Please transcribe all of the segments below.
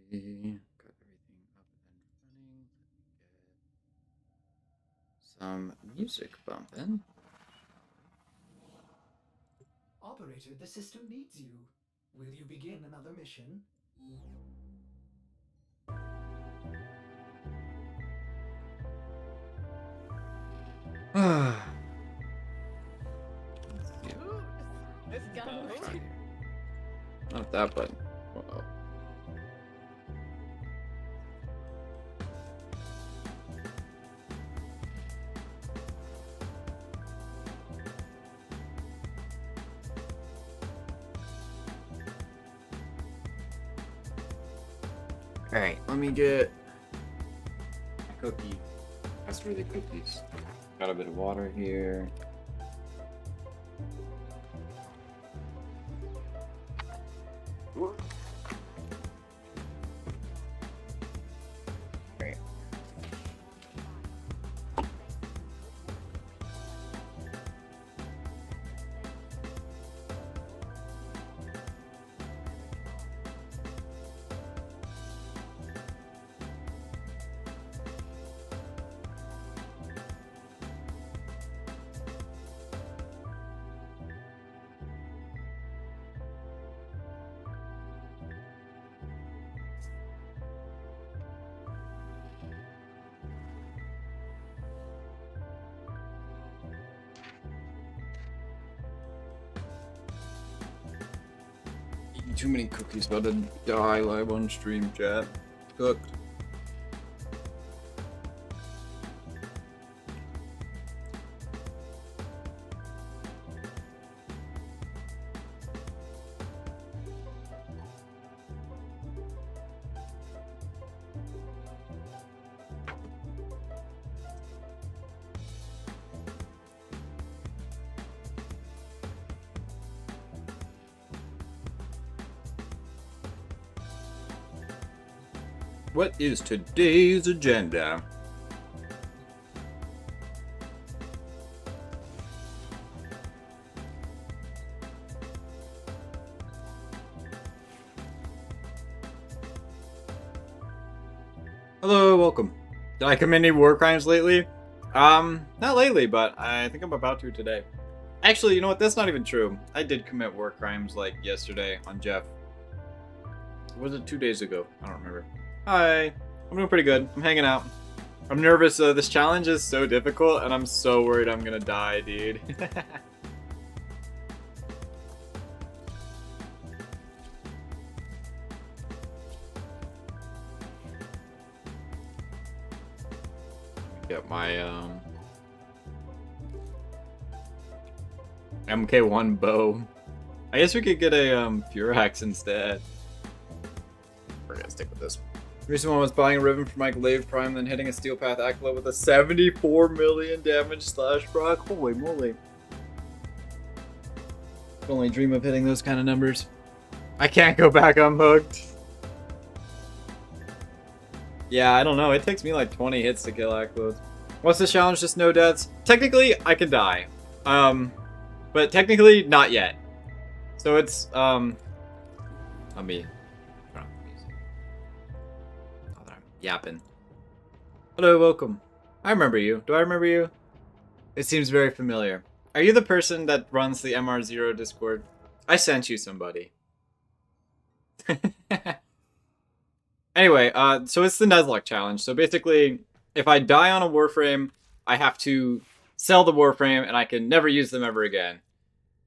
Okay, got everything up and running. Get some music bumping. Operator, the system needs you. Will you begin another mission? Let's go. Not that button. Uh-oh. Alright, let me get a cookie. That's really cookies. Got a bit of water here. Great. Eating too many cookies, about to die live on stream, chat. Cooked. What is today's agenda? Hello, welcome. Did I commit any war crimes lately? Not lately, but I think I'm about to today. Actually, you know what? That's not even true. I did commit war crimes like yesterday on Jeff. Or was it 2 days ago? I don't remember. Hi. I'm doing pretty good. I'm hanging out. I'm nervous. This challenge is so difficult, and I'm so worried I'm gonna die, dude. Get my MK1 bow. I guess we could get a Furax instead. We're gonna stick with this. Recent one was buying a ribbon for my glaive prime, then hitting a steel path acolyte with a 74 million damage slash proc. Holy moly! I only dream of hitting those kind of numbers. I can't go back unhooked. Yeah, I don't know. It takes me like 20 hits to kill acolytes. What's the challenge? Just no deaths. Technically, I can die. But technically, not yet. So it's let me turn off the music. Oh, that I'm yapping. Hello, welcome. I remember you. Do I remember you? It seems very familiar. Are you the person that runs the MR0 Discord? I sent you somebody. Anyway, so it's the nuzlocke challenge. So basically, if I die on a Warframe, I have to sell the Warframe and I can never use them ever again.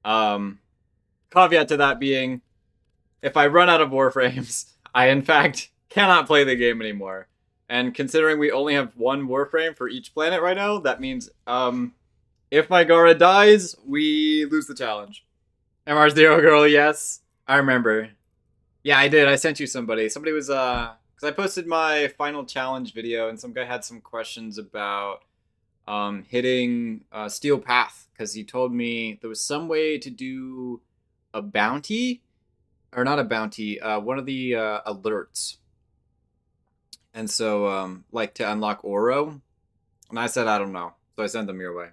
Caveat to that being, if I run out of Warframes, I in fact cannot play the game anymore. And considering we only have one Warframe for each planet right now, that means if my Gara dies, we lose the challenge. MR0 girl, yes. I remember. Yeah, I did. I sent you somebody. Somebody was, because I posted my final challenge video, and some guy had some questions about hitting Steel Path, because he told me there was some way to do a bounty, or not a bounty, one of the alerts. And so, like, to unlock Oro. And I said, I don't know. So I sent them your way.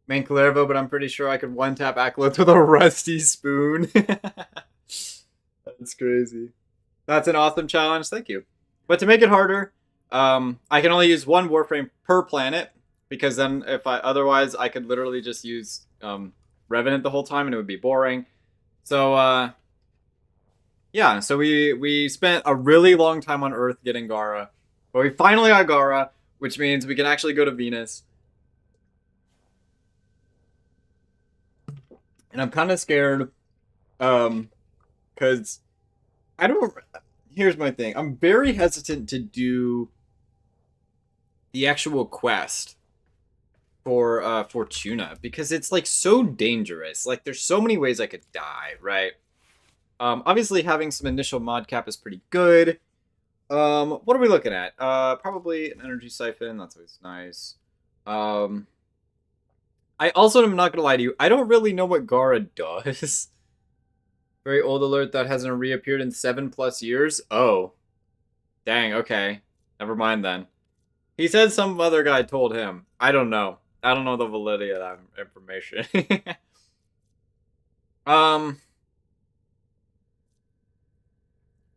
Main Calervo, but I'm pretty sure I could one-tap acolytes with a rusty spoon. That's crazy. That's an awesome challenge. Thank you. But to make it harder, I can only use one Warframe per planet because then otherwise I could literally just use Revenant the whole time and it would be boring. So yeah, so we spent a really long time on Earth getting Gara, but we finally got Gara, which means we can actually go to Venus. And I'm kind of scared, because I don't. Here's my thing. I'm very hesitant to do the actual quest for Fortuna because it's like so dangerous. Like there's so many ways I could die, right? Obviously having some initial mod cap is pretty good. What are we looking at? Probably an energy siphon. That's always nice. I also am not gonna lie to you. I don't really know what Gara does. Very old alert that hasn't reappeared in 7+ years. Oh, dang. Okay, never mind then. He said some other guy told him. I don't know. I don't know the validity of that information.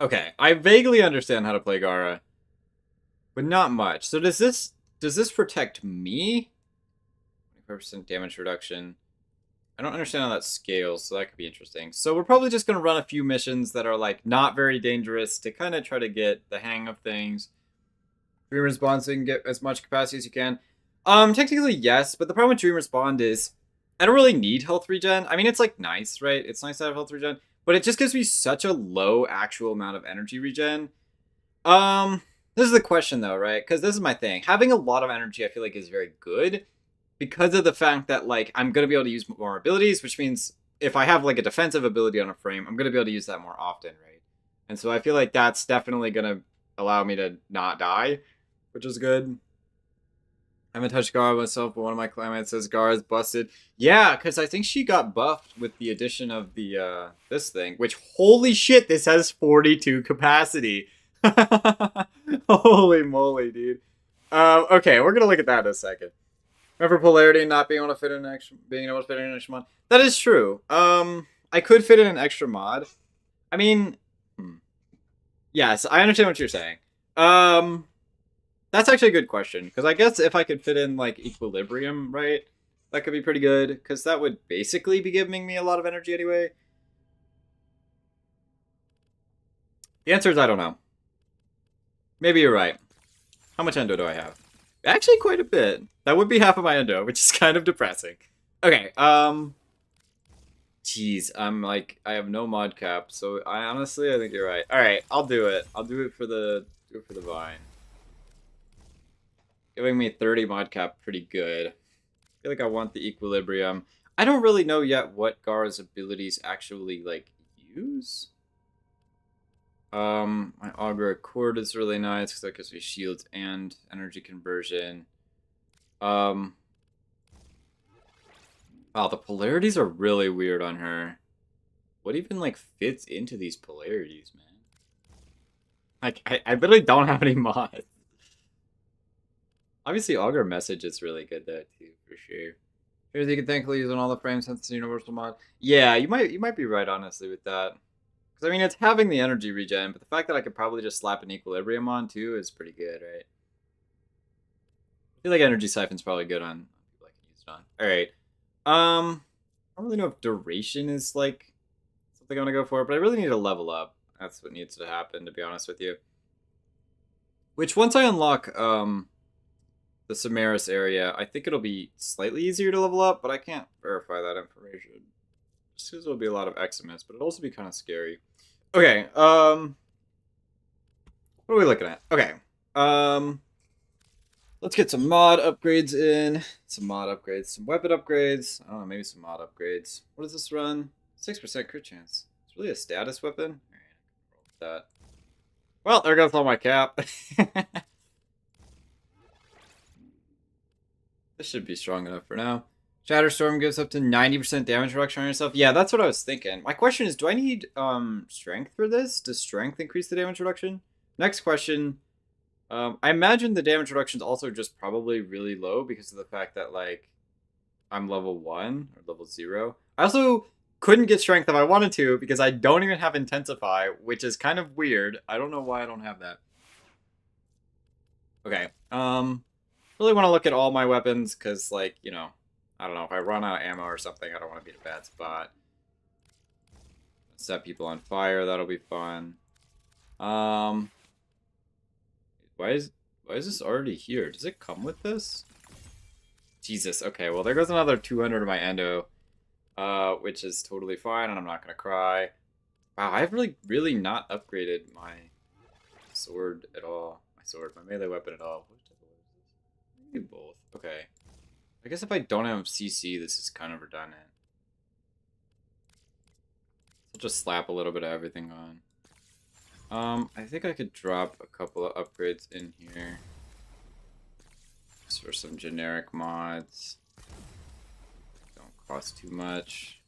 Okay, I vaguely understand how to play Gara, but not much. So does this protect me? 25% damage reduction. I don't understand how that scales, so that could be interesting. So we're probably just going to run a few missions that are like not very dangerous to kind of try to get the hang of things. Dream Respawn so you can get as much capacity as you can. Technically yes, but the problem with Dream Respawn is I don't really need health regen. I mean, it's like nice, right? It's nice to have health regen, but it just gives me such a low actual amount of energy regen. This is the question though, right? Because this is my thing. Having a lot of energy I feel like is very good because of the fact that like I'm going to be able to use more abilities, which means if I have like a defensive ability on a frame, I'm going to be able to use that more often, right? And so I feel like that's definitely going to allow me to not die, which is good. I haven't touched Gara myself, but one of my clients says Gara's busted. Yeah, because I think she got buffed with the addition of the this thing, which holy shit, this has 42 capacity. Holy moly, dude. Okay, we're gonna look at that in a second. Remember polarity not being able to fit in an extra mod? That is true. I could fit in an extra mod. I mean, yes, I understand what you're saying. That's actually a good question, because I guess if I could fit in, like, equilibrium, right, that could be pretty good, because that would basically be giving me a lot of energy anyway. The answer is I don't know. Maybe you're right. How much endo do I have? Actually, quite a bit. That would be half of my endo, which is kind of depressing. Okay, Jeez, I have no mod cap, so I think you're right. Alright, I'll do it. I'll do it for the Vine. Giving me 30 mod cap, pretty good. I feel like I want the equilibrium. I don't really know yet what Gara's abilities actually, like, use. My Augur Accord is really nice, because that gives me shields and energy conversion. Wow, the polarities are really weird on her. What even, like, fits into these polarities, man? Like, I literally don't have any mods. Obviously, Augur Message is really good though too, for sure. Here's you can thankfully use on all the frames since it's a universal mod. Yeah, you might be right honestly with that. Because I mean, it's having the energy regen, but the fact that I could probably just slap an equilibrium on too is pretty good, right? I feel like energy siphon's probably good on people I can use it on. All right. I don't really know if duration is like something I'm gonna go for, but I really need to level up. That's what needs to happen, to be honest with you. Which once I unlock the Solaris area, I think it'll be slightly easier to level up, but I can't verify that information. Just because it'll be a lot of Eximus, but it'll also be kind of scary. Okay, what are we looking at? Okay, let's get some mod upgrades in. Some weapon upgrades. I don't know, maybe some mod upgrades. What does this run? 6% crit chance. It's really a status weapon? Alright, roll with that. Well, there goes all my cap. This should be strong enough for now. Shatterstorm gives up to 90% damage reduction on yourself. Yeah, that's what I was thinking. My question is, do I need strength for this? Does strength increase the damage reduction? Next question. I imagine the damage reduction is also just probably really low because of the fact that, like, I'm level 1 or level 0. I also couldn't get strength if I wanted to because I don't even have intensify, which is kind of weird. I don't know why I don't have that. Okay. Really want to look at all my weapons because, like, you know, I don't know, if I run out of ammo or something, I don't want to be in a bad spot. Set people on fire, that'll be fun. Why is this already here? Does it come with this? Jesus, okay, well there goes another 200 of my endo, which is totally fine, and I'm not gonna cry. Wow, I've really not upgraded my sword at all. My melee weapon at all. Maybe both. Okay. I guess if I don't have CC, this is kind of redundant. I'll just slap a little bit of everything on. I think I could drop a couple of upgrades in here. Just for some generic mods. Don't cost too much.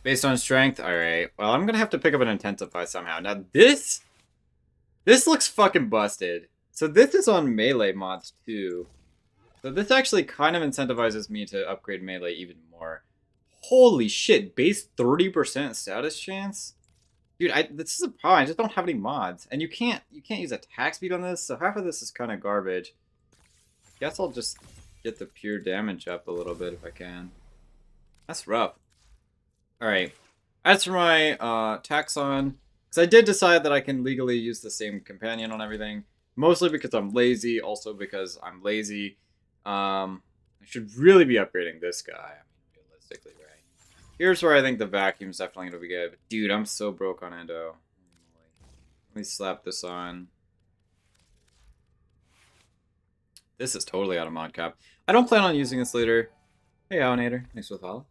Based on strength? Alright. Well, I'm gonna have to pick up an intensify somehow. Now this looks fucking busted. So this is on melee mods too. So this actually kind of incentivizes me to upgrade melee even more. Holy shit, base 30% status chance? Dude, this is a problem. I just don't have any mods. And you can't use attack speed on this, so half of this is kind of garbage. Guess I'll just get the pure damage up a little bit if I can. That's rough. Alright. As for my Taxon, because I did decide that I can legally use the same companion on everything. Mostly because I'm lazy, also because I'm lazy. I should really be upgrading this guy. I mean, realistically, right? Here's where I think the vacuum's definitely going to be good. But dude, I'm so broke on endo. Let me slap this on. This is totally out of mod cap. I don't plan on using this later. Hey, Alanator. Thanks for the follow.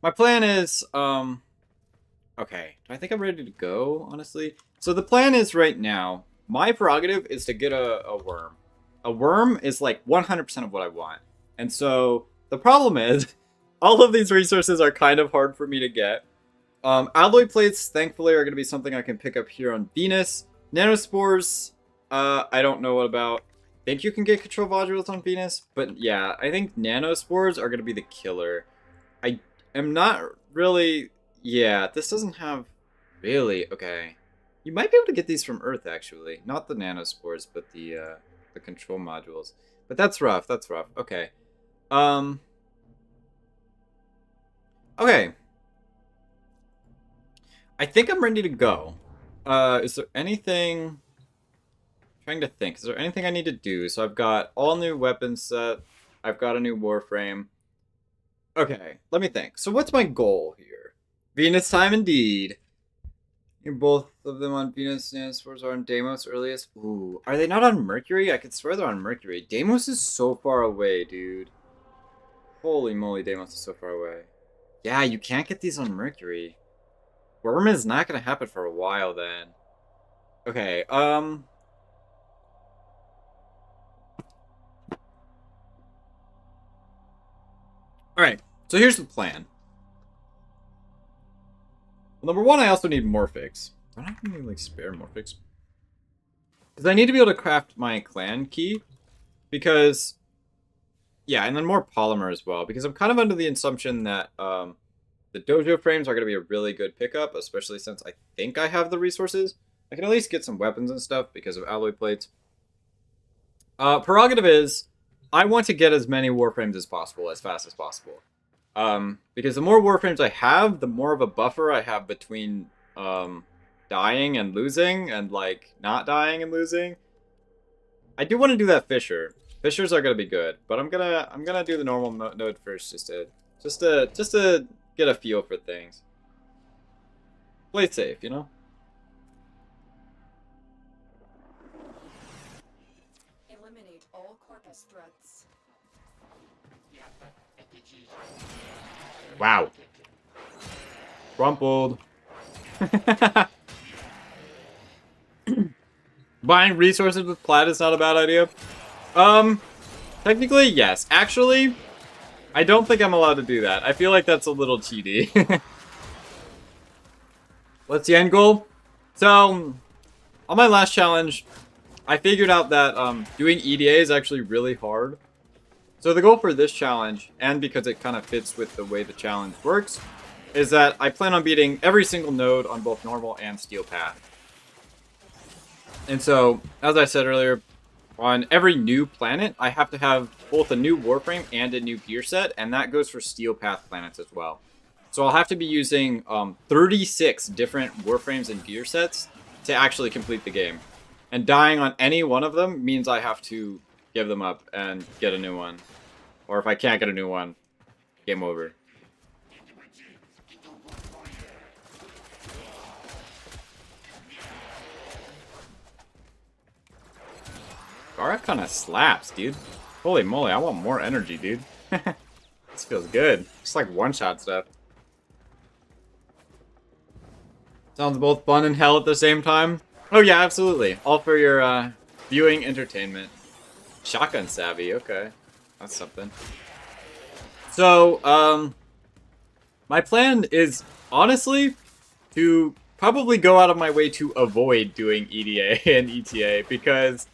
My plan is, okay. Do I think I'm ready to go, honestly? So the plan is right now, my prerogative is to get a worm. A worm is like 100% of what I want. And so the problem is, all of these resources are kind of hard for me to get. Alloy plates, thankfully, are going to be something I can pick up here on Venus. Nanospores, I don't know what about. I think you can get control modules on Venus. But yeah, I think nanospores are going to be the killer. I am not really... Yeah, this doesn't have... Really? Okay. You might be able to get these from Earth, actually. Not the nanospores, but the control modules. But that's rough. That's rough. Okay. Okay. I think I'm ready to go. Is there anything... I'm trying to think. Is there anything I need to do? So I've got all new weapons set. I've got a new Warframe. Okay, let me think. So what's my goal here? Venus time indeed. Both of them on Venus. Nanospores are on Deimos earliest. Ooh, are they not on Mercury? I could swear they're on Mercury. Deimos is so far away, dude. Holy moly, Deimos is so far away. Yeah, you can't get these on Mercury. Worm is not gonna happen for a while then. Okay, Alright, so here's the plan. Well, number one, I also need Morphix. I don't have any, like, spare Morphix. Because I need to be able to craft my clan key. Because... Yeah, and then more polymer as well. Because I'm kind of under the assumption that the dojo frames are going to be a really good pickup. Especially since I think I have the resources. I can at least get some weapons and stuff because of alloy plates. Prerogative is... I want to get as many Warframes as possible, as fast as possible. Because the more Warframes I have, the more of a buffer I have between dying and losing, and like not dying and losing. I do want to do that Fisher. Fishers are gonna be good, but I'm gonna do the normal node first, just to get a feel for things. Play it safe, you know. Eliminate all corpus threats. Wow. Crumpled. Buying resources with plat is not a bad idea. Technically, yes. Actually, I don't think I'm allowed to do that. I feel like that's a little cheaty. What's the end goal? So, on my last challenge, I figured out that doing EDA is actually really hard. So the goal for this challenge, and because it kind of fits with the way the challenge works, is that I plan on beating every single node on both normal and steel path. And so, as I said earlier, on every new planet, I have to have both a new Warframe and a new gear set, and that goes for steel path planets as well. So I'll have to be using 36 different Warframes and gear sets to actually complete the game. And dying on any one of them means I have to give them up and get a new one. Or if I can't get a new one, game over. Gara kind of slaps, dude. Holy moly, I want more energy, dude. This feels good. Just like one-shot stuff. Sounds both fun and hell at the same time. Oh yeah, absolutely. All for your viewing entertainment. Shotgun savvy, okay. That's something. So, my plan is, honestly, to probably go out of my way to avoid doing EDA and ETA, because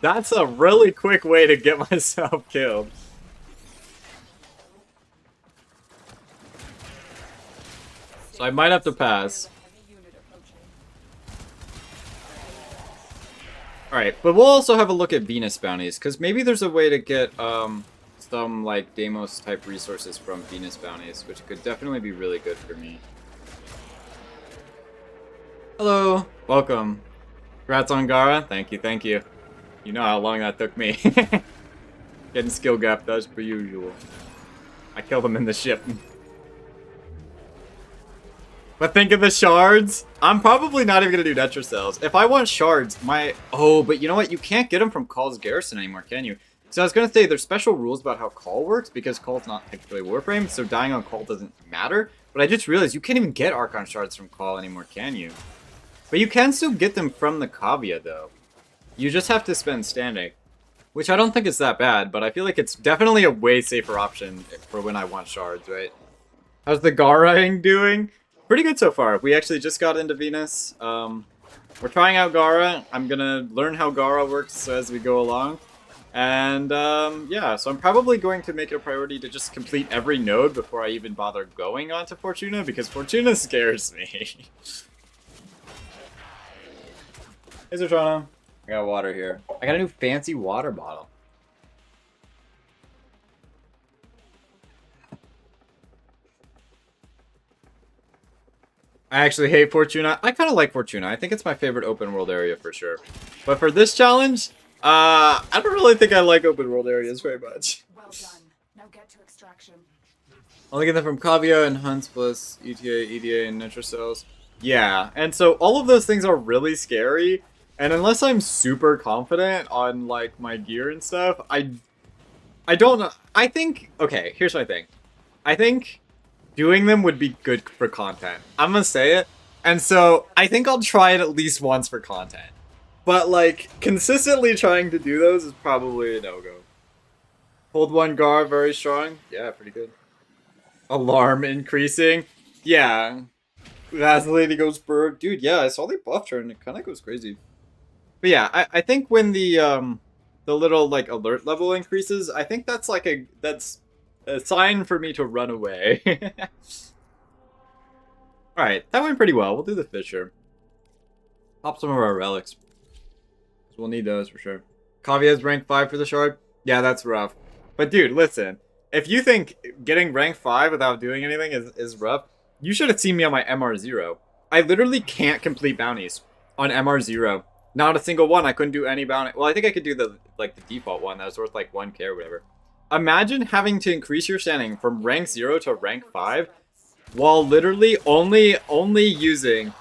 that's a really quick way to get myself killed. So I might have to pass. Alright, but we'll also have a look at Venus bounties, because maybe there's a way to get some like Deimos type resources from Venus bounties, which could definitely be really good for me. Hello, welcome. Congrats on Gara. Thank you, thank you. You know how long that took me. Getting skill gapped as per usual. I killed him in the ship. But think of the shards. I'm probably not even gonna do Netra cells. If I want shards, oh, but you know what? You can't get them from Call's Garrison anymore, can you? So I was gonna say there's special rules about how Call works because Call's not technically Warframe, so dying on Call doesn't matter. But I just realized you can't even get Archon shards from Call anymore, can you? But you can still get them from the Kavya though. You just have to spend standing, which I don't think is that bad, but I feel like it's definitely a way safer option for when I want shards, right? How's the Gara doing? Pretty good so far. We actually just got into Venus. We're trying out Gara. I'm gonna learn how Gara works as we go along. And yeah, so I'm probably going to make it a priority to just complete every node before I even bother going onto Fortuna, because Fortuna scares me. Hey, Zertrana. I got water here. I got a new fancy water bottle. I actually hate Fortuna. I kind of like Fortuna. I think it's my favorite open world area for sure. But for this challenge, I don't really think I like open world areas very much. Well done. Now get to extraction. I'll get them from Kavya and Hunts plus ETA, EDA, and Netra cells. Yeah, and so all of those things are really scary. And unless I'm super confident on like my gear and stuff, I don't know. I think, okay, here's my thing. I think doing them would be good for content. I'm gonna say it. And so I think I'll try it at least once for content. But like consistently trying to do those is probably a no-go. Hold one Gar, very strong. Yeah, pretty good. Alarm increasing. Yeah. Vaseline goes Berg. Dude, yeah, I saw they buffed her and it kind of goes crazy. But yeah, I think when the little like alert level increases, I think that's like that's a sign for me to run away. Alright, that went pretty well. We'll do the Fisher. Pop some of our relics. We'll need those for sure. Kavya's rank 5 for the shard. Yeah, that's rough. But dude, listen. If you think getting rank 5 without doing anything is rough, you should have seen me on my MR0. I literally can't complete bounties on MR0. Not a single one. I couldn't do any bounty. Well, I think I could do the default one that was worth like 1k or whatever. Imagine having to increase your standing from rank 0 to rank 5 while literally only using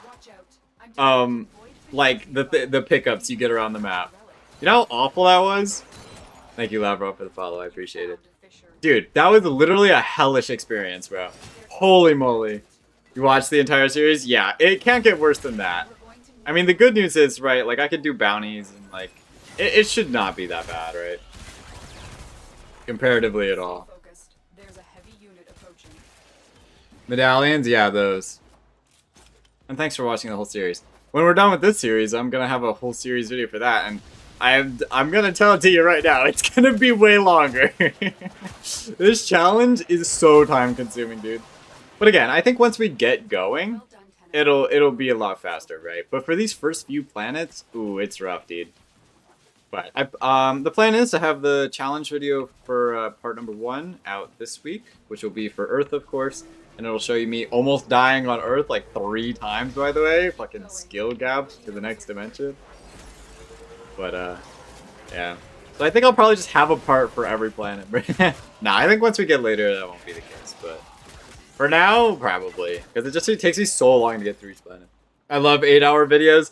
like the pickups you get around the map. You know how awful that was? Thank you, Lavro, for the follow. I appreciate it. Dude, that was literally a hellish experience, bro. Holy moly. You watched the entire series? Yeah, it can't get worse than that. I mean, the good news is, right, like, I could do bounties, and, like, it should not be that bad, right? Comparatively at all. Medallions? Yeah, those. And thanks for watching the whole series. When we're done with this series, I'm gonna have a whole series video for that, and I'm gonna tell it to you right now. It's gonna be way longer. This challenge is so time consuming, dude. But again, I think once we get going, it'll be a lot faster, right? But for these first few planets, ooh, it's rough, dude. But the plan is to have the challenge video for part number 1 out this week, which will be for Earth, of course, and it'll show you me almost dying on Earth like 3 times, by the way. Fucking skill gaps to the next dimension. But yeah. So I think I'll probably just have a part for every planet. Nah, I think once we get later, that won't be the case. But for now, probably, because it takes me so long to get through each planet. I love 8-hour videos.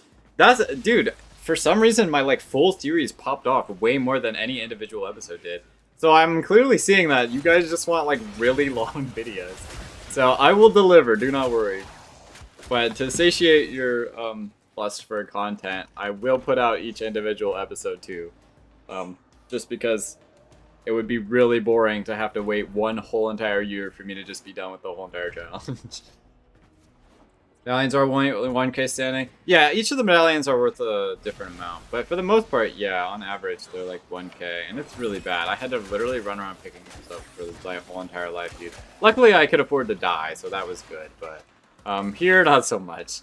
Dude. For some reason, my like full series popped off way more than any individual episode did. So I'm clearly seeing that you guys just want like really long videos. So I will deliver, do not worry. But to satiate your lust for content, I will put out each individual episode too. Just because it would be really boring to have to wait 1 whole entire year for me to just be done with the whole entire challenge. Medallions are 1k standing. Yeah, each of the medallions are worth a different amount. But for the most part, yeah, on average, they're like 1k. And it's really bad. I had to literally run around picking this up for my whole entire life, dude. Luckily, I could afford to die, so that was good. But here, not so much.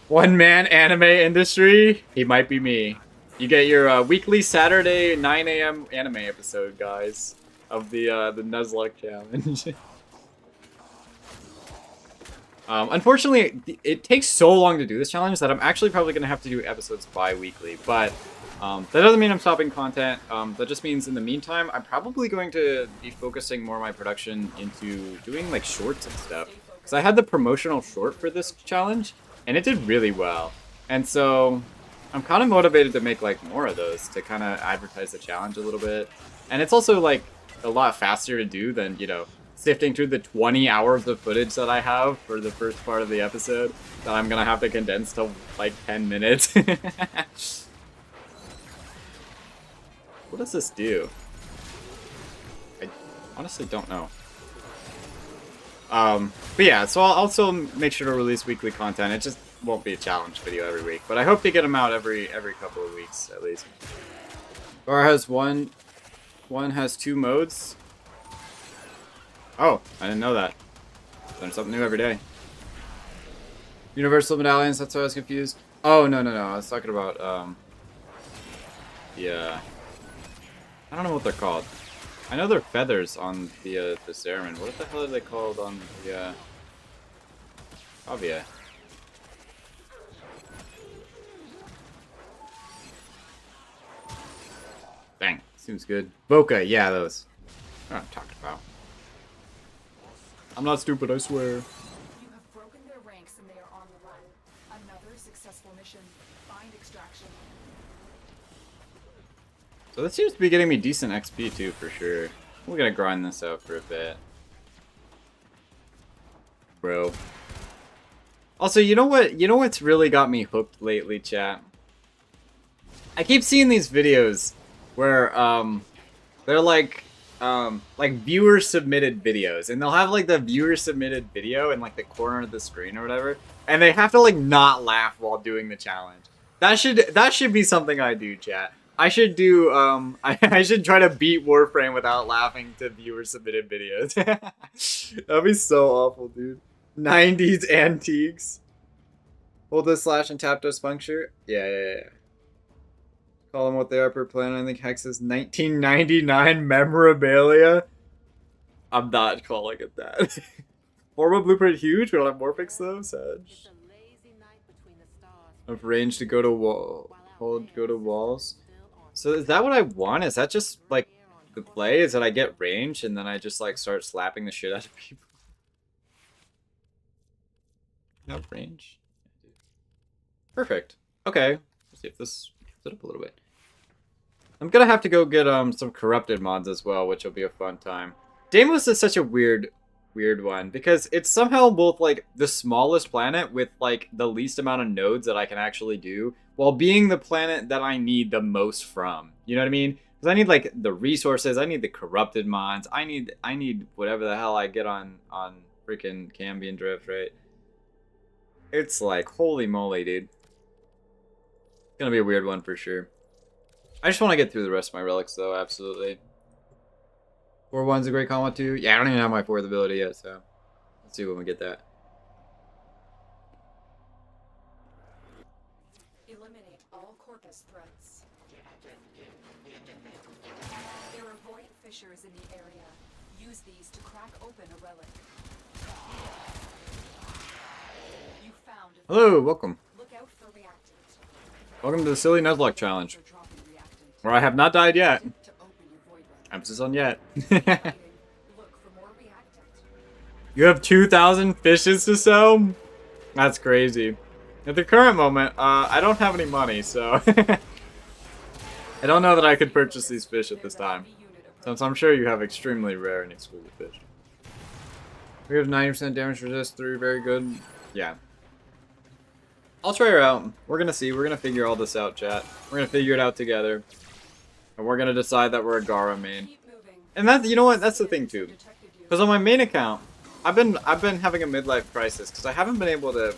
One-man anime industry? He might be me. You get your weekly Saturday 9 a.m. anime episode, guys, of the Nuzlocke challenge. Unfortunately, it takes so long to do this challenge that I'm actually probably going to have to do episodes bi-weekly, but that doesn't mean I'm stopping content. That just means in the meantime, I'm probably going to be focusing more of my production into doing like shorts and stuff. Because I had the promotional short for this challenge, and it did really well. And so I'm kind of motivated to make like more of those to kind of advertise the challenge a little bit. And it's also like a lot faster to do than, you know, sifting through the 20 hours of footage that I have for the first part of the episode that I'm gonna have to condense to like 10 minutes. What does this do? I honestly don't know. But yeah, so I'll also make sure to release weekly content. It just won't be a challenge video every week, but I hope to get them out every couple of weeks at least. Gara has one has 2 modes. Oh, I didn't know that. Learn something new every day. Universal medallions, that's why I was confused. Oh, no. I was talking about, yeah. I don't know what they're called. I know they're feathers on the Zeramin. What the hell are they called on the, Avia? Bang. Seems good. Voca, yeah, those. What I'm talking about. I'm not stupid, I swear. You have broken their ranks and they are on the run. Another successful mission. Find extraction. So this seems to be getting me decent XP too, for sure. We're gonna grind this out for a bit. Bro. Also, you know what? You know what's really got me hooked lately, chat? I keep seeing these videos where, they're like viewer submitted videos, and they'll have like the viewer submitted video in like the corner of the screen or whatever, and they have to like not laugh while doing the challenge. That should be something I do, chat. I should do I should try to beat Warframe without laughing to viewer submitted videos. That'd be so awful, dude. 90s antiques. Hold this slash and tap to puncture. Yeah. Call them what they are per planet. I think Hex is 1999 memorabilia. I'm not calling it that. Forma blueprint huge. We don't have Morphix though. Sad. Of range to go to wall. Go to walls. So is that what I want? Is that just like the play? Is that I get range and then I just like start slapping the shit out of people? No range. Perfect. Okay. Let's see if this gets it up a little bit. I'm gonna have to go get some corrupted mods as well, which will be a fun time. Deimos is such a weird one because it's somehow both like the smallest planet with like the least amount of nodes that I can actually do, while being the planet that I need the most from. You know what I mean? Because I need like the resources, I need the corrupted mods, I need whatever the hell I get on freaking Cambion Drift, right? It's like holy moly, dude. Gonna be a weird one for sure. I just want to get through the rest of my relics though, absolutely. 4-1's a great combo too. Yeah, I don't even have my 4th ability yet, so let's see when we get that. Eliminate all corpus threats. There are void fissures in the area. Use these to crack open a relic. You found a Hello, welcome. Look out for reactant. Welcome to the silly nuzlocke challenge, For dropping reactant. where I have not died yet. To open your void relic. Emphasis on yet. Look for more reactant. You have 2,000 fishes to sell? That's crazy. At the current moment, I don't have any money, so I don't know that I could purchase these fish at this time, since I'm sure you have extremely rare and exclusive fish. We have 90% damage resist, 3 very good. Yeah. I'll try her out. We're gonna see. We're gonna figure all this out, chat. We're gonna figure it out together. And we're gonna decide that we're a Gara main. Keep moving. And that's, you know what, that's the thing too. Detected you. Because on my main account, I've been having a midlife crisis because I haven't been able to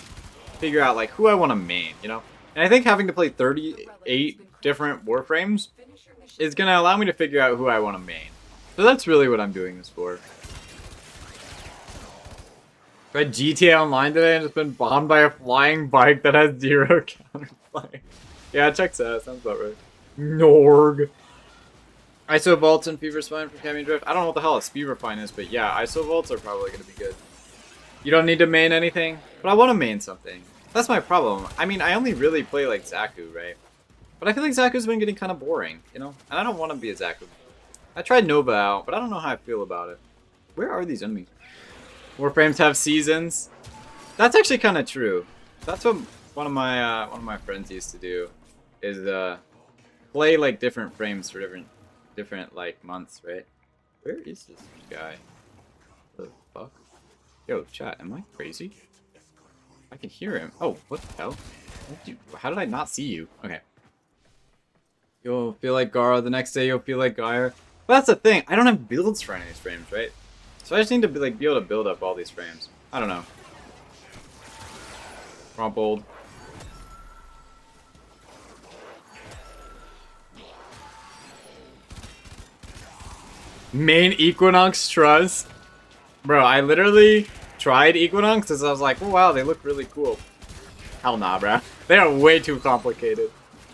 figure out like who I want to main, you know? And I think having to play 38 different Warframes Finish your mission. is gonna allow me to figure out who I want to main. So that's really what I'm doing this for. I tried GTA Online today and just been bombed by a flying bike that has 0 counterfire. Yeah, check that. Sounds about right. Norg. ISO vaults and fever spine from Cammy Drift. I don't know what the hell a fever spine is, but yeah, ISO vaults are probably gonna be good. You don't need to main anything, but I want to main something. That's my problem. I mean, I only really play like Zaku, right? But I feel like Zaku's been getting kind of boring, you know? And I don't want to be a Zaku. I tried Nova out, but I don't know how I feel about it. Where are these enemies? Warframes have seasons. That's actually kind of true. That's what one of my friends used to do, is play like different frames for different like months, right? Where is this guy? What the fuck? Yo, chat, am I crazy? I can hear him. Oh, what the hell? How did I not see you? Okay. You'll feel like Gara. The next day you'll feel like Gara. But that's the thing. I don't have builds for any of these frames, right? So I just need to be able to build up all these frames. I don't know. Crumpled. Main Equinox Trust. Bro, I literally tried Equinox because I was like, oh wow, they look really cool. Hell nah, bro. They are way too complicated.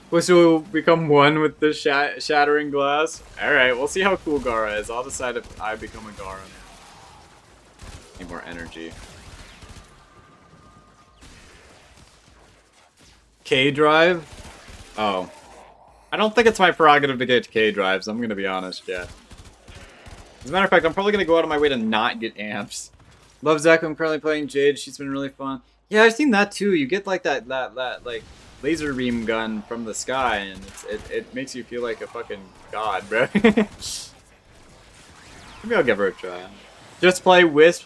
Which will become one with the shattering glass. Alright, we'll see how cool Gara is. I'll decide if I become a Gara. Need more energy. K-Drive? Oh. I don't think it's my prerogative to get K-Drives, I'm gonna be honest, yeah. As a matter of fact, I'm probably gonna go out of my way to not get amps. Love Zaku, I'm currently playing Jade, she's been really fun. Yeah, I've seen that too. You get like that like laser beam gun from the sky, and it makes you feel like a fucking god, bro. Maybe I'll give her a try. Just play Wisp.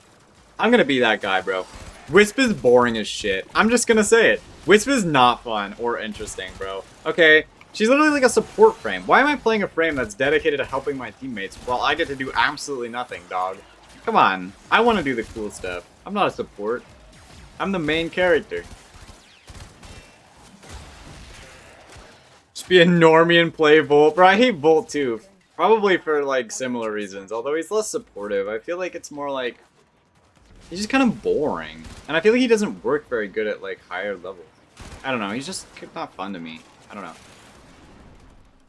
I'm gonna be that guy, bro. Wisp is boring as shit. I'm just gonna say it. Wisp is not fun or interesting, bro. Okay, she's literally like a support frame. Why am I playing a frame that's dedicated to helping my teammates while I get to do absolutely nothing, dog? Come on. I want to do the cool stuff. I'm not a support. I'm the main character. Just be a normie and play Volt. Bro, I hate Volt too. Probably for like similar reasons. Although he's less supportive. I feel like it's more like... he's just kind of boring. And I feel like he doesn't work very good at like higher levels. I don't know. He's just not fun to me. I don't know.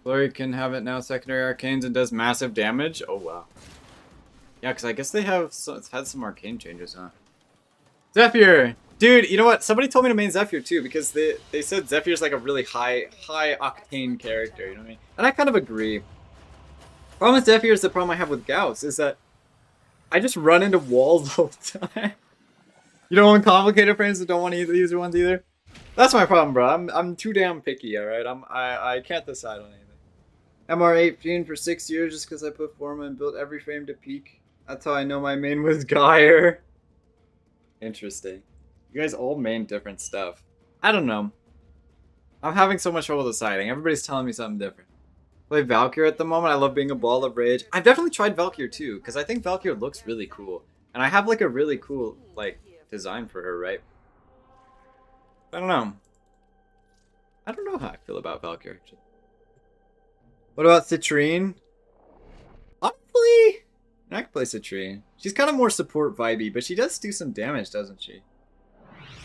Glory can have it now. Secondary arcanes and does massive damage. Oh wow. Yeah, because I guess they have it's had some arcane changes, huh? Zephyr! Dude, you know what? Somebody told me to main Zephyr too, because they said Zephyr's like a really high octane character, you know what I mean? And I kind of agree. Problem with Zephyr is the problem I have with Gauss, is that I just run into walls all the time. You don't want complicated frames that don't want to use the ones either? That's my problem, bro. I'm too damn picky, alright? I can't decide on anything. MR18 for 6 years just because I put Forma and built every frame to peak. That's how I know my main was Gyre. Interesting. You guys all main different stuff. I don't know. I'm having so much trouble deciding. Everybody's telling me something different. Play Valkyr at the moment. I love being a ball of rage. I've definitely tried Valkyr too, because I think Valkyr looks really cool. And I have like a really cool like design for her, right? I don't know. I don't know how I feel about Valkyrie, actually. What about Citrine? Honestly, I can play Citrine. She's kind of more support vibey, but she does do some damage, doesn't she?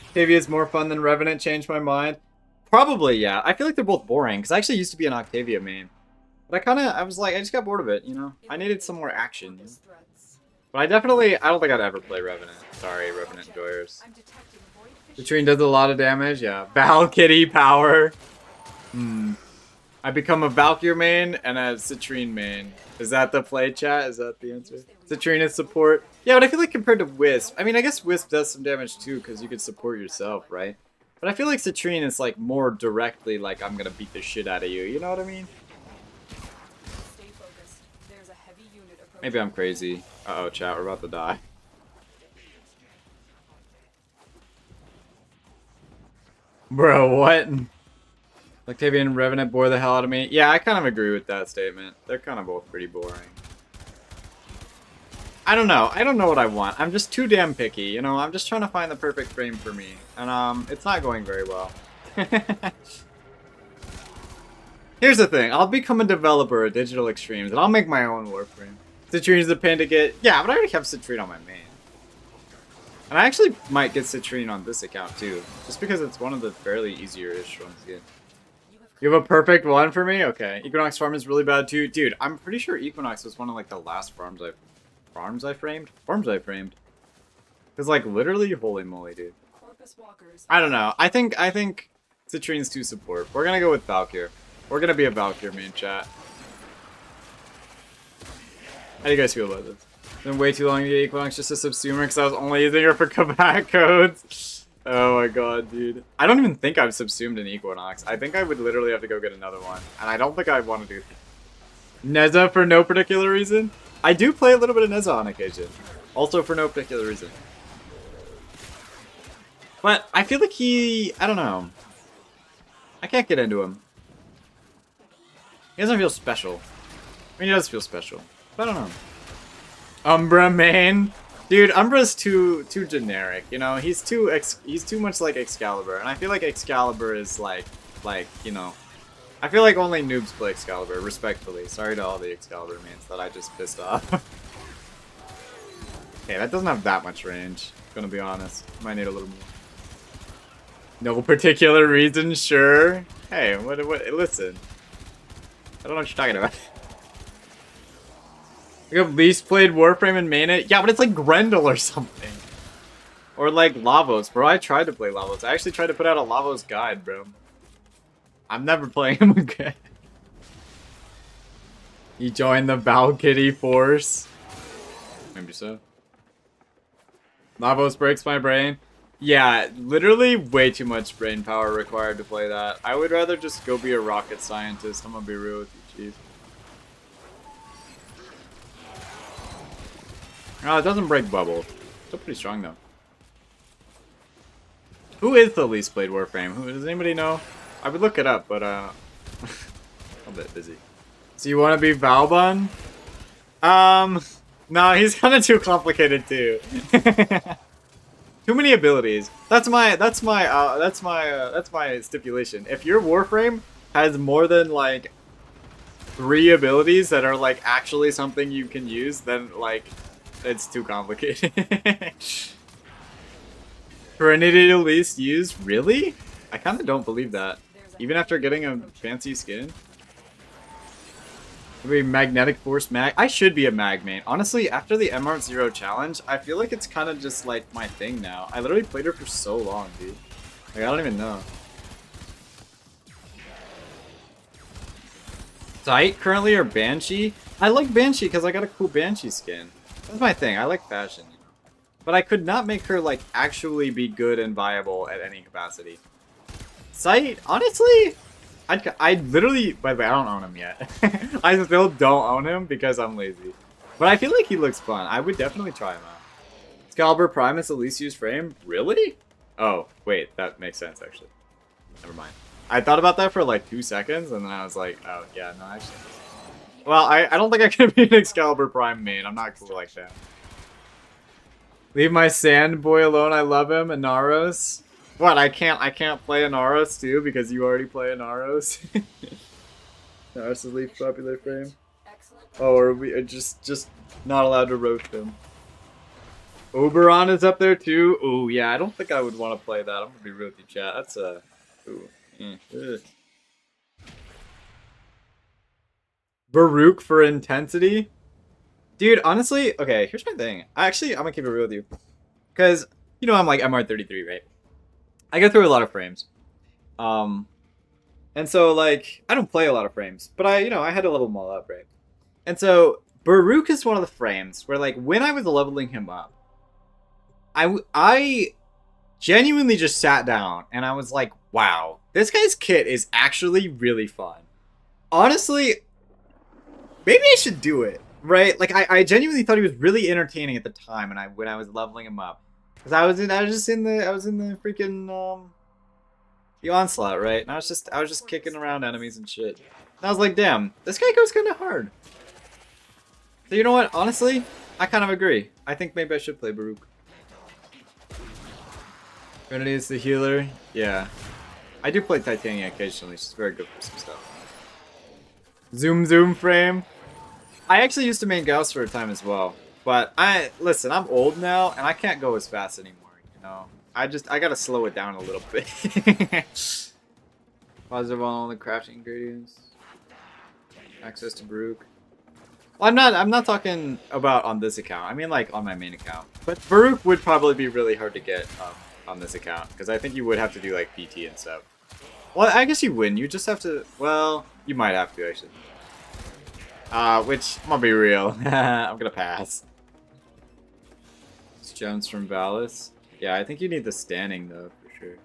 Octavia's more fun than Revenant, changed my mind. Probably, yeah. I feel like they're both boring, because I actually used to be an Octavia main. But I was like, I just got bored of it, you know? I needed some more action. But I don't think I'd ever play Revenant. Sorry, Revenant enjoyers. Citrine does a lot of damage, yeah. Valkyrie power. I become a Valkyrie main and a Citrine main. Is that the play, chat? Is that the answer? Citrine is support. Yeah, but I feel like compared to Wisp, I mean, I guess Wisp does some damage too, because you could support yourself, right? But I feel like Citrine is like more directly like, I'm gonna beat the shit out of you, you know what I mean? Maybe I'm crazy. Uh-oh, chat, we're about to die. Bro, what? Octavia and Revenant bore the hell out of me. Yeah, I kind of agree with that statement. They're kind of both pretty boring. I don't know. I don't know what I want. I'm just too damn picky, you know? I'm just trying to find the perfect frame for me. And, it's not going very well. Here's the thing. I'll become a developer at Digital Extremes, and I'll make my own Warframe. Citrine's the pin to get... Yeah, but I already have Citrine on my main. And I actually might get Citrine on this account, too. Just because it's one of the fairly easier-ish ones to get. You have a perfect one for me? Okay. Equinox farm is really bad, too. Dude, I'm pretty sure Equinox was one of, like, the last farms I framed? Farms I framed. Because, like, literally, holy moly, dude. I don't know. I think Citrine's too support. We're gonna go with Valkyrie. We're gonna be a Valkyrie main, chat. How do you guys feel about this? It's been way too long to get Equinox just a subsumer because I was only using her for combat codes. Oh my god, dude. I don't even think I've subsumed an Equinox. I think I would literally have to go get another one. And I don't think I'd want to do that. Neza for no particular reason? I do play a little bit of Neza on occasion. Also for no particular reason. But I feel like I don't know. I can't get into him. He doesn't feel special. I mean, he does feel special. But I don't know. Umbra main? Dude, Umbra's too generic, you know? He's too much like Excalibur. And I feel like Excalibur is like, you know... I feel like only noobs play Excalibur, respectfully. Sorry to all the Excalibur mains that I just pissed off. Okay, that doesn't have that much range, gonna be honest. Might need a little more. No particular reason, sure. Hey, what, listen. I don't know what you're talking about. You have least played Warframe and main it? Yeah, but it's like Grendel or something. Or like Lavos, bro. I tried to play Lavos. I actually tried to put out a Lavos guide, bro. I'm never playing him again. You joined the Valkyrie force. Maybe so. Lavos breaks my brain. Yeah, literally way too much brain power required to play that. I would rather just go be a rocket scientist. I'm gonna be real with you, chief. Oh, it doesn't break bubble. Still pretty strong though. Who is the least played Warframe? Does anybody know? I would look it up, but I'm a bit busy. So you want to be Valbun? No, he's kind of too complicated too. Too many abilities. That's my stipulation. If your Warframe has more than like 3 abilities that are like actually something you can use, then like it's too complicated. Trinity to least used? Really? I kind of don't believe that. Even after getting a fancy skin? Maybe magnetic force mag? I should be a mag main. Honestly, after the MR0 challenge, I feel like it's kind of just like my thing now. I literally played her for so long, dude. Like, I don't even know. Sight currently or Banshee? I like Banshee because I got a cool Banshee skin. That's my thing. I like fashion, you know. But I could not make her like actually be good and viable at any capacity. Sight, honestly, I literally, by the way, I don't own him yet. I still don't own him because I'm lazy. But I feel like he looks fun. I would definitely try him out. Excalibur Prime is the least used frame? Really? Oh, wait, that makes sense actually. Never mind. I thought about that for like 2 seconds and then I was like, oh yeah, no, actually. Well, I don't think I can be an Excalibur Prime main. I'm not cool like that. Leave my sand boy alone. I love him. Inaros. What? I can't play Anaros too because you already play Anaros. Anaros is least popular frame. Oh, or we are just not allowed to roast him. Oberon is up there too. Ooh, yeah. I don't think I would want to play that. I'm gonna be real with you, chat. That's ooh. Ugh. Baruch for intensity? Dude, honestly, okay, here's my thing. I'm gonna keep it real with you. Because, you know, I'm like MR33, right? I go through a lot of frames. And so, like, I don't play a lot of frames. But I had to level them all up, right? And so, Baruch is one of the frames where, like, when I was leveling him up, I genuinely just sat down and I was like, wow, this guy's kit is actually really fun. Honestly, maybe I should do it, right? Like I genuinely thought he was really entertaining at the time, and when I was leveling him up, because I was in the freaking the onslaught, right? And I was just kicking around enemies and shit. And I was like, damn, this guy goes kind of hard. So you know what? Honestly, I kind of agree. I think maybe I should play Baruch. Trinity is the healer. Yeah, I do play Titania occasionally. She's very good for some stuff. Zoom frame. I actually used to main Gauss for a time as well, but listen, I'm old now and I can't go as fast anymore, you know. I gotta slow it down a little bit. Positive on all the crafting ingredients. Access to Baruch. Well, I'm not talking about on this account. I mean like on my main account. But Baruch would probably be really hard to get on this account because I think you would have to do like PT and stuff. Well, I guess you wouldn't. You just have to. Well, you might have to actually. Which, I'm gonna be real. I'm gonna pass. It's Jones from Valis. Yeah, I think you need the standing though, for sure.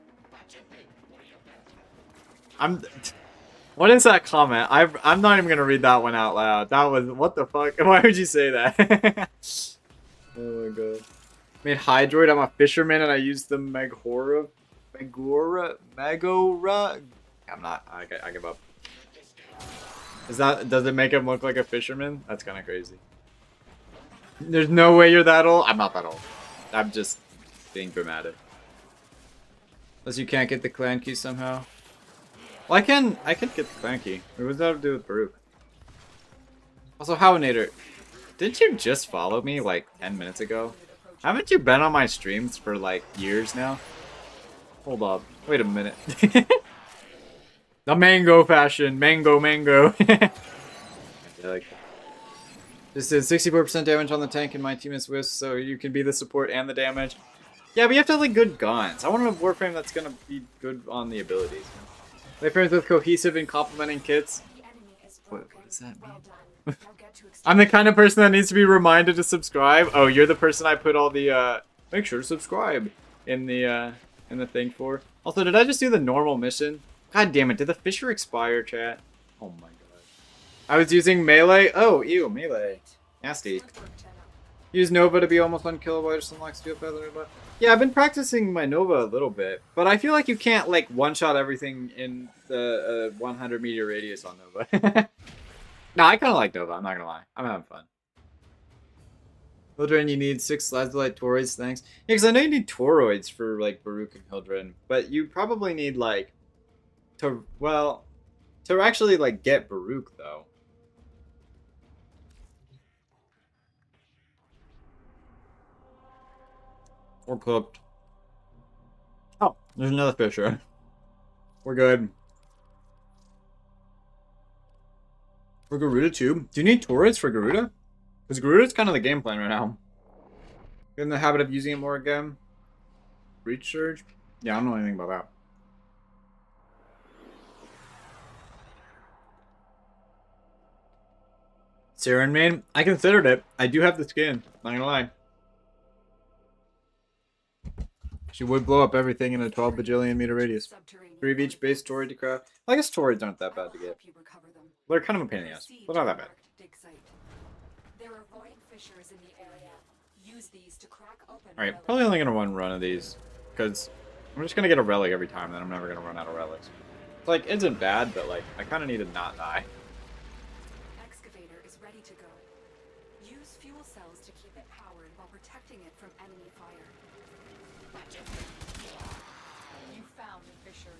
What is that comment? I'm not even gonna read that one out loud. That was, what the fuck? Why would you say that? Oh my god. Made Hydroid, I'm a fisherman and I use the Magora. I'm not, I give up. Does it make him look like a fisherman? That's kind of crazy. There's no way you're that old. I'm not that old. I'm just being dramatic. Unless you can't get the clan key somehow. Well, I can get the clan key. What does that have to do with Baruch? Also, Howinator, didn't you just follow me like 10 minutes ago? Haven't you been on my streams for like years now? Hold up. Wait a minute. The mango fashion. Mango. I like that. This is 64% damage on the tank and my team is Swiss, so you can be the support and the damage. Yeah, but you have to have like good guns. I want a Warframe that's gonna be good on the abilities. Play frames with cohesive and complementing kits. What does that mean? I'm the kind of person that needs to be reminded to subscribe. Oh, you're the person I put all the make sure to subscribe in the thing for. Also, did I just do the normal mission? God damn it, did the Fisher expire, chat? Oh my god. I was using melee. Oh, ew, melee. Nasty. Use Nova to be almost unkillable. Just unlocks steel feather. Yeah, I've been practicing my Nova a little bit, but I feel like you can't like one-shot everything in the 100-meter radius on Nova. No, I kind of like Nova. I'm not gonna lie. I'm having fun. Hildren, you need 6 Lazulite toroids. Thanks. Yeah, because I know you need toroids for like Baruch and Hildren, but you probably need like to actually like get Baruch though. We're cooked. Oh, there's another Fisher. We're good. For Garuda too? Do you need turrets for Garuda? Because Garuda's kind of the game plan right now. Get in the habit of using it more again. Breach Surge? Yeah, I don't know anything about that. Siren Main? I considered it. I do have the skin. Not gonna lie. She would blow up everything in a 12 bajillion meter radius. 3 of each base toroid to craft. I guess toroids aren't that bad to get. They're kind of a pain in the ass, but not that bad. Alright, probably only gonna run of these, because I'm just gonna get a relic every time, then I'm never gonna run out of relics. It's like, it isn't bad, but like, I kinda need to not die. Excavator is ready to go. Use fuel cells to keep it powered while protecting it from enemy fire. fissure.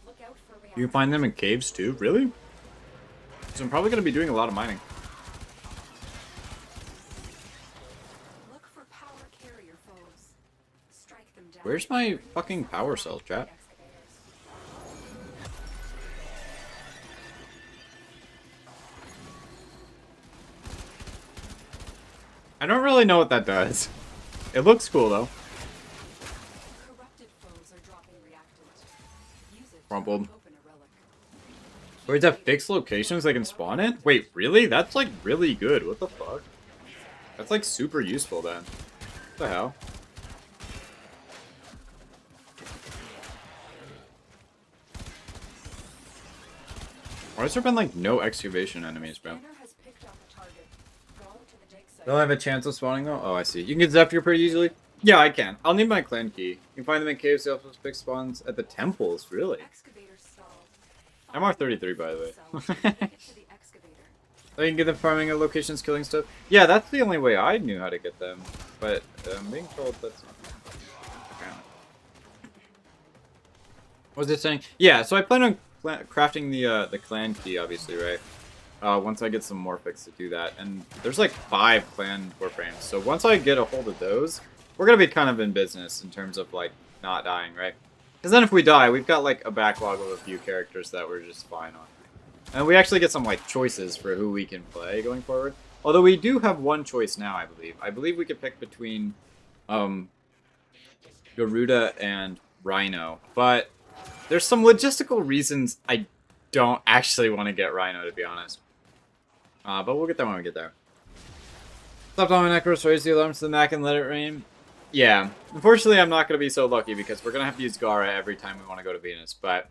Look out for You can find them in caves too? Really? So I'm probably going to be doing a lot of mining. Look for power carrier foes. Strike them down. Where's my fucking power cell, chat? I don't really know what that does. It looks cool though. Corrupted foes are dropping reactant. Use it to Crumpled. open a relic. Birds have fixed locations they can spawn in? Wait, really? That's like really good. What the fuck? That's like super useful then. What the hell? Why has there been like no excavation enemies, bro? Scanner has picked up a target. Go to the dig site. They'll have a chance of spawning though? Oh, I see. You can get Zephyr pretty easily? Yeah, I can. I'll need my clan key. You can find them in caves, they also fix spawns at the temples, really? Excavator stalled. I'm R33 by the way. Take it to the excavator. I can get them farming at locations, killing stuff. Yeah, that's the only way I knew how to get them. But I'm being told that's not. Apparently. What was it saying? Yeah, so I plan on crafting the clan key, obviously, right? Once I get some Morphics to do that. And there's like 5 clan Warframes. So once I get a hold of those, we're going to be kind of in business in terms of like not dying, right? Because then if we die, we've got like a backlog of a few characters that we're just fine on. And we actually get some like choices for who we can play going forward. Although we do have one choice now, I believe. I believe we could pick between Garuda and Rhino. But there's some logistical reasons I don't actually want to get Rhino, to be honest. But we'll get there when we get there. Stop on my necros, raise the alarms to the Mac and let it rain. Yeah, unfortunately I'm not going to be so lucky because we're going to have to use Gara every time we want to go to Venus, but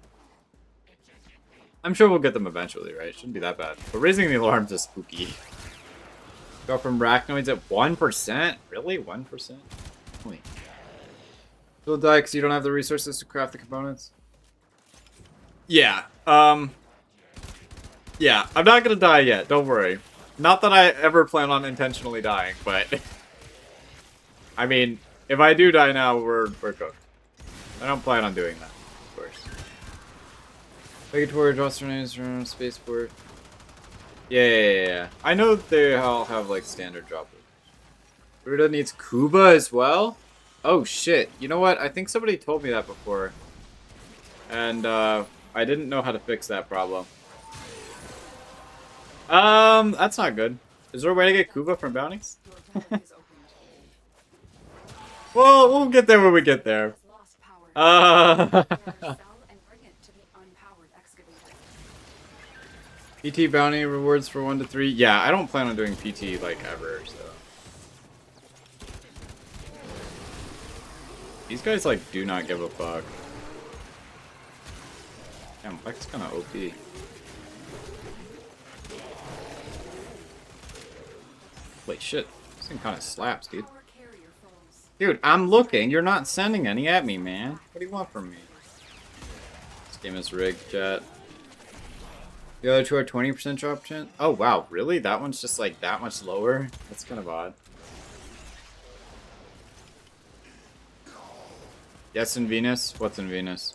I'm sure we'll get them eventually, right? Shouldn't be that bad. But raising the alarms is spooky. Go from Arachnoids at 1%? Really? 1%? Wait. You'll die because you don't have the resources to craft the components? Yeah, yeah, I'm not going to die yet, don't worry. Not that I ever plan on intentionally dying, but I mean, if I do die now, we're cooked. I don't plan on doing that, of course. Purgatory, Drosternays, Spaceport. Yeah. I know they all have, like, standard drop. Ruda needs Kuba as well? Oh, shit. You know what? I think somebody told me that before. And, I didn't know how to fix that problem. That's not good. Is there a way to get Kuba from bounties? Well, we'll get there when we get there. PT bounty rewards for 1 to 3. Yeah, I don't plan on doing PT like ever, so. These guys like do not give a fuck. Damn, Black's kinda OP. Wait, shit. This thing kinda slaps, dude. Dude, I'm looking. You're not sending any at me, man. What do you want from me? This game is rigged, chat. The other two are 20% drop chance. Oh, wow. Really? That one's just, like, that much lower? That's kind of odd. Yes, in Venus? What's in Venus?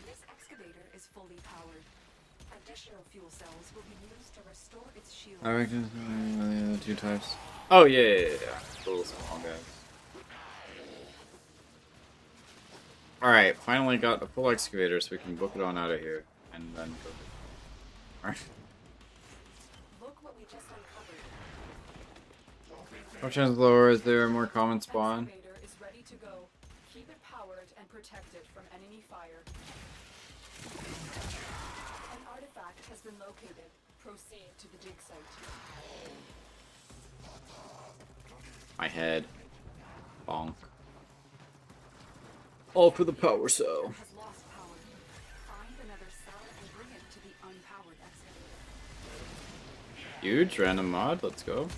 This excavator is fully powered. Additional fuel cells will be used to restore its shield. I reckon the other 2 types. Oh, yeah. Little small guys. Alright, finally got a full excavator so we can book it on out of here. And then go. Alright. Look what we just uncovered. What chance lower is there a more common spawn? Excavator is ready to go. Keep it powered and protected from enemy fire. An artifact has been located. Proceed to the dig site. My head. Bonk. All for the power cell. Has lost power. Find another cell and bring it to the unpowered excavator. Huge random mod. Let's go.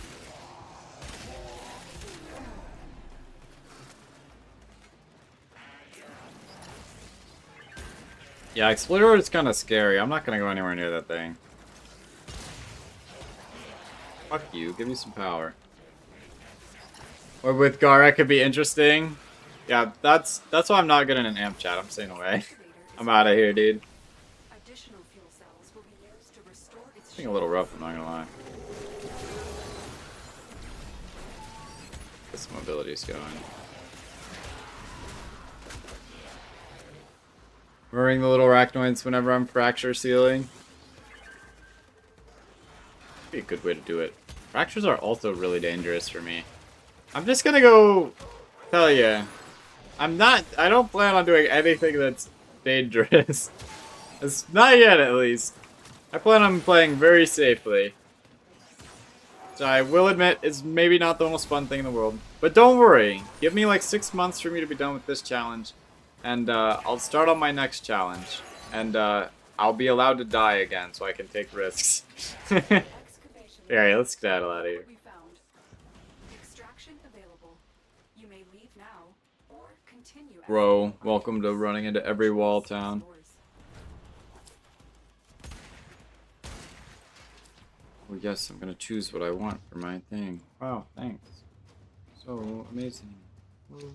Yeah, Explorer is kind of scary. I'm not going to go anywhere near that thing. Fuck you. Give me some power. Or with Gara could be interesting. Yeah, that's why I'm not good in an amp chat. I'm staying away. I'm out of here, dude. Additional fuel cells will be used to restore its It's being a little rough, I'm not gonna lie. Get some mobility's going. Murdering the little arachnoids whenever I'm fracture sealing. Be a good way to do it. Fractures are also really dangerous for me. I'm just gonna go tell you. I don't plan on doing anything that's dangerous. It's not yet, at least. I plan on playing very safely. So I will admit, it's maybe not the most fun thing in the world. But don't worry. Give me like 6 months for me to be done with this challenge. And I'll start on my next challenge. And I'll be allowed to die again so I can take risks. Alright, let's get out of here. we found. Extraction available. You may leave now or continue. Bro, welcome to running into every wall town. Well, yes, I'm gonna choose what I want for my thing. Wow, thanks. So amazing. Whoa.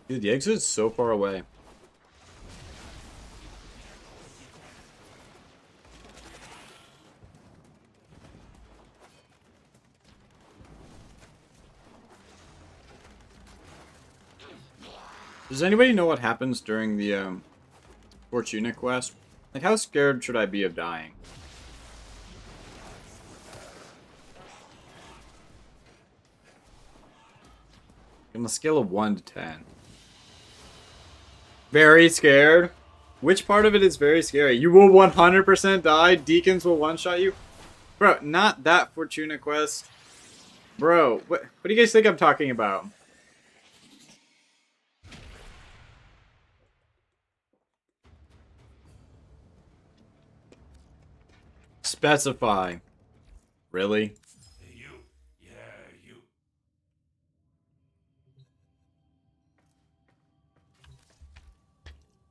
Dude, the exit's so far away. Does anybody know what happens during the Fortuna quest? Like, how scared should I be of dying? On a scale of 1 to 10. Very scared? Which part of it is very scary? You will 100% die? Deacons will one-shot you? Bro, not that Fortuna quest. Bro, what do you guys think I'm talking about? Specify. Really?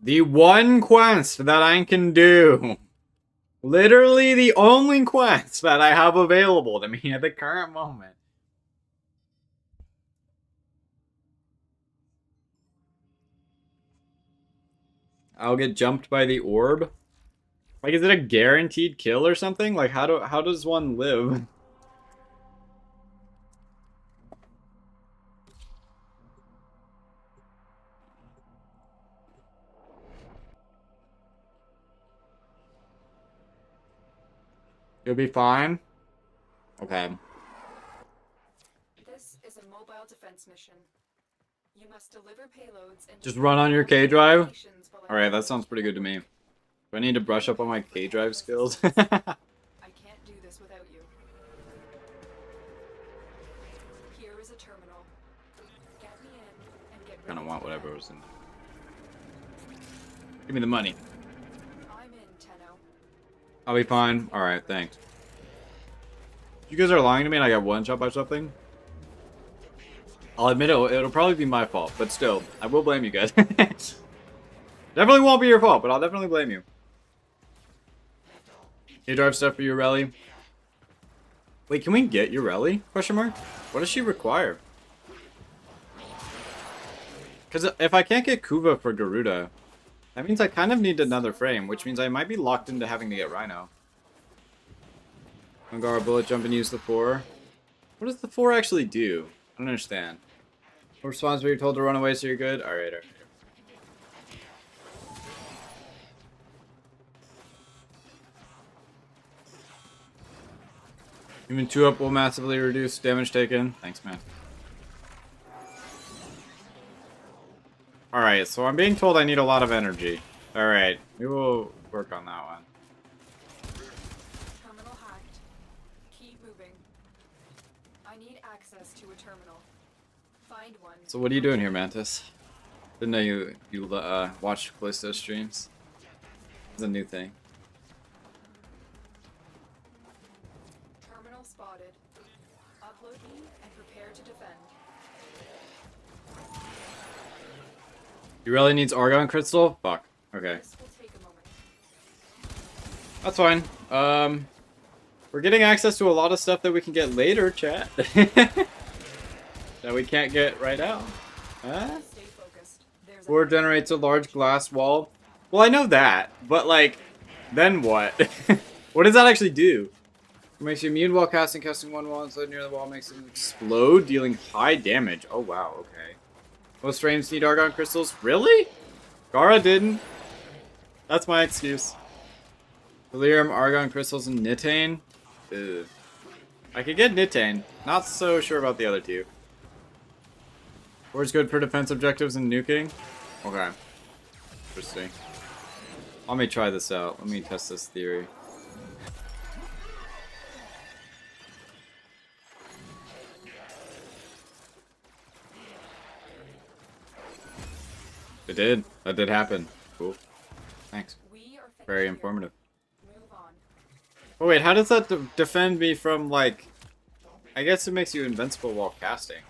The one quest that I can do. Literally the only quest that I have available to me at the current moment. I'll get jumped by the orb. Like, is it a guaranteed kill or something? Like, how does one live? You'll be fine? Okay. This is a mobile defense mission. You must deliver payloads and Just run on your K drive? Alright, that sounds pretty good to me. Do I need to brush up on my K drive skills? I can't do this without you. Here is a terminal. Get me in and get I don't want whatever was in there. there. Give me the money. I'm in, Tenno. I'll be fine. Alright, thanks. You guys are lying to me and I got one shot by something? I'll admit it'll probably be my fault, but still, I will blame you guys. Definitely won't be your fault, but I'll definitely blame you. Can you drive stuff for Ureli? Wait, can we get Ureli? Question mark? What does she require? Because if I can't get Kuva for Garuda, that means I kind of need another frame, which means I might be locked into having to get Rhino. Gara bullet jump and use the 4. What does the 4 actually do? I don't understand. What response where you're told to run away so you're good? Alright, alright. Even 2 up will massively reduce damage taken. Thanks, man. Alright, so I'm being told I need a lot of energy. Alright, we will work on that one. Terminal hacked. Keep moving. I need access to a terminal. Find one. So what are you doing here, Mantis? Didn't know you watched Callisto streams. It's a new thing. Terminal spotted. Upload me and prepare to defend. He really needs Argon Crystal? Fuck. Okay. This will take a moment. That's fine. We're getting access to a lot of stuff that we can get later, chat. That we can't get right now. Huh? Stay focused. There's Or generates a large glass wall. Well, I know that, but like, then what? What does that actually do? It makes you immune while casting. Casting one wall inside near the wall makes it explode, dealing high damage. Oh wow, okay. Most frames need Argon Crystals. Really? Gara didn't. That's my excuse. Delirium, Argon Crystals, and Nitane. Ugh. I could get Nitane. Not so sure about the other two. Where's good for defense objectives and nuking? Okay. Interesting. Let me try this out. Let me test this theory. It did. That did happen. Cool. Thanks. We are Very finished here. informative. Move on. Oh wait, how does that defend me from like... I guess it makes you invincible while casting.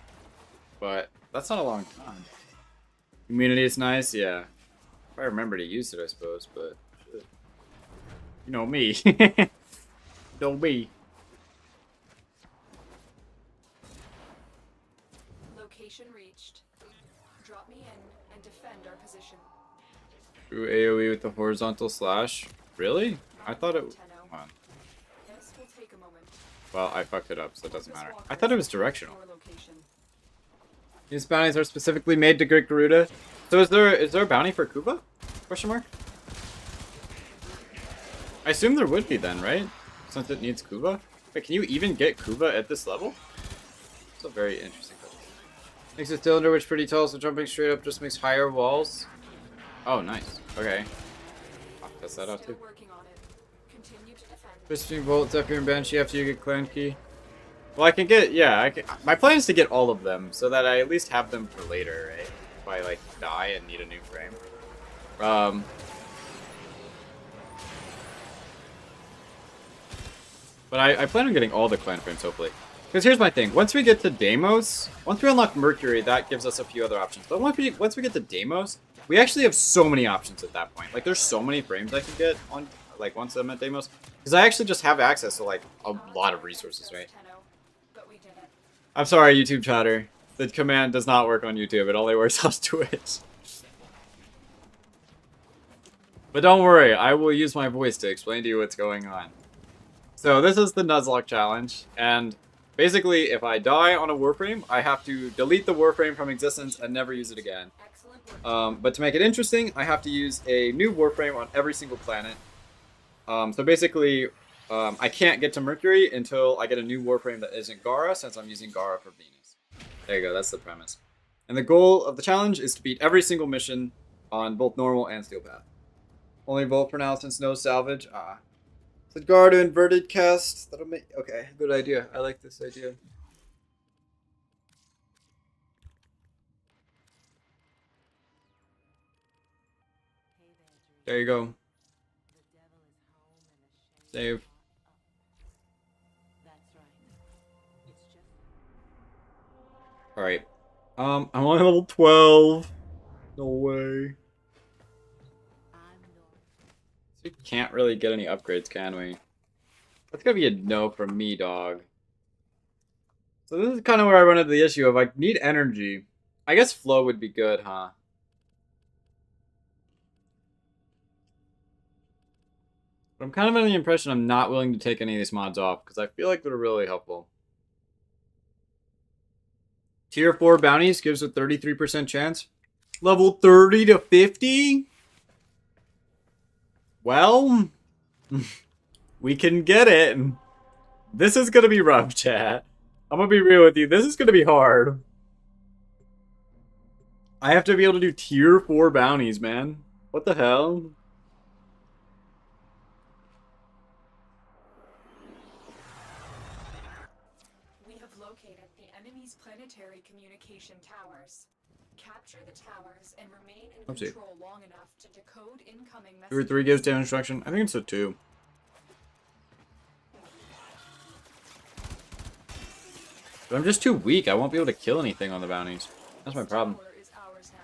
But that's not a long time. Immunity is nice, yeah. If I remember to use it, I suppose, but... shit. You know me. Know me. Location reached. Drop me in and defend our position. True AoE with the horizontal slash. Really? I thought it... Come on. This will take a moment. Well, I fucked it up, so it doesn't This matter. walker I thought it was is directional. your location. These bounties are specifically made to get Garuda. So is there a bounty for Kuba? Question mark? I assume there would be then, right? Since it needs Kuba? Wait, can you even get Kuba at this level? It's a very interesting question. Makes a cylinder which is pretty tall, so jumping straight up just makes higher walls. Oh, nice. Okay. I'll test that out Still too. working on it. Continue to defend. 15 Volt, Zephyr, and Banshee after you get Clan Key. Well, I can get, yeah, my plan is to get all of them, so that I at least have them for later, right? If I, like, die and need a new frame. But I plan on getting all the clan frames, hopefully. Because here's my thing, once we get to Deimos, once we unlock Mercury, that gives us a few other options. But once we get to Deimos, we actually have so many options at that point. Like, there's so many frames I can get on, like, once I'm at Deimos. Because I actually just have access to, like, a lot of resources, right? But we did it. I'm sorry, YouTube chatter. The command does not work on YouTube. It only works on Twitch. But don't worry, I will use my voice to explain to you what's going on. So this is the Nuzlocke challenge, and basically, if I die on a Warframe, I have to delete the Warframe from existence and never use it again. Excellent work. But to make it interesting, I have to use a new Warframe on every single planet. So basically, I can't get to Mercury until I get a new Warframe that isn't Gara, since I'm using Gara for Venus. There you go, that's the premise. And the goal of the challenge is to beat every single mission on both normal and steel path. Only Volt for now since no salvage. Said Gara to inverted cast. That'll make... Okay, good idea. I like this idea. There you go. Save. Alright. I'm only level 12. No way. So we can't really get any upgrades, can we? That's gonna be a no from me, dog. So this is kind of where I run into the issue of I need energy. I guess flow would be good, huh? But I'm kind of under the impression I'm not willing to take any of these mods off because I feel like they're really helpful. Tier 4 bounties gives a 33% chance. Level 30 to 50? Well, we can get it. This is gonna be rough, chat. I'm gonna be real with you. This is gonna be hard. I have to be able to do tier 4 bounties, man. What the hell? We have located the enemy's planetary communication towers. Capture the towers and remain in Let's see. control long enough to decode incoming 2 or messages. 3 gives damage destruction. I think it's a 2. But I'm just too weak. I won't be able to kill anything on the bounties. That's my problem. Tower is ours now.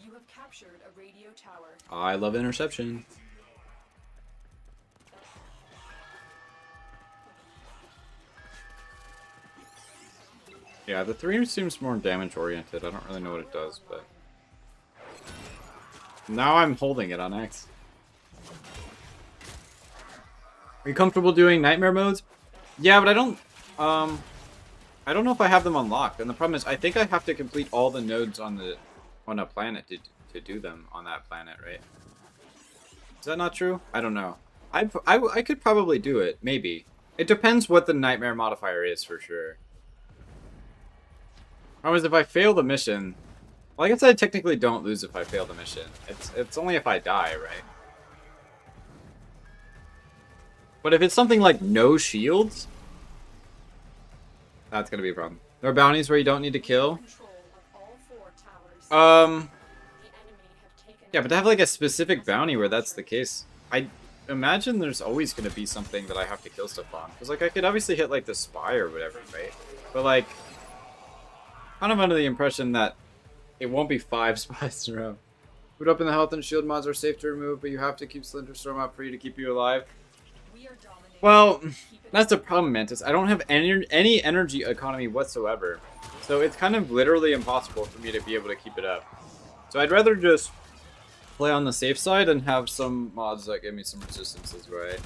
You have captured a radio tower. I love interception. Yeah, the 3 seems more damage oriented. I don't really know what it does, but now I'm holding it on X. Are you comfortable doing nightmare modes? Yeah, but I don't know if I have them unlocked. And the problem is I think I have to complete all the nodes on a planet to do them on that planet, right? Is that not true? I don't know. I could probably do it, maybe. It depends what the nightmare modifier is for sure. Problem is if I fail the mission, well, I guess I technically don't lose if I fail the mission. It's only if I die, right? But if it's something like no shields, that's gonna be a problem. There are bounties where you don't need to kill. Control of all 4 towers. The enemy have taken Yeah, but to have like a specific bounty where that's the case, I imagine there's always gonna be something that I have to kill stuff on. Because like I could obviously hit like the spy or whatever, right? But like, kind of under the impression that it won't be 5 spies in a row. Boot up in the health and shield mods are safe to remove, but you have to keep Splinter Storm up for you to keep you alive. We are dominating. Well, Keep it that's the problem, Mantis. I don't have any energy economy whatsoever. So it's kind of literally impossible for me to be able to keep it up. So I'd rather just play on the safe side and have some mods that give me some resistances, right?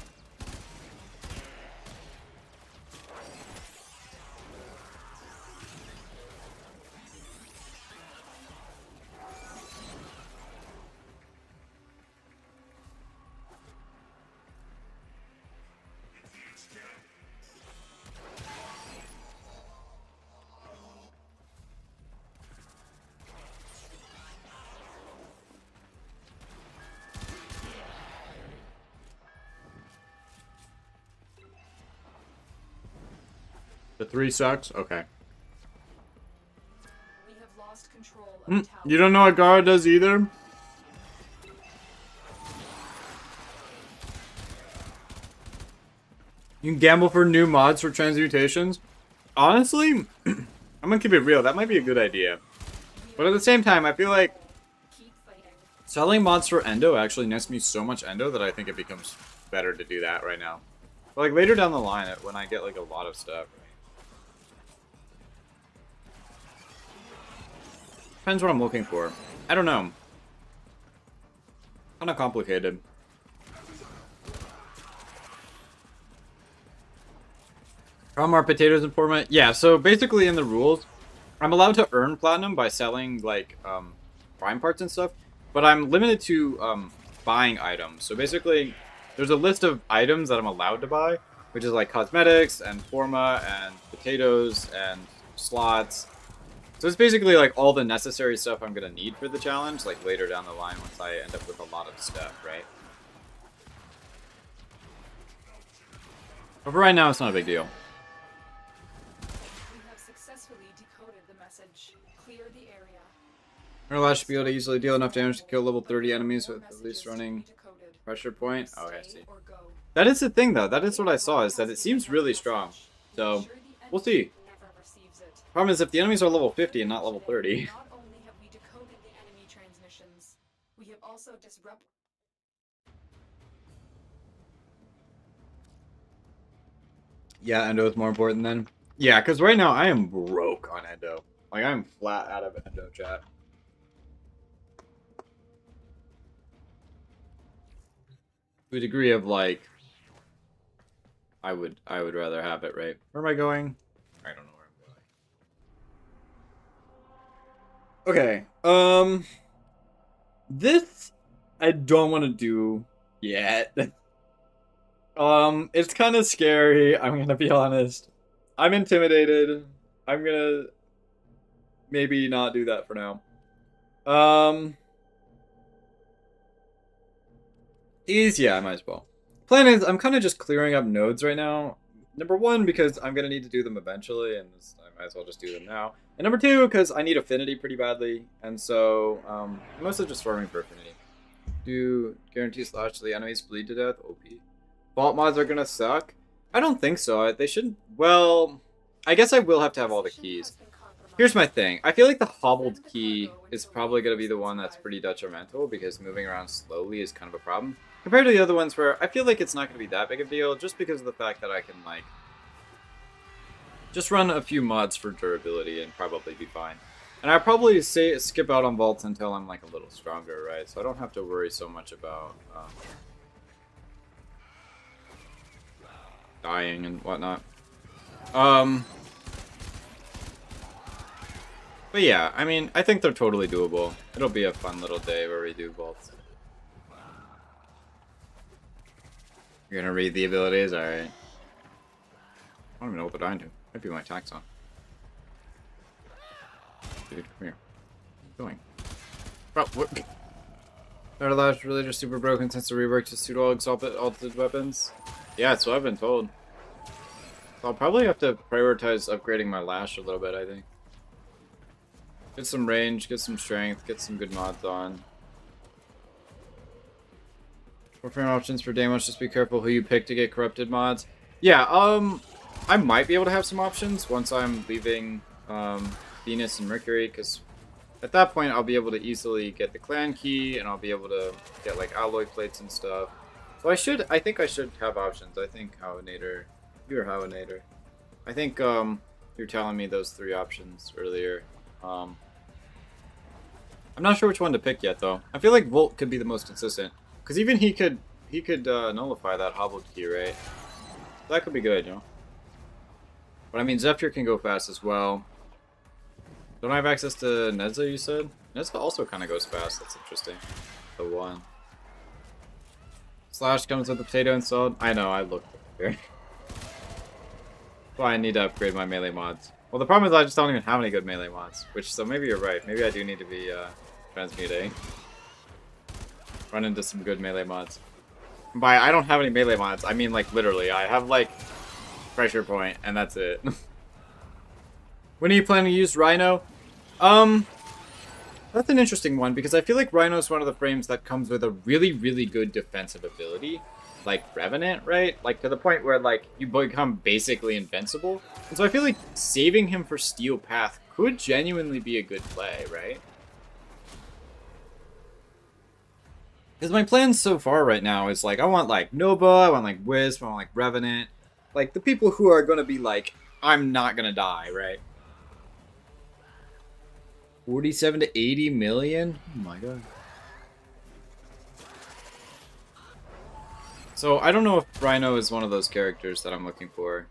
The 3 sucks? Okay. We have lost control of the tower. You don't know what Gara does either? You can gamble for new mods for transmutations? Honestly, I'm gonna keep it real. That might be a good idea. But at the same time, I feel like Keep fighting. selling mods for Endo actually nets me so much Endo that I think it becomes better to do that right now. But like later down the line, when I get like a lot of stuff. Depends what I'm looking for. I don't know. Kind of complicated. Are potatoes in format? Yeah, so basically in the rules, I'm allowed to earn platinum by selling like prime parts and stuff, but I'm limited to buying items. So basically, there's a list of items that I'm allowed to buy, which is like cosmetics and forma and potatoes and slots. So it's basically like all the necessary stuff I'm gonna need for the challenge, like later down the line once I end up with a lot of stuff, right? But for right now, it's not a big deal. We have successfully decoded the message. Clear the area. Our last should be able to easily deal enough damage to kill level 30 enemies More with at least messages to running be decoded. pressure point. Oh, I Stay see. or go. That is the thing, though. That is what I saw, is that it seems really strong. So, Ensure the we'll see. enemy never receives it. Problem is, if the enemies are level 50 and not level 30. Not only have we decoded the enemy transmissions, we have also disrupted. Yeah, Endo is more important then. Yeah, because right now I am broke on Endo. Like, I'm flat out of Endo, chat. To a degree of, like, I would rather have it, right? Where am I going? I don't know where I'm going. Okay, this I don't want to do yet. It's kind of scary, I'm gonna be honest. I'm intimidated. I'm gonna maybe not do that for now. These, yeah, I might as well. Plan is, I'm kind of just clearing up nodes right now. Number one, because I'm going to need to do them eventually, and I might as well just do them now. And number two, because I need affinity pretty badly, and so I'm mostly just farming for affinity. Do guarantee slash to the enemies bleed to death? OP. Vault mods are going to suck? I don't think so. They shouldn't. Well, I guess I will have to have all the keys. Here's my thing. I feel like the hobbled key is probably going to be the one that's pretty detrimental because moving around slowly is kind of a problem. Compared to the other ones where I feel like it's not going to be that big of a deal just because of the fact that I can, like, just run a few mods for durability and probably be fine. And I'll probably say skip out on vaults until I'm, like, a little stronger, right? So I don't have to worry so much about dying and whatnot. But yeah, I mean, I think they're totally doable. It'll be a fun little day where we do vaults. You're gonna read the abilities? Alright. I don't even know what the dying do. Might be my tax on. Dude, come here. Where are you going? Bro, what? Battle Lash really just super broken since the rework to suit all exalted weapons? Yeah, that's what I've been told. So I'll probably have to prioritize upgrading my Lash a little bit, I think. Get some range, get some strength, get some good mods on. Warframe options for damage, just be careful who you pick to get corrupted mods. Yeah, I might be able to have some options once I'm leaving Venus and Mercury, because at that point I'll be able to easily get the clan key, and I'll be able to get like alloy plates and stuff. So I think I should have options. I think Howanator, you're Howanator. I think you're telling me those 3 options earlier. I'm not sure which one to pick yet, though. I feel like Volt could be the most consistent, because even he could nullify that hobbled key, right? That could be good, you know. But I mean, Zephyr can go fast as well. Don't I have access to Neza, you said? Neza also kind of goes fast. That's interesting. The one. Slash comes with the potato installed. I know, I looked here. Well, I need to upgrade my melee mods. Well, the problem is I just don't even have any good melee mods. Which, so maybe you're right. Maybe I do need to be transmuting. Run into some good melee mods. By I don't have any melee mods, I mean like literally. I have like pressure point, and that's it. When are you planning to use Rhino? That's an interesting one, because I feel like Rhino is one of the frames that comes with a really, really good defensive ability. Like Revenant, right? Like to the point where like you become basically invincible. And so I feel like saving him for Steel Path could genuinely be a good play, right? Because my plan so far right now is like I want like Nova, I want like Wisp, I want like Revenant. Like the people who are gonna be like, I'm not gonna die, right? 47 to 80 million? Oh my god. So I don't know if Rhino is one of those characters that I'm looking for,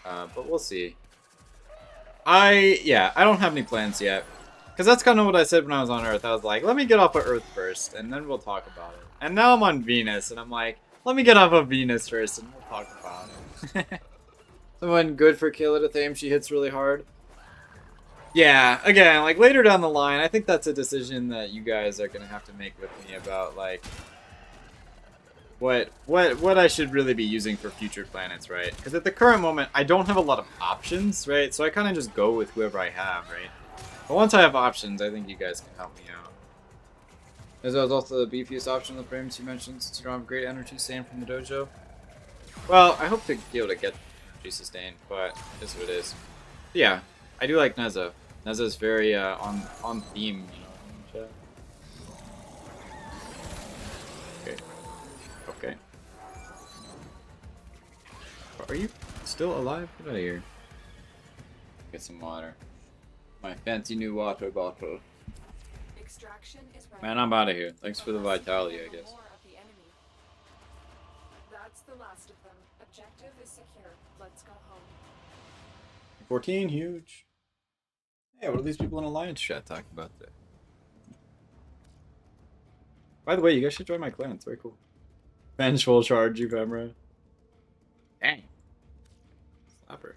but we'll see. I don't have any plans yet, because that's kind of what I said when I was on Earth. I was like, let me get off of Earth first, and then we'll talk about it. And now I'm on Venus, and I'm like, let me get off of Venus first, and we'll talk about it. Someone good for kill at a theme she hits really hard. Yeah, again, like later down the line, I think that's a decision that you guys are gonna have to make with me about like what I should really be using for future planets, right? Because at the current moment, I don't have a lot of options, right? So I kind of just go with whoever I have, right? But once I have options, I think you guys can help me out. As well as also the beefiest option of the frames you mentioned, since you don't have great energy sustain from the dojo. Well, I hope to be able to get energy sustain, but it's what it is. But yeah, I do like Neza. Neza is very on theme, you know. Okay. Okay. Are you still alive? Get out of here. Get some water. My fancy new water bottle. Extraction is ready. Man, I'm out of here. Thanks for the vitality, I guess. More of the enemy. That's the last of them. Objective is secure. Let's go home. 14, huge. Hey, what are these people in Alliance chat talking about today? By the way, you guys should join my clan. It's very cool. Vengeful charge, you Femra. Dang. Slapper.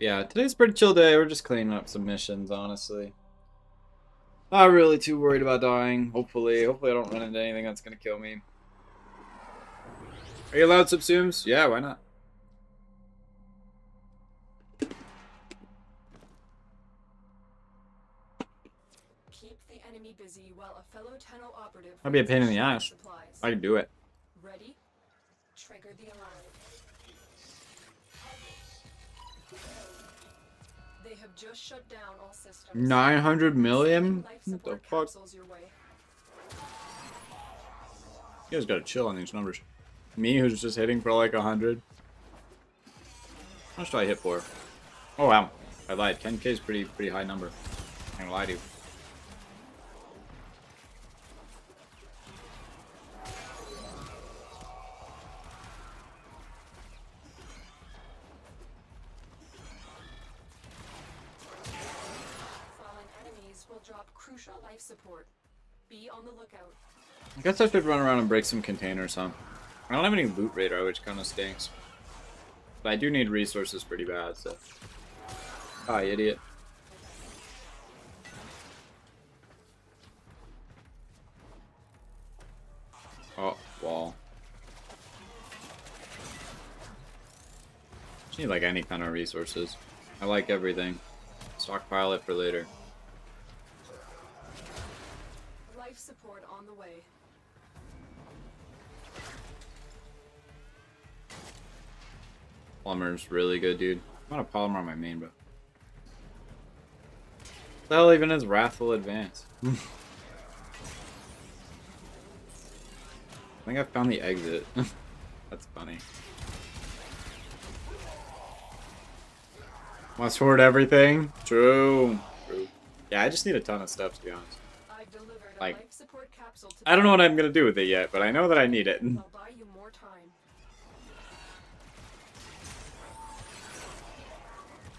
Yeah, today's a pretty chill day. We're just cleaning up some missions, honestly. Not really too worried about dying. Hopefully I don't run into anything that's gonna kill me. Are you allowed subsumes? Yeah, why not? Keep the enemy busy while a fellow Tenno operative. That'd be a pain in the ass. Supplies. I can do it. Ready? Trigger the alarm. They have just shut down all systems. 900 million? Life What the support fuck? capsules your way. You guys gotta chill on these numbers. Me, who's just hitting for like 100. How much do I hit for? Oh wow, I lied. 10k is pretty high number. I'm gonna lie to you. Fallen enemies will drop crucial life support. Be on the lookout. I guess I should run around and break some containers, huh? I don't have any loot radar, which kind of stinks. But I do need resources pretty bad, so. Ah, you idiot. Oh, wall. Just need like any kind of resources. I like everything. Stockpile it for later. Life support on the way. Polymer's really good, dude. I'm not a polymer on my main, bro. What the hell even is Wrathful Advance? I think I found the exit. That's funny. Must hoard everything? True. True. Yeah, I just need a ton of stuff, to be honest. I've delivered a Like, life support capsule to I don't know what I'm gonna do with it yet, but I know that I need it. I'll buy you more time.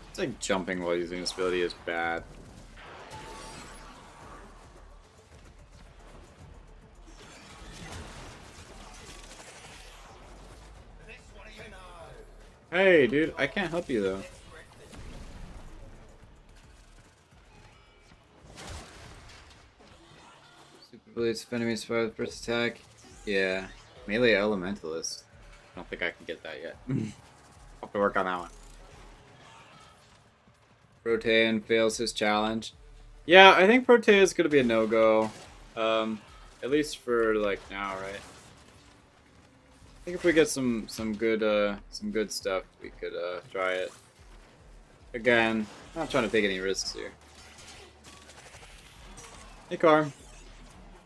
It's like jumping while using this ability is bad. Hey, dude, I can't help you though. Super believes if enemies fire the first attack. Yeah. Melee Elementalist. I don't think I can get that yet. I'll have to work on that one. Protean fails his challenge. Yeah, I think Protea is gonna be a no-go. At least for like now, right? I think if we get some good stuff, we could try it. Again, not trying to take any risks here. Hey, Car.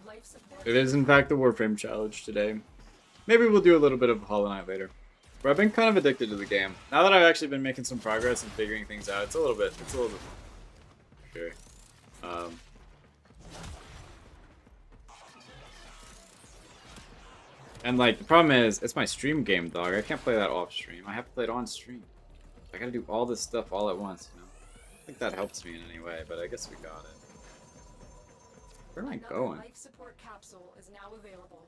Life support. It is in fact the Warframe challenge today. Maybe we'll do a little bit of Hollow Knight later. But I've been kind of addicted to the game. Now that I've actually been making some progress and figuring things out, it's a little bit fun. Sure. And like the problem is, it's my stream game, dog. I can't play that off stream. I have to play it on stream. I gotta do all this stuff all at once, you know. I think that helps me in any way, but I guess we got it. Where am I Another going? life support capsule is now available.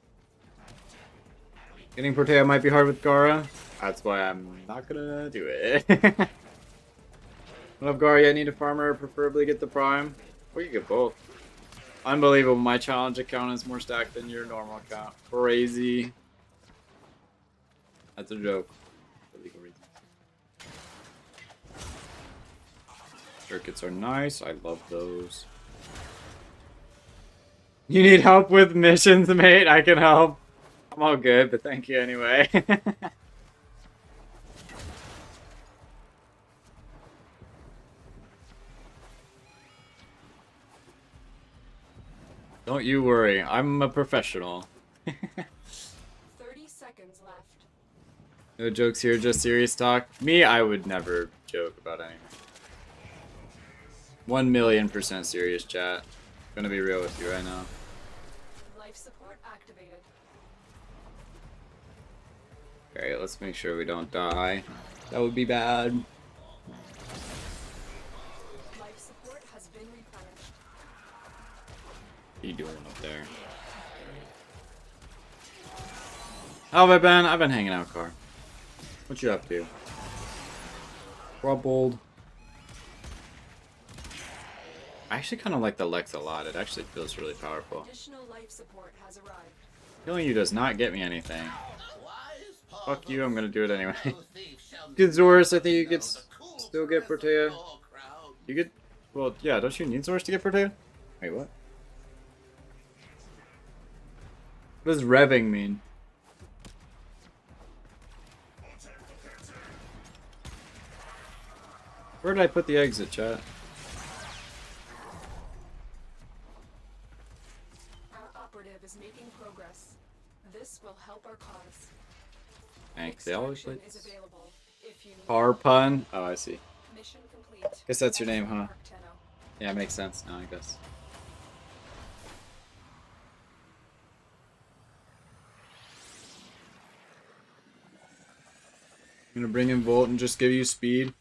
Getting Protea might be hard with Gara. That's why I'm not gonna do it. I love Gara, yet I need a farmer, preferably get the prime. Or you get both. Unbelievable, my challenge account is more stacked than your normal account. Crazy. That's a joke. For legal reasons. Circuits are nice, I love those. You need help with missions, mate? I can help. I'm all good, but thank you anyway. Don't you worry, I'm a professional. 30 seconds left. No jokes here, just serious talk. Me, I would never joke about anything. 1,000,000% serious, chat. Gonna be real with you right now. Life support activated. Okay, let's make sure we don't die. That would be bad. Life support has been replenished. What are you doing up there? How have I been? I've been hanging out, Car. What you up to? Troubled. I actually kind of like the Lex a lot. It actually feels really powerful. Additional life support has arrived. Killing you does not get me anything. Fuck you, I'm gonna do it anyway. Get Zorus, I think you could still get Protea. You get... Well, yeah, don't you need Zorus to get Protea? Wait, what? What does revving mean? Where did I put the exit, chat? Our operative is making progress. This will help our cause. Thanks. They always Extraction like is available if you need. Car pun. Oh, I see. Mission complete. Guess that's your name, huh? Mark Tenno. Yeah, it makes sense now, I guess. I'm gonna bring in Volt and just give you speed.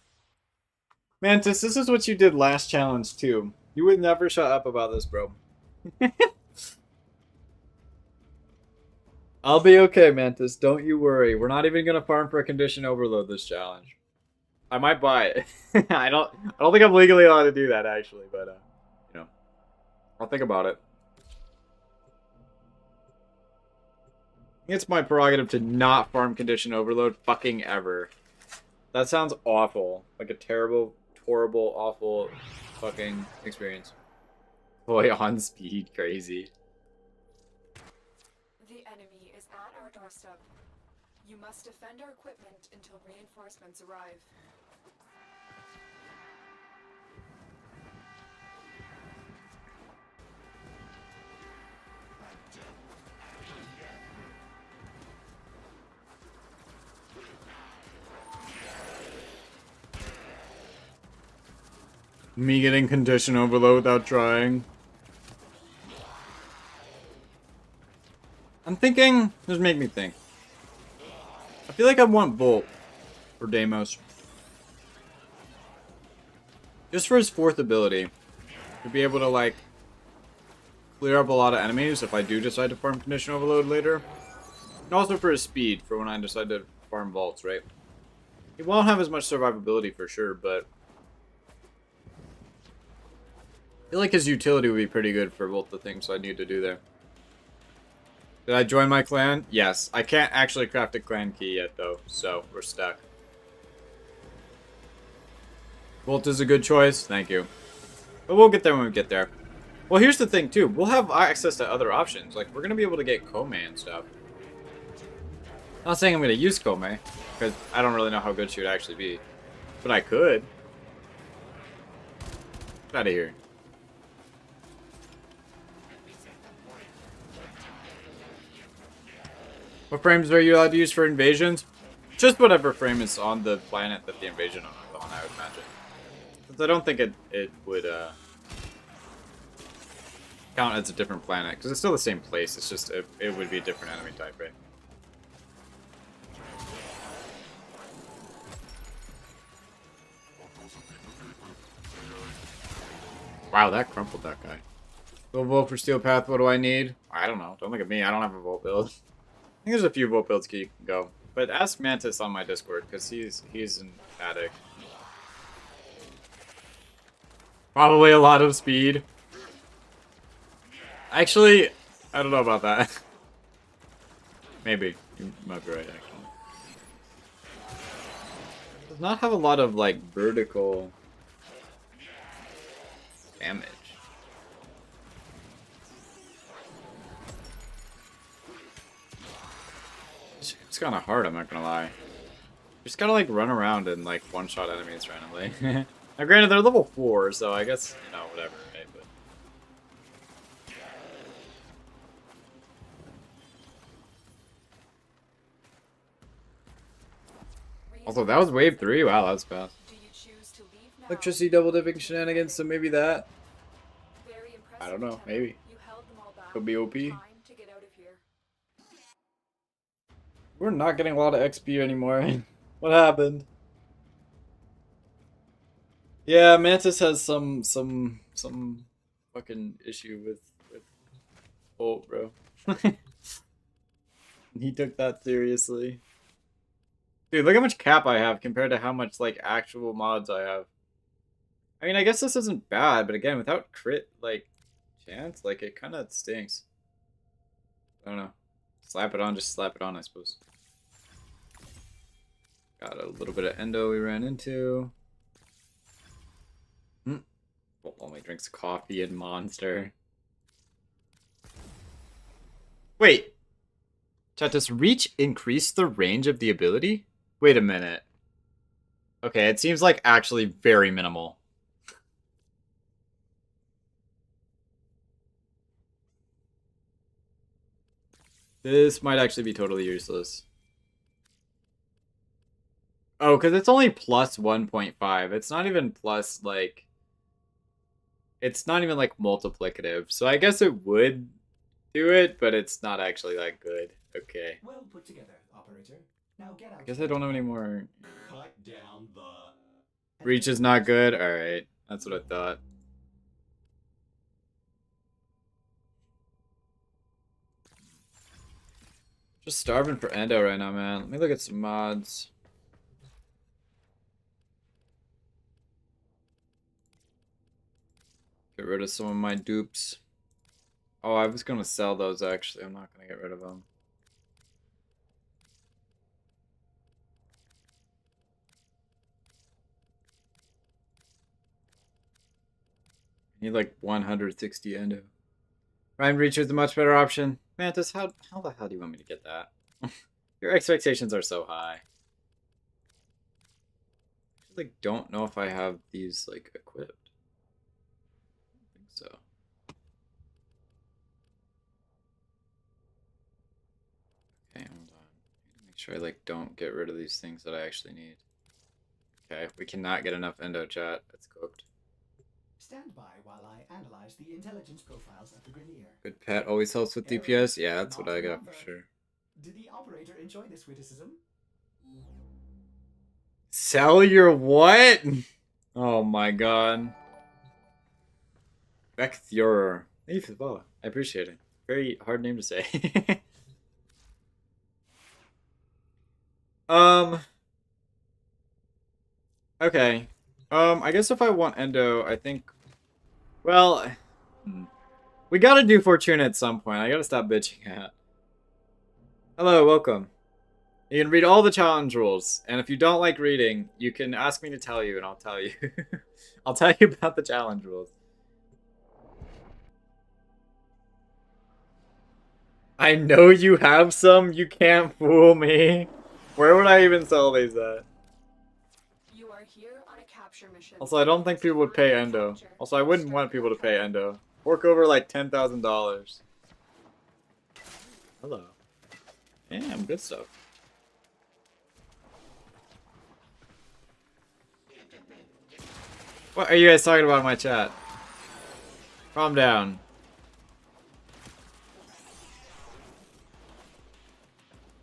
Mantis, this is what you did last challenge too. You would never shut up about this, bro. I'll be okay, Mantis. Don't you worry. We're not even gonna farm for a condition overload this challenge. I might buy it. I don't think I'm legally allowed to do that actually, but you know. I'll think about it. It's my prerogative to not farm condition overload fucking ever. That sounds awful. Like a terrible, horrible, awful fucking experience. Boy, on speed, crazy. The enemy is at our doorstep. You must defend our equipment until reinforcements arrive. Me getting condition overload without trying. I'm thinking, just make me think. I feel like I want Volt for Deimos. Just for his fourth ability. To be able to like clear up a lot of enemies if I do decide to farm condition overload later. And also for his speed for when I decide to farm vaults, right? He won't have as much survivability for sure, but I feel like his utility would be pretty good for both the things I need to do there. Did I join my clan? Yes. I can't actually craft a clan key yet, though, so we're stuck. Volt is a good choice. Thank you. But we'll get there when we get there. Well, here's the thing, too. We'll have access to other options. Like, we're going to be able to get Kome and stuff. I'm not saying I'm going to use Kome, because I don't really know how good she would actually be. But I could. Get out of here. What frames are you allowed to use for invasions? Just whatever frame is on the planet that the invasion is on, I would imagine. Because I don't think it would count as a different planet. Because it's still the same place. It's just, it would be a different enemy type, right? Wow, that crumpled that guy. Go Volt for Steel Path, what do I need? I don't know. Don't look at me. I don't have a Volt build. I think there's a few Volt builds you can go. But ask Mantis on my Discord, because he's an addict. Probably a lot of speed. Actually, I don't know about that. Maybe. You might be right, actually. Does not have a lot of, like, vertical damage. It's kind of hard, I'm not gonna lie. Just gotta like run around and like one-shot enemies randomly. Now granted, they're level 4, so I guess, you know, whatever, right? But also, that was wave 3. Wow, that was fast. Do you choose to leave now? Electricity double dipping shenanigans, so maybe that. Very impressive, I don't know, Tenno. maybe. You held them all back. Could be OP. Time to get out of here. We're not getting a lot of XP anymore. What happened? Yeah, Mantis has some fucking issue with Bolt, bro. He took that seriously. Dude, look how much cap I have compared to how much like actual mods I have. I mean, I guess this isn't bad, but again, without crit, like, chance, like, it kind of stinks. I don't know. Slap it on, just slap it on, I suppose. Got a little bit of endo we ran into. Well, only drinks coffee and monster. Wait. Chat, does reach increase the range of the ability? Wait a minute. Okay, it seems like actually very minimal. This might actually be totally useless. Oh, because it's only plus 1.5. It's not even plus, like... It's not even, like, multiplicative. So I guess it would do it, but it's not actually that good. Okay. Well put together, operator. Now get out. I guess I don't have any more... Cut down the... Reach is not good? Alright. That's what I thought. Just starving for endo right now, man. Let me look at some mods. Get rid of some of my dupes. Oh, I was gonna sell those actually. I'm not gonna get rid of them. I need like 160 endo. Rhyme Reacher is a much better option. Mantis, how the hell do you want me to get that? Your expectations are so high. I like don't know if I have these like equipped. I think so. Okay, hold on. Make sure I like don't get rid of these things that I actually need. Okay, we cannot get enough endo, chat. It's cooked. Stand by while I analyze the intelligence profiles of the Grenier. Good pet always helps with DPS. Yeah, that's what I got for sure. Did the operator enjoy this witticism? Sell your what? Oh my god. Bechthurer. Thank you for the follow. I appreciate it. Very hard name to say. Okay. I guess if I want endo, I think... Well... We gotta do Fortuna at some point. I gotta stop bitching at. Hello, welcome. You can read all the challenge rules, and if you don't like reading, you can ask me to tell you, and I'll tell you. I'll tell you about the challenge rules. I know you have some. You can't fool me. Where would I even sell these at? You are here on a capture mission. Also, I don't think people would pay endo. Also, I wouldn't want people to pay endo. Fork over like $10,000. Hello. Damn, good stuff. What are you guys talking about in my chat? Calm down.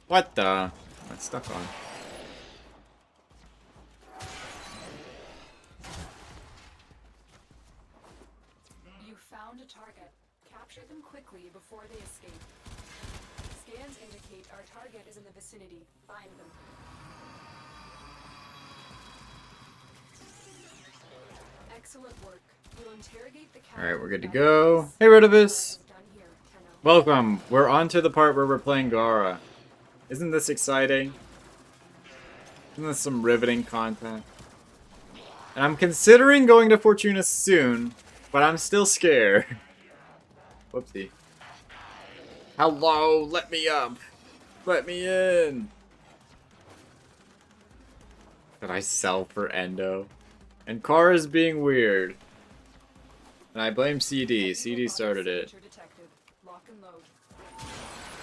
What the? I'm stuck on. You found a target. Capture them quickly before they escape. Scans indicate our target is in the vicinity. Find them. Excellent work. We'll interrogate the Alright, we're good to go. Hey, Rotovus! Welcome. We're on to the part where we're playing Gara. Isn't this exciting? Isn't this some riveting content? And I'm considering going to Fortuna soon, but I'm still scared. Whoopsie. Hello, let me up. Let me in. Did I sell for endo? And Kara's being weird. And I blame CD. CD started it.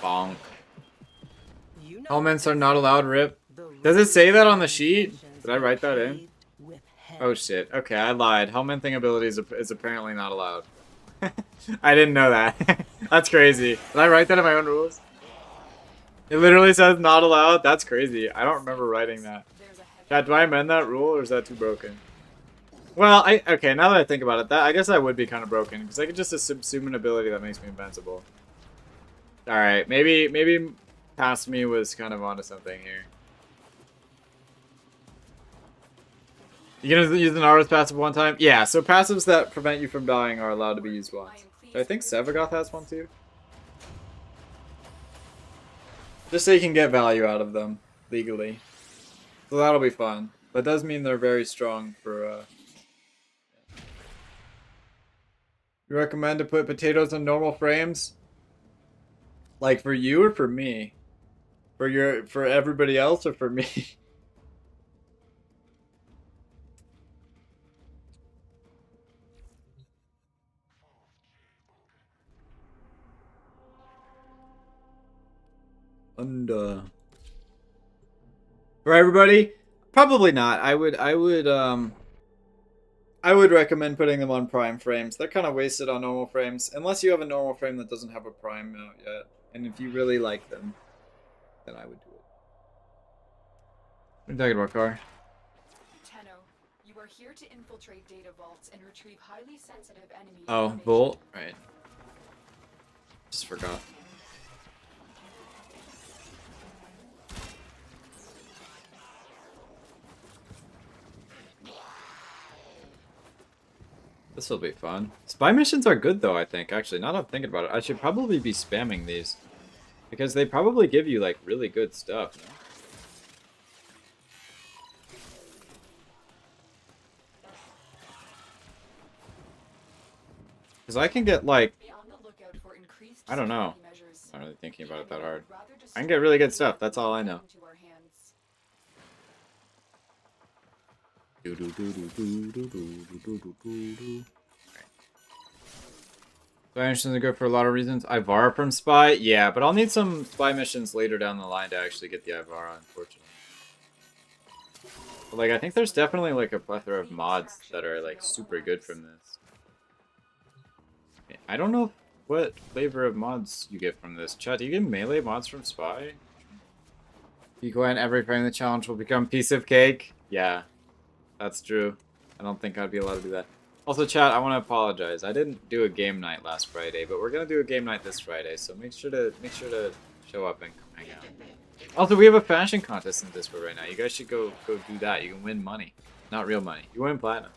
Bonk. Helmets are not allowed, rip. Does it say that on the sheet? Did I write that in? Oh shit. Okay, I lied. Helmet thing abilities is apparently not allowed. I didn't know that. That's crazy. Did I write that in my own rules? It literally says not allowed? That's crazy. I don't remember writing that. Chat, do I amend that rule or is that too broken? Well, okay, now that I think about it, I guess that would be kind of broken because I could just assume an ability that makes me invincible. Alright, maybe Past Me was kind of onto something here. You gonna use an Aura's passive one time? Yeah, so passives that prevent you from dying are allowed to be used once. I think Sevagoth has one too. Just so you can get value out of them legally. So that'll be fun. But it does mean they're very strong for You recommend to put potatoes on normal frames? Like for you or for me? For everybody else or for me? And for everybody? Probably not. I would recommend putting them on prime frames. They're kind of wasted on normal frames unless you have a normal frame that doesn't have a prime out yet. And if you really like them, then I would do it. What are you talking about, Car? Tenno, you are here to infiltrate data vaults and retrieve highly sensitive enemy Oh, information. Bolt? Right. Just forgot. This will be fun. Spy missions are good though, I think. Actually, now that I'm thinking about it, I should probably be spamming these. Because they probably give you, like, really good stuff, no? Because I can get, like... Be on the lookout for increased I don't know. security measures. I'm not really thinking about it that hard. Rather I can get really good stuff, that's all I know. into our hands. Spy missions are good for a lot of reasons. Ivara from Spy? Yeah, but I'll need some Spy missions later down the line to actually get the Ivara, unfortunately. But, like, I think there's definitely, like, a plethora of mods that are, like, super good from this. I don't know what flavor of mods you get from this. Chat, do you get melee mods from Spy? If you go in every frame, the challenge will become piece of cake. Yeah, that's true. I don't think I'd be allowed to do that. Also, chat, I want to apologize. I didn't do a game night last Friday, but we're gonna do a game night this Friday, so make sure to show up and hang out. Also, we have a fashion contest in Discord right now. You guys should go do that. You can win money, not real money. You win platinum.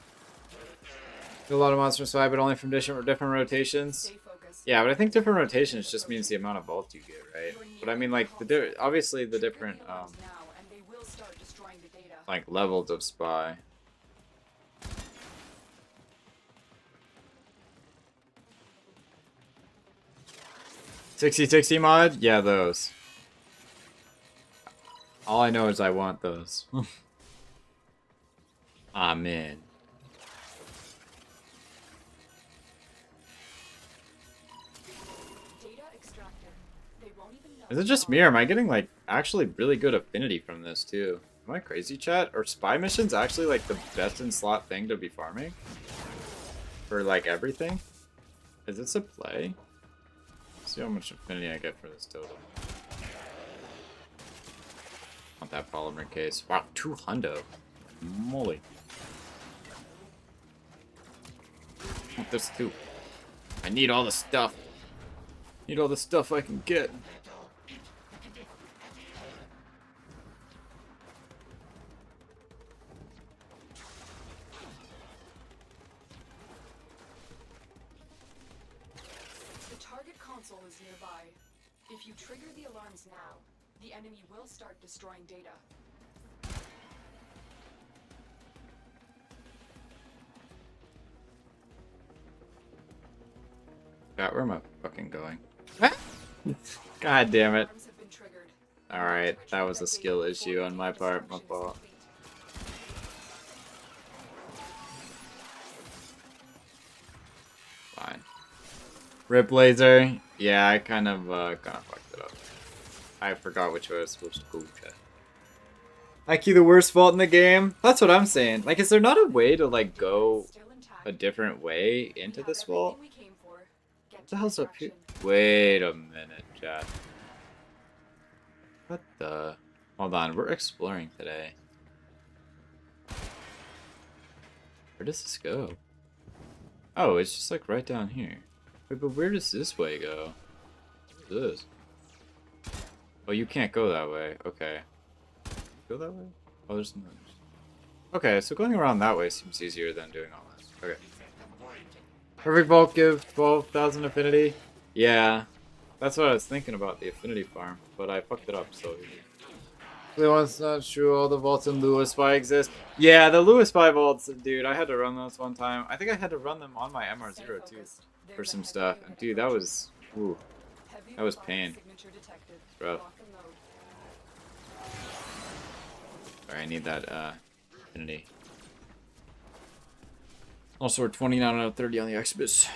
A lot of mods from Spy, but only from different rotations. Stay focused. Yeah, but I think different rotations just means the amount of vault you get, right? But I mean, like obviously the different Trigger the alarms now, and they will start destroying the data. like levels of Spy. $60 mod? Yeah, those. All I know is I want those. Amen. Data extracted. They won't even know. Is it just me, or am I getting, like, actually really good affinity from this, too? Am I crazy, chat? Are Spy missions actually, like, the best in slot thing to be farming? For, like, everything? Is this a play? Let's see how much affinity I get for this total. Want that polymer case. Wow, 200. Moly. Want this too. I need all the stuff. Need all the stuff I can get. The target console is nearby. If you trigger the alarms now, the enemy will start destroying data. God, where am I fucking going? God damn it. Alarms have been triggered. Alright, that was a skill issue on my part, my fault. Fine. Rip laser. Yeah, I kind of fucked it up. I forgot which way I was supposed to go. Okay. IQ the worst vault in the game? That's what I'm saying. Like, is there not a way to, like, go Still intact. a different way We into have this everything vault? we came for. Get What to the hell's up here? extraction. Wait a minute, chat. What the? Hold on, we're exploring today. Where does this go? Oh, it's just like right down here. Wait, but where does this way go? What is this? Oh, you can't go that way. Okay. Go that way? Oh, there's no. Okay, so going around that way seems easier than doing all that. Okay. Perfect bulk give 12,000 affinity. Yeah, that's what I was thinking about, the affinity farm, but I fucked it up, so... The one's not true, all the vaults in Lewis Spy exist. Yeah, the Lewis Spy vaults, dude, I had to run those one time. I think I had to run them on my MR0 too, for some stuff. And dude, that was... Ooh, that was pain. It's rough. Sorry, I need that, affinity. Also, we're 29 out of 30 on the Exodus.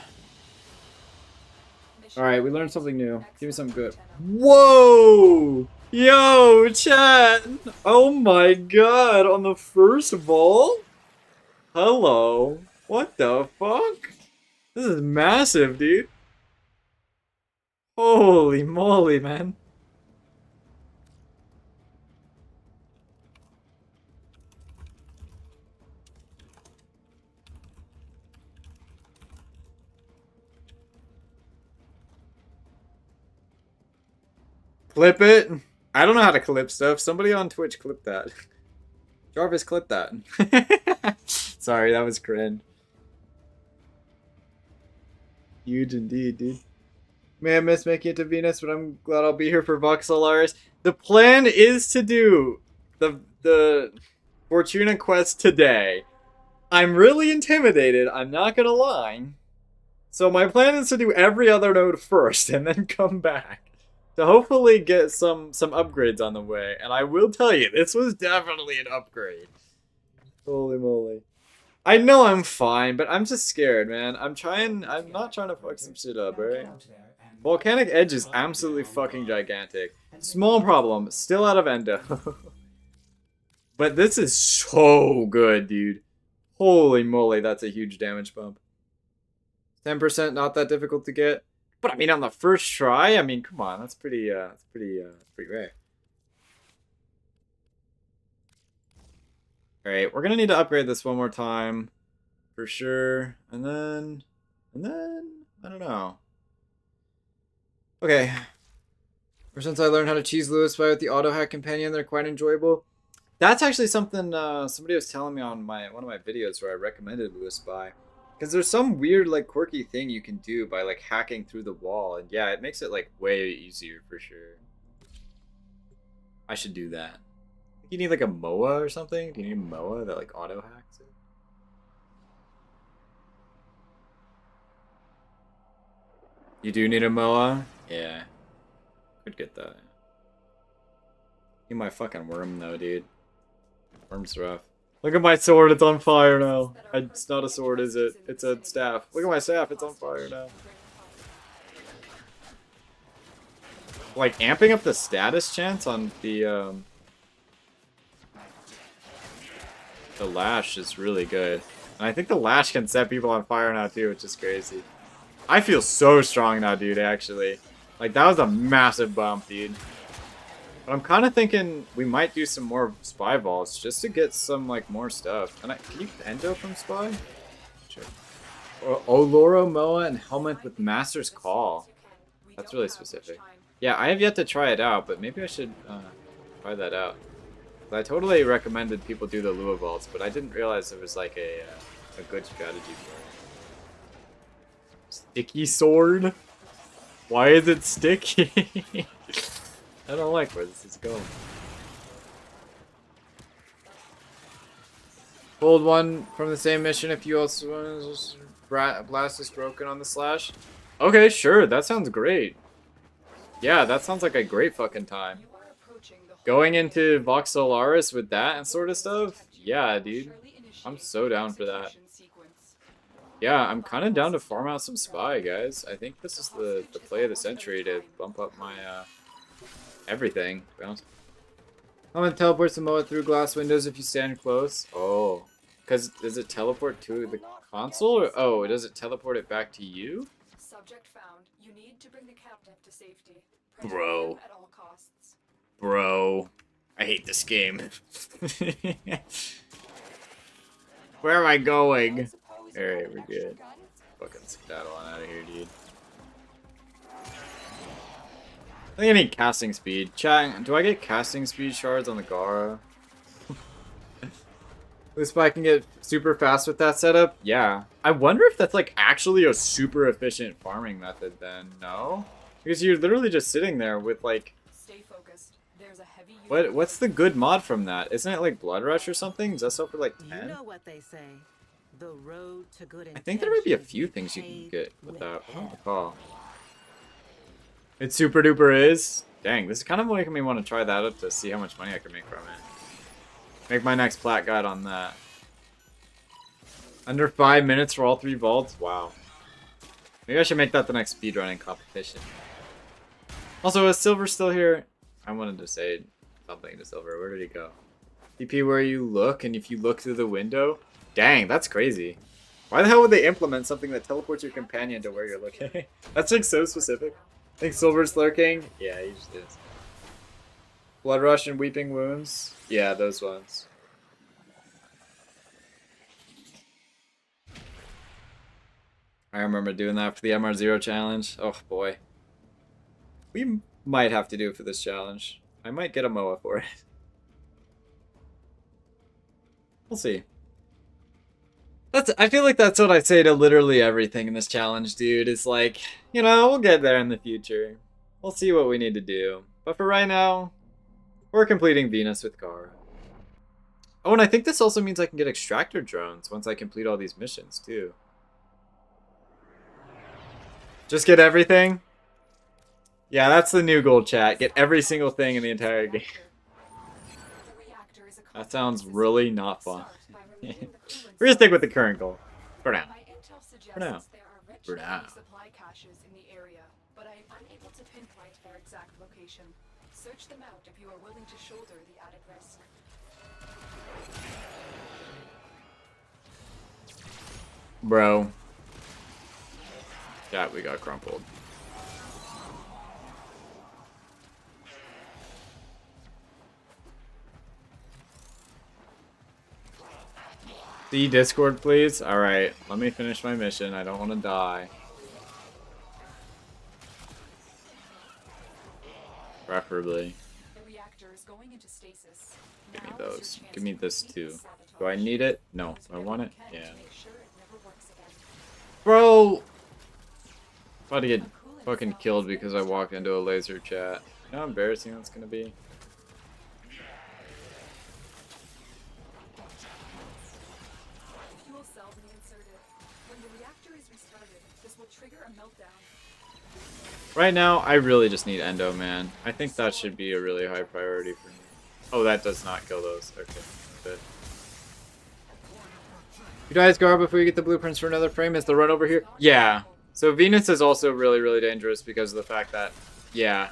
Alright, we learned something new. Give me something good. Whoa! Yo, chat! Oh my god, on the first vault? Hello. What the fuck? This is massive, dude. Holy moly, man. Clip it. I don't know how to clip stuff. Somebody on Twitch clip that. Jarvis, clip that. Sorry, that was cringe. Huge indeed, dude. May I miss making it to Venus, but I'm glad I'll be here for Vox Solaris. The plan is to do the Fortuna quest today. I'm really intimidated, I'm not gonna lie. So my plan is to do every other node first and then come back. To hopefully get some upgrades on the way. And I will tell you, this was definitely an upgrade. Holy moly. I know I'm fine, but I'm just scared, man. I'm not trying to fuck some shit up, right? Volcanic Edge is absolutely fucking gigantic. Small problem, still out of endo. But this is so good, dude. Holy moly, that's a huge damage bump. 10% not that difficult to get. But I mean, on the first try, I mean, come on, that's pretty rare. All right, we're gonna need to upgrade this one more time, for sure, and then, I don't know. Okay. Ever since I learned how to cheese Lewis Spy with the auto hack companion, they're quite enjoyable. That's actually something somebody was telling me on one of my videos where I recommended Lewis Spy. Because there's some weird, like, quirky thing you can do by, like, hacking through the wall. And yeah, it makes it, like, way easier for sure. I should do that. You need, like, a MOA or something? Do you need a MOA that, like, auto hacks it? You do need a MOA? Yeah. Could get that. Need my fucking worm, though, dude. Worm's rough. Look at my sword, it's on fire now. It's not a sword, is it? It's a staff. Look at my staff, it's on fire now. Like, amping up the status chance on the lash is really good. And I think the lash can set people on fire now too, which is crazy. I feel so strong now, dude, actually. Like, that was a massive bump, dude. But I'm kind of thinking we might do some more spy vaults just to get some, like, more stuff. Can you endo from spy? Sure. Or Oloro, Moa, and helmet with Master's Call. That's really specific. Yeah, I have yet to try it out, but maybe I should try that out. I totally recommended people do the Lua vaults, but I didn't realize there was, like, a good strategy for it. Sticky sword? Why is it sticky? I don't like where this is going. Hold one from the same mission if you also blast is broken on the slash. Okay, sure, that sounds great. Yeah, that sounds like a great fucking time. Going into Vox Solaris with that and sort of stuff? Yeah, dude. I'm so down for that. Yeah, I'm kind of down to farm out some spy, guys. I think this is the play of the century to bump up my everything, to be honest. I'm gonna teleport some Moa through glass windows if you stand close. Oh. Because does it teleport to the console? Or, oh, does it teleport it back to you? Subject found. You need to bring the captive to safety. Bro. At all costs. Bro. I hate this game. Where am I going? Alright, we're good. Fucking skedaddle on out of here, dude. I think I need casting speed. Chat, do I get casting speed shards on the Gara? This spy can get super fast with that setup? Yeah. I wonder if that's like actually a super efficient farming method then. No? Because you're literally just sitting there with like... Stay focused. There's a heavy What's the good mod from that? Isn't it like Blood Rush or something? Does that sell for like 10? You know what they say. The road to good I think there might be a intentions few is things you can paved get with that. I don't hell. recall. It super duper is? Dang, this is kind of making me want to try that up to see how much money I can make from it. Make my next plat guide on that. Under 5 minutes for all 3 vaults? Wow. Maybe I should make that the next speedrunning competition. Also, is Silver still here? I wanted to say something to Silver. Where did he go? TP where you look, and if you look through the window? Dang, that's crazy. Why the hell would they implement something that teleports your companion to where you're looking? That's like so specific. I think Silver's lurking? Yeah, he just is. Blood Rush and Weeping Wounds? Yeah, those ones. I remember doing that for the MR0 challenge. Oh boy. We might have to do it for this challenge. I might get a MOA for it. We'll see. I feel like that's what I say to literally everything in this challenge, dude. It's like, you know, we'll get there in the future. We'll see what we need to do. But for right now, we're completing Venus with Gara. Oh, and I think this also means I can get extractor drones once I complete all these missions, too. Just get everything? Yeah, that's the new goal, chat. Get every single thing in the entire game. That sounds really not fun. We're gonna stick with the current goal. For now. For now. For now. Supply caches in the area, but I am unable to pinpoint their exact location. Search them out if you are willing to shoulder the added risk. Bro. Yeah, we got crumpled. See Discord, please? Alright, let me finish my mission. I don't want to die. Preferably. The reactor is going into stasis. Give me Now is your those. chance Give me to this defeat too. this Do I sabotage. need it? No. Do Do I whatever want you it? can Yeah. to make sure it never works again. Bro! About to get fucking killed because I walked into a laser chat. You know how embarrassing that's gonna be? Fuel cell reinserted. When the reactor is restarted, this will trigger a meltdown. Right now, I really just need endo, man. I think that should be a really high priority for me. Oh, that does not kill those. Okay, good. You guys go before you get the blueprints for another frame. Is the run over here? Yeah. So Venus is also really, really dangerous because of the fact that, yeah,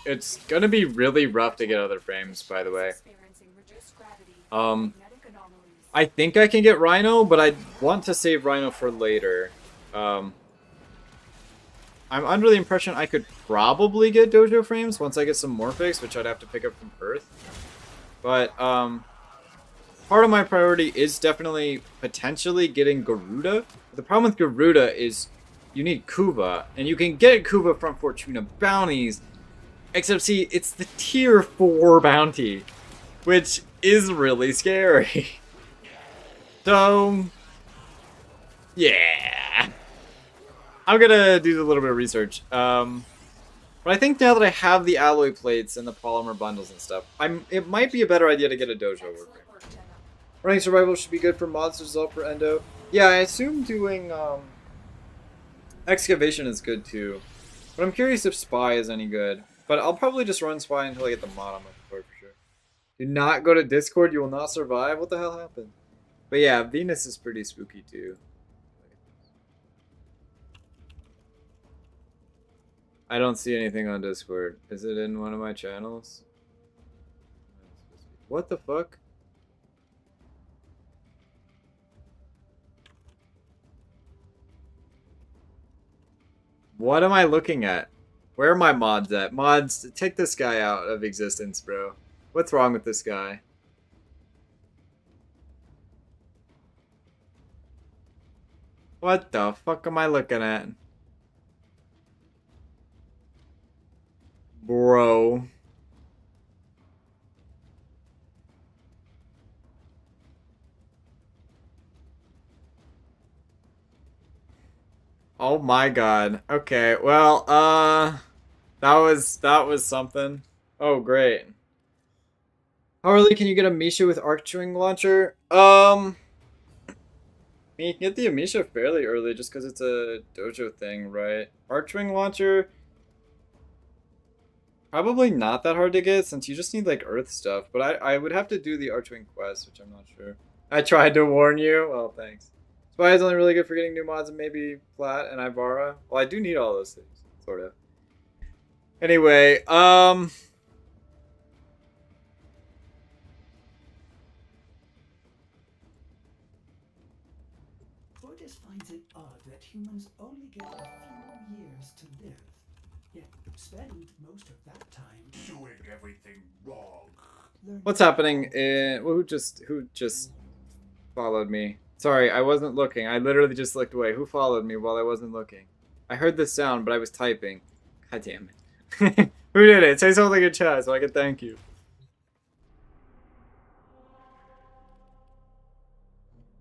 it's gonna be really rough to get other frames, by the way. Experiencing reduced gravity, magnetic anomalies. I think I can get Rhino, but I want to save Rhino for later. I'm under the impression I could probably get dojo frames once I get some Morphics, which I'd have to pick up from Earth. But, part of my priority is definitely potentially getting Garuda. The problem with Garuda is you need Kuva, and you can get Kuva from Fortuna bounties, except see, it's the tier 4 bounty, which is really scary. So, yeah. I'm gonna do a little bit of research. But I think now that I have the alloy plates and the polymer bundles and stuff, it might be a better idea to get a dojo worker. Excellent work, Jenna. Running survival should be good for monsters as well for endo. Yeah, I assume doing excavation is good too. But I'm curious if spy is any good. But I'll probably just run spy until I get the mod I'm looking for sure. Do not go to Discord, you will not survive. What the hell happened? But yeah, Venus is pretty spooky too. I don't see anything on Discord. Is it in one of my channels? What the fuck? What am I looking at? Where are my mods at? Mods, take this guy out of existence, bro. What's wrong with this guy? What the fuck am I looking at? Bro. Oh my god. Okay, well, that was something. Oh, great. How early can you get a Misha with Archwing Launcher? You can get the Amisha fairly early just because it's a dojo thing, right? Archwing Launcher, probably not that hard to get since you just need like Earth stuff, but I would have to do the Archwing quest, which I'm not sure. I tried to warn you. Oh, thanks. Spy is only really good for getting new mods and maybe Flat and Ivara. Well, I do need all those things, sort of. Anyway, Fortis finds it odd that humans only get a few years to live, yet spend most of that time Doing everything wrong. learning. what's happening in... Who just followed me? Sorry, I wasn't looking. I literally just looked away. Who followed me while I wasn't looking? I heard the sound, but I was typing. God damn it. Who did it? Say something in chat so I can thank you.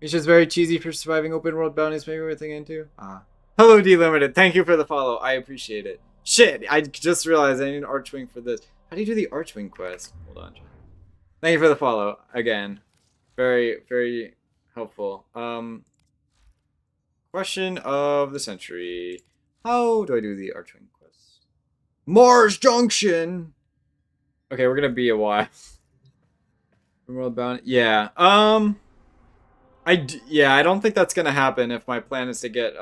It's just very cheesy for surviving open world bounties. Maybe we're thinking into. Hello, Delimited. Thank you for the follow. I appreciate it. Shit, I just realized I need an Archwing for this. How do you do the Archwing quest? Hold on. Thank you for the follow again. Very, very helpful. Question of the century. How do I do the Archwing quest? Mars Junction. Okay, we're gonna be a while. World bound. Yeah. I don't think that's gonna happen if my plan is to get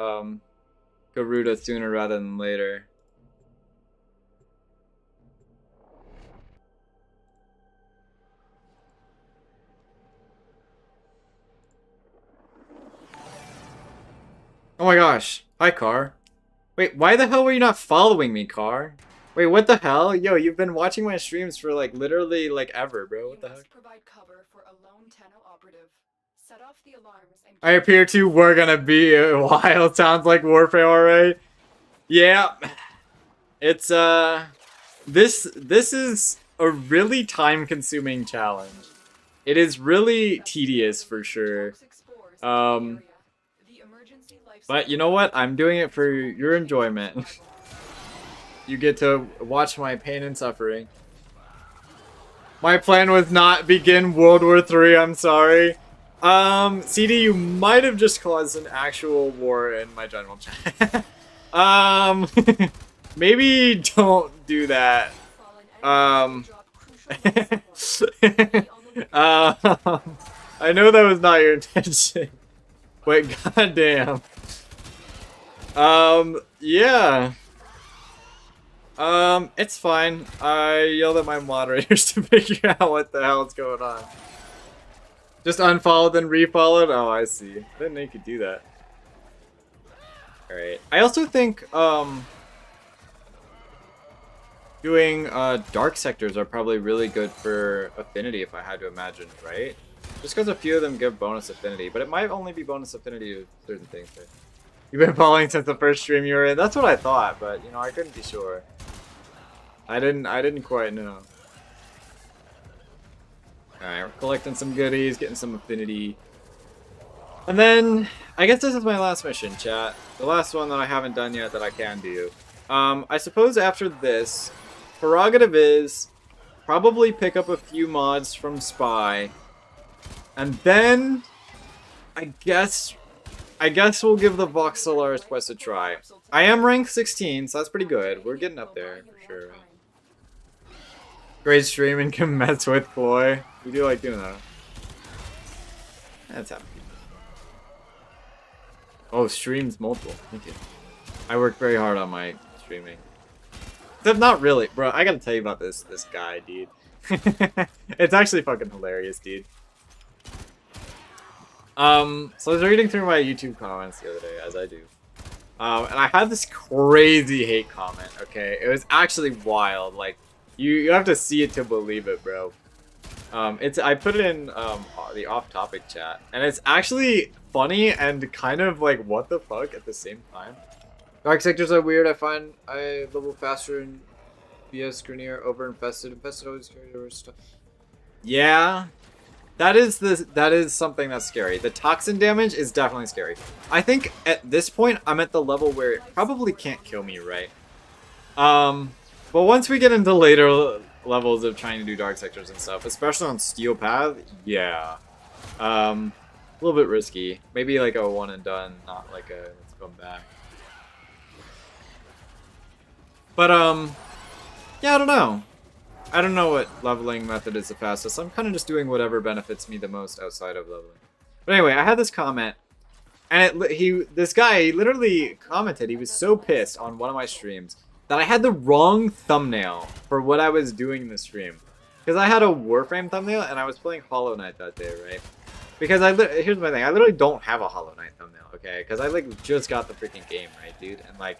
Garuda sooner rather than later. Oh my gosh. Hi, Car. Wait, why the hell were you not following me, Car? Wait, what the hell? Yo, you've been watching my streams for like literally like ever, bro. What the heck? Provide cover for a lone Tenno operative. Set off the alarms and I appear to we're gonna be a while. Sounds like Warframe, alright. Yeah. It's this is a really time-consuming challenge. It is really tedious for sure. But you know what? I'm doing it for your enjoyment. You get to watch my pain and suffering. My plan was not begin World War III, I'm sorry. CD, you might have just caused an actual war in my general chat. Maybe don't do that. I know that was not your intention. But goddamn. Yeah. It's fine. I yelled at my moderators to figure out what the hell is going on. Just unfollowed and refollowed? Oh, I see. I didn't know you could do that. Alright. I also think, doing, dark sectors are probably really good for affinity, if I had to imagine, right? Just because a few of them give bonus affinity, but it might only be bonus affinity to certain things. Right? You've been following since the first stream you were in? That's what I thought, but, you know, I couldn't be sure. I didn't quite know. Alright, we're collecting some goodies, getting some affinity. And then, I guess this is my last mission, chat. The last one that I haven't done yet that I can do. I suppose after this, prerogative is probably pick up a few mods from Spy. And then, I guess we'll give the Vox Solaris quest a try. I am rank 16, so that's pretty good. We're getting up there, for sure. Great stream and can mess with Boy. We do like doing that. That's happy. Oh, streams multiple. Thank you. I work very hard on my streaming. Except not really. Bro, I gotta tell you about this guy, dude. It's actually fucking hilarious, dude. So I was reading through my YouTube comments the other day, as I do. And I had this crazy hate comment, okay? It was actually wild. Like, you have to see it to believe it, bro. I put it in the off-topic chat, and it's actually funny and kind of like what the fuck at the same time. Dark sectors are weird. I find I level faster in BS Grenier over infested. Infested always carry over stuff. Yeah, That is something that's scary. The toxin damage is definitely scary. I think at this point I'm at the level where it probably can't kill me, right? But once we get into later levels of trying to do dark sectors and stuff, especially on Steel Path, yeah. A little bit risky. Maybe like a one and done, not like a let's come back. But yeah, I don't know. I don't know what leveling method is the fastest. I'm kind of just doing whatever benefits me the most outside of leveling. But anyway, I had this comment, and this guy he literally commented he was so pissed on one of my streams that I had the wrong thumbnail for what I was doing in the stream. Because I had a Warframe thumbnail and I was playing Hollow Knight that day, right? Because here's my thing, I literally don't have a Hollow Knight thumbnail, okay? Because I like just got the freaking game, right, dude? And like,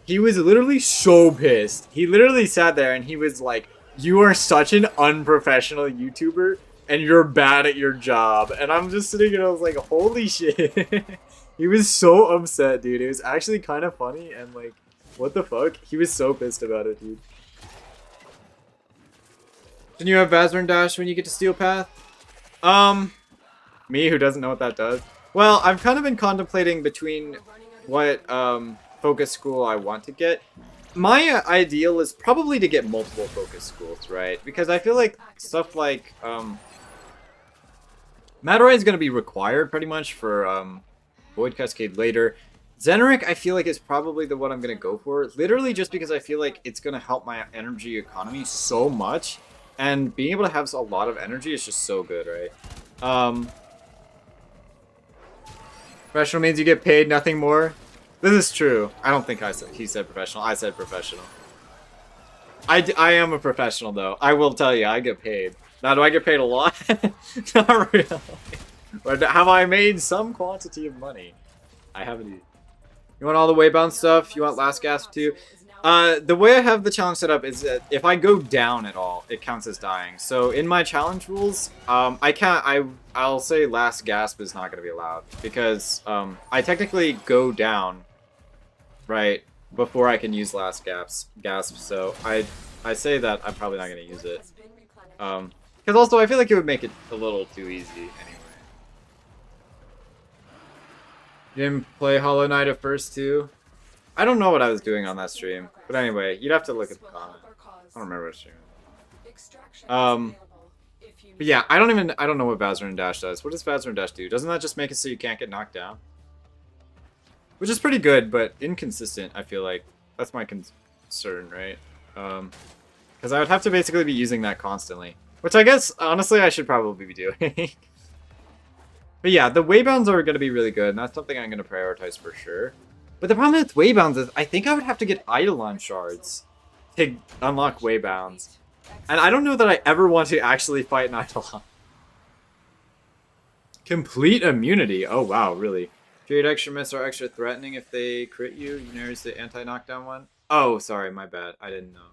he was literally so pissed. He literally sat there and he was like, "You are such an unprofessional YouTuber and you're bad at your job." And I'm just sitting here and I was like, holy shit. He was so upset, dude. It was actually kind of funny and like, what the fuck? He was so pissed about it, dude. Didn't you have Vazrin Dash when you get to Steel Path? Me, who doesn't know what that does? Well, I've kind of been contemplating between what, focus school I want to get. My ideal is probably to get multiple focus schools, right? Because I feel like stuff like, Madurai is going to be required pretty much for, Void Cascade later. Zenric, I feel like, is probably the one I'm going to go for. Literally just because I feel like it's going to help my energy economy so much. And being able to have a lot of energy is just so good, right? Professional means you get paid, nothing more. This is true. I don't think he said professional. I said professional. I am a professional, though. I will tell you, I get paid. Now, do I get paid a lot? Not really. But have I made some quantity of money? I haven't. You want all the waybound stuff? You want Last Gasp too? The way I have the challenge set up is that if I go down at all, it counts as dying. So in my challenge rules, I'll say Last Gasp is not going to be allowed because I technically go down, right, before I can use Last Gasp. So I say that I'm probably not going to use it. Because also I feel like it would make it a little too easy anyway. You didn't play Hollow Knight at first too? I don't know what I was doing on that stream, but anyway, you'd have to look at the comment. I don't remember what stream. But yeah, I don't know what Vazrin Dash does. What does Vazrin Dash do? Doesn't that just make it so you can't get knocked down? Which is pretty good, but inconsistent, I feel like. That's my concern, right? Because I would have to basically be using that constantly. Which I guess, honestly, I should probably be doing. But yeah, the waybounds are going to be really good, and that's something I'm going to prioritize for sure. But the problem with waybounds is I think I would have to get Eidolon shards to unlock waybounds. And I don't know that I ever want to actually fight an Eidolon. Complete immunity. Oh wow, really? Trade extra miss are extra threatening if they crit you. You know, the anti-knockdown one. Oh, sorry, my bad. I didn't know.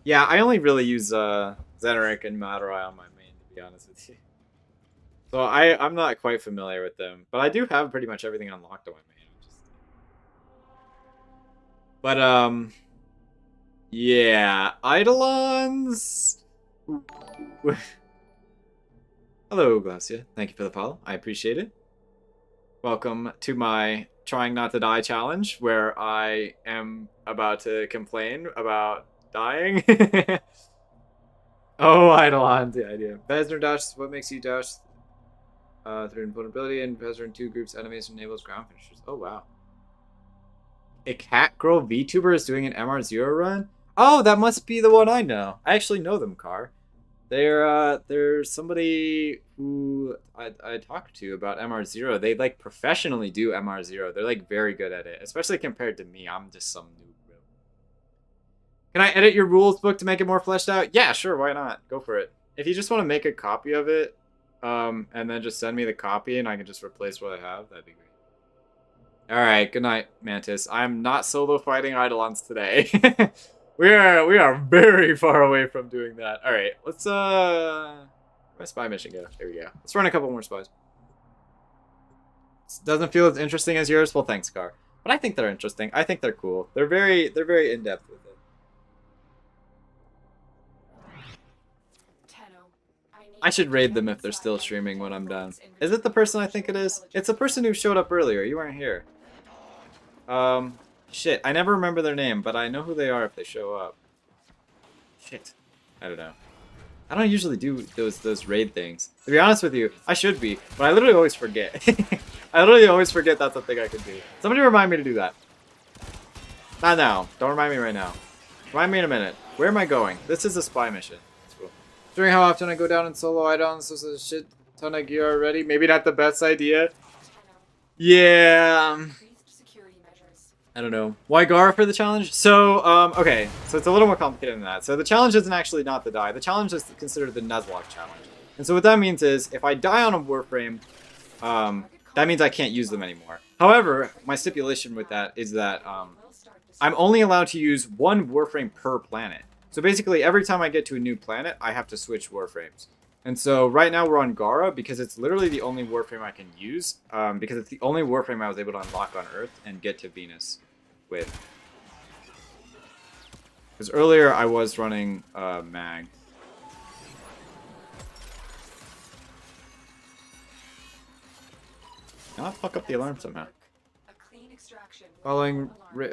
Yeah, I only really use Zenric and Madurai on my main, to be honest with you. So I'm not quite familiar with them, but I do have pretty much everything unlocked on my main. But yeah, Eidolons. Hello, Glacia. Thank you for the follow. I appreciate it. Welcome to my trying not to die challenge, where I am about to complain about dying. Oh, Eidolon, the idea. Vazrin Dash is what makes you dash through invulnerability, and Vazrin 2 groups enemies and enables ground finishers. Oh, wow. A cat girl VTuber is doing an MR0 run? Oh, that must be the one I know. I actually know them, Car. They're somebody who I talked to about MR0. They like professionally do MR0. They're like very good at it, especially compared to me. I'm just some noob. Can I edit your rules book to make it more fleshed out? Yeah, sure, why not? Go for it. If you just want to make a copy of it, and then just send me the copy and I can just replace what I have, that'd be great. Alright, good night, Mantis. I'm not solo fighting Eidolons today. we are very far away from doing that. Alright, let's where'd my spy mission go? There we go. Let's run a couple more spies. Doesn't feel as interesting as yours? Well, thanks, Car. But I think they're interesting. I think they're cool. They're very in-depth with it. I should raid them if they're still streaming when I'm done. Is it the person I think it is? It's the person who showed up earlier. You weren't here. Shit. I never remember their name, but I know who they are if they show up. Shit. I don't know. I don't usually do those raid things. To be honest with you, I should be, but I literally always forget. I literally always forget that's a thing I can do. Somebody remind me to do that. Not now. Don't remind me right now. Remind me in a minute. Where am I going? This is a spy mission. That's cool. Considering how often I go down in solo items, this is a shit ton of gear already. Maybe not the best idea. Yeah. I don't know. Why Gara for the challenge? So, okay. So it's a little more complicated than that. So the challenge isn't actually not to die. The challenge is considered the nuzlocke challenge. And so what that means is, if I die on a Warframe, that means I can't use them anymore. However, my stipulation with that is that I'm only allowed to use one Warframe per planet. So basically, every time I get to a new planet, I have to switch Warframes. And so right now we're on Gara because it's literally the only Warframe I can use. Because it's the only Warframe I was able to unlock on Earth and get to Venus with. Because earlier I was running Mag. I'll fuck up the alarm somehow. Following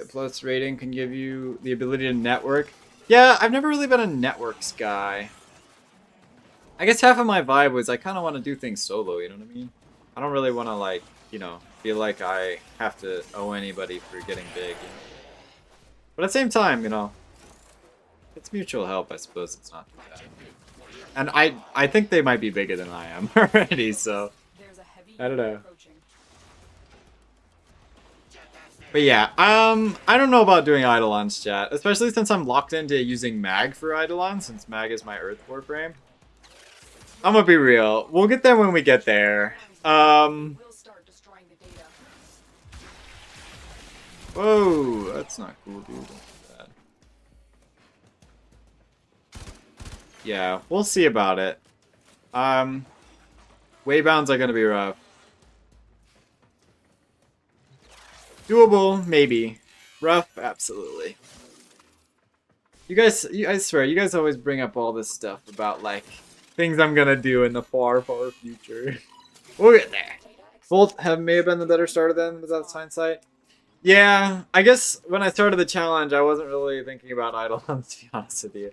plus rating can give you the ability to network. Yeah, I've never really been a networks guy. I guess half of my vibe was I kind of want to do things solo, you know what I mean? I don't really want to, like, you know, feel like I have to owe anybody for getting big. You know? But at the same time, you know, it's mutual help, I suppose. It's not too bad. And I think they might be bigger than I am already, so I don't know. But yeah, I don't know about doing Eidolons, chat. Especially since I'm locked into using Mag for Eidolon, since Mag is my Earth Warframe. I'm gonna be real. We'll get there when we get there. Whoa, that's not cool, dude. That's bad. Yeah, we'll see about it. Waybounds are gonna be rough. Doable, maybe. Rough, absolutely. You guys, I swear, you guys always bring up all this stuff about, like, things I'm gonna do in the far, far future. We'll get there. Volt may have been the better starter then, without hindsight. Yeah, I guess when I started the challenge, I wasn't really thinking about Eidolons, to be honest with you.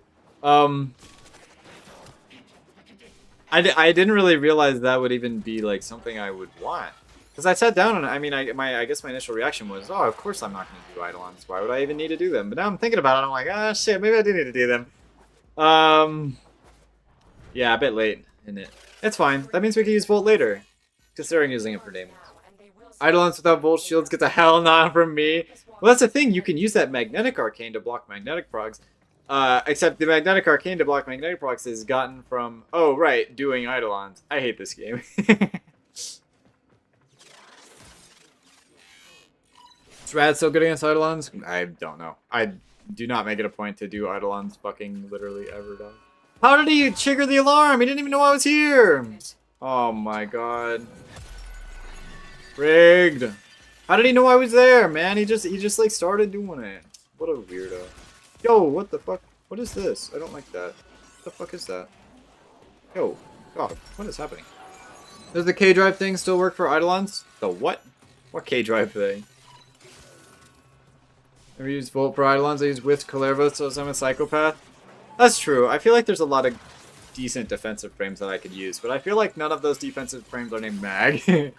I didn't really realize that would even be, like, something I would want. Because I sat down and, I mean, I guess my initial reaction was, oh, of course I'm not going to do Eidolons. Why would I even need to do them? But now I'm thinking about it, I'm like, ah, shit, maybe I do need to do them. Yeah, a bit late, isn't it? It's fine. That means we can use Volt later. Considering using it for Daemons. Eidolons without Volt shields gets a hell nah from me. Well, that's the thing. You can use that Magnetic Arcane to block Magnetic Procs. Except the Magnetic Arcane to block Magnetic Procs is gotten from, oh, right, doing Eidolons. I hate this game. Is Rad so good against Eidolons? I don't know. I do not make it a point to do Eidolons fucking literally ever, dog. How did he trigger the alarm? He didn't even know I was here. Oh my god. Rigged. How did he know I was there, man? He just like started doing it. What a weirdo. Yo, what the fuck? What is this? I don't like that. What the fuck is that? Yo, god, what is happening? Does the K-Drive thing still work for Eidolons? The what? What K-Drive thing? Never used Volt for Eidolons. I use Wisp Kalerva, so I'm a psychopath. That's true. I feel like there's a lot of decent defensive frames that I could use, but I feel like none of those defensive frames are named Mag.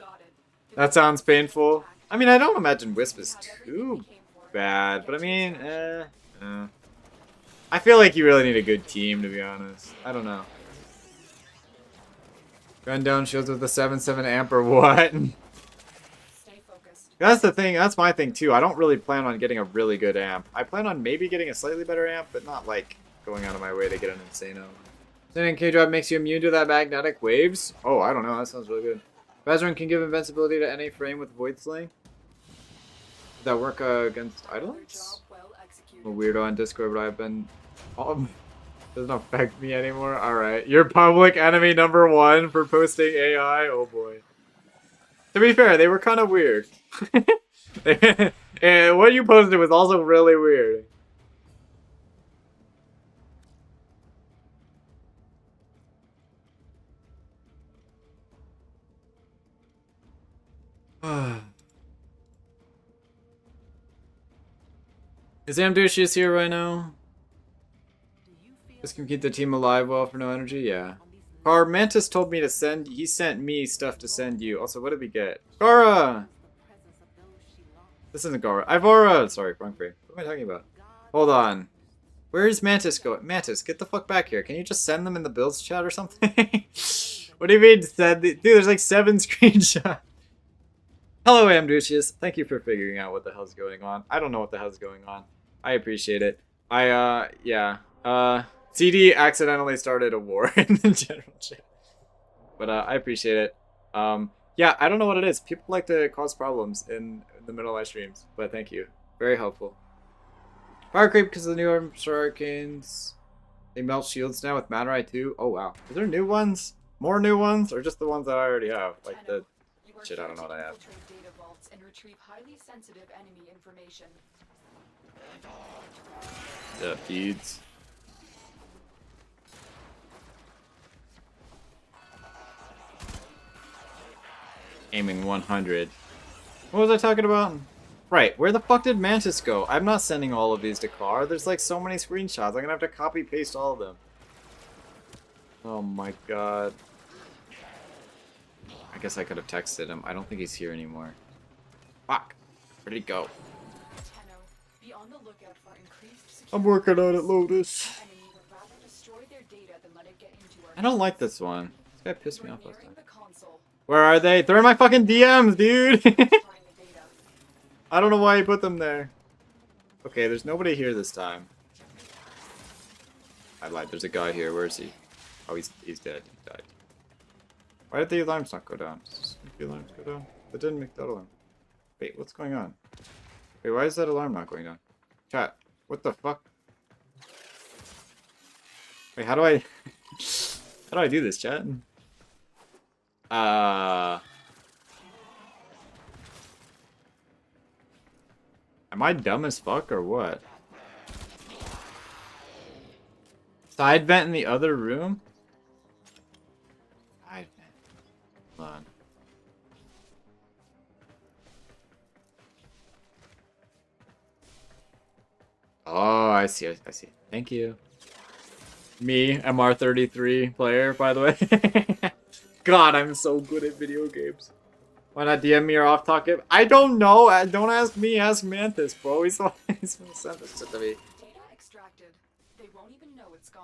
That sounds painful. I mean, I don't imagine Wisp is too bad, but I mean, I feel like you really need a good team, to be honest. I don't know. Gun down shields with the 7/7 amp or what? That's the thing, that's my thing too. I don't really plan on getting a really good amp. I plan on maybe getting a slightly better amp, but not like going out of my way to get an insano. Sending K-Drive makes you immune to that magnetic waves? Oh, I don't know, that sounds really good. Bazrin can give invincibility to any frame with Void Sling. Does that work against Eidolons? I'm a weirdo on Discord, but I've been... doesn't affect me anymore? Alright. You're public enemy #1 for posting AI? Oh boy. To be fair, they were kind of weird. And what you posted was also really weird. Is Amducius here right now? This can keep the team alive well for no energy? Yeah. Our Mantis told me to send... He sent me stuff to send you. Also, what did we get? Gara! This isn't Gara. Ivora! Sorry, wrong frame. What am I talking about? Hold on. Where's Mantis going? Mantis, get the fuck back here. Can you just send them in the builds chat or something? What do you mean send? Dude, there's like 7 screenshots. Hello, Amducius. Thank you for figuring out what the hell's going on. I don't know what the hell's going on. I appreciate it. Yeah. CD accidentally started a war in the general chat. But, I appreciate it. Yeah, I don't know what it is. People like to cause problems in the middle of my streams. But thank you. Very helpful. Fire creep because of the new arms arcanes. They melt shields now with Manorite too. Oh, wow. Is there new ones? More new ones? Or just the ones that I already have? Like the... Shit, I don't know what I have. Data vaults and retrieve highly sensitive enemy information. The feeds. Aiming 100. What was I talking about? Right, where the fuck did Mantis go? I'm not sending all of these to Car. There's like so many screenshots. I'm gonna have to copy paste all of them. Oh my god. I guess I could have texted him. I don't think he's here anymore. Fuck. Where'd he go? Be on the lookout for increased security. I'm working on it, Lotus. Enemy would rather destroy their data than let it get into our I don't like this one. This guy pissed me We're off last time. nearing the console. Where are they? They're in my fucking DMs, dude! Find the data. I don't know why he put them there. Okay, there's nobody here this time. I lied. There's a guy here. Where is he? Oh, he's dead. He died. Why did the alarms not go down? Does the alarms go down? That didn't make that alarm. Wait, what's going on? Wait, why is that alarm not going down? Chat, what the fuck? Wait, how do I... how do I do this, chat? Am I dumb as fuck or what? Side vent in the other room? Side vent. Hold on. Oh, I see. I see. Thank you. Me, MR33 player, by the way. God, I'm so good at video games. Why not DM me or off topic? I don't know. Don't ask me. Ask Mantis, bro. He's gonna send this shit to me. Data extracted. They won't even know it's gone.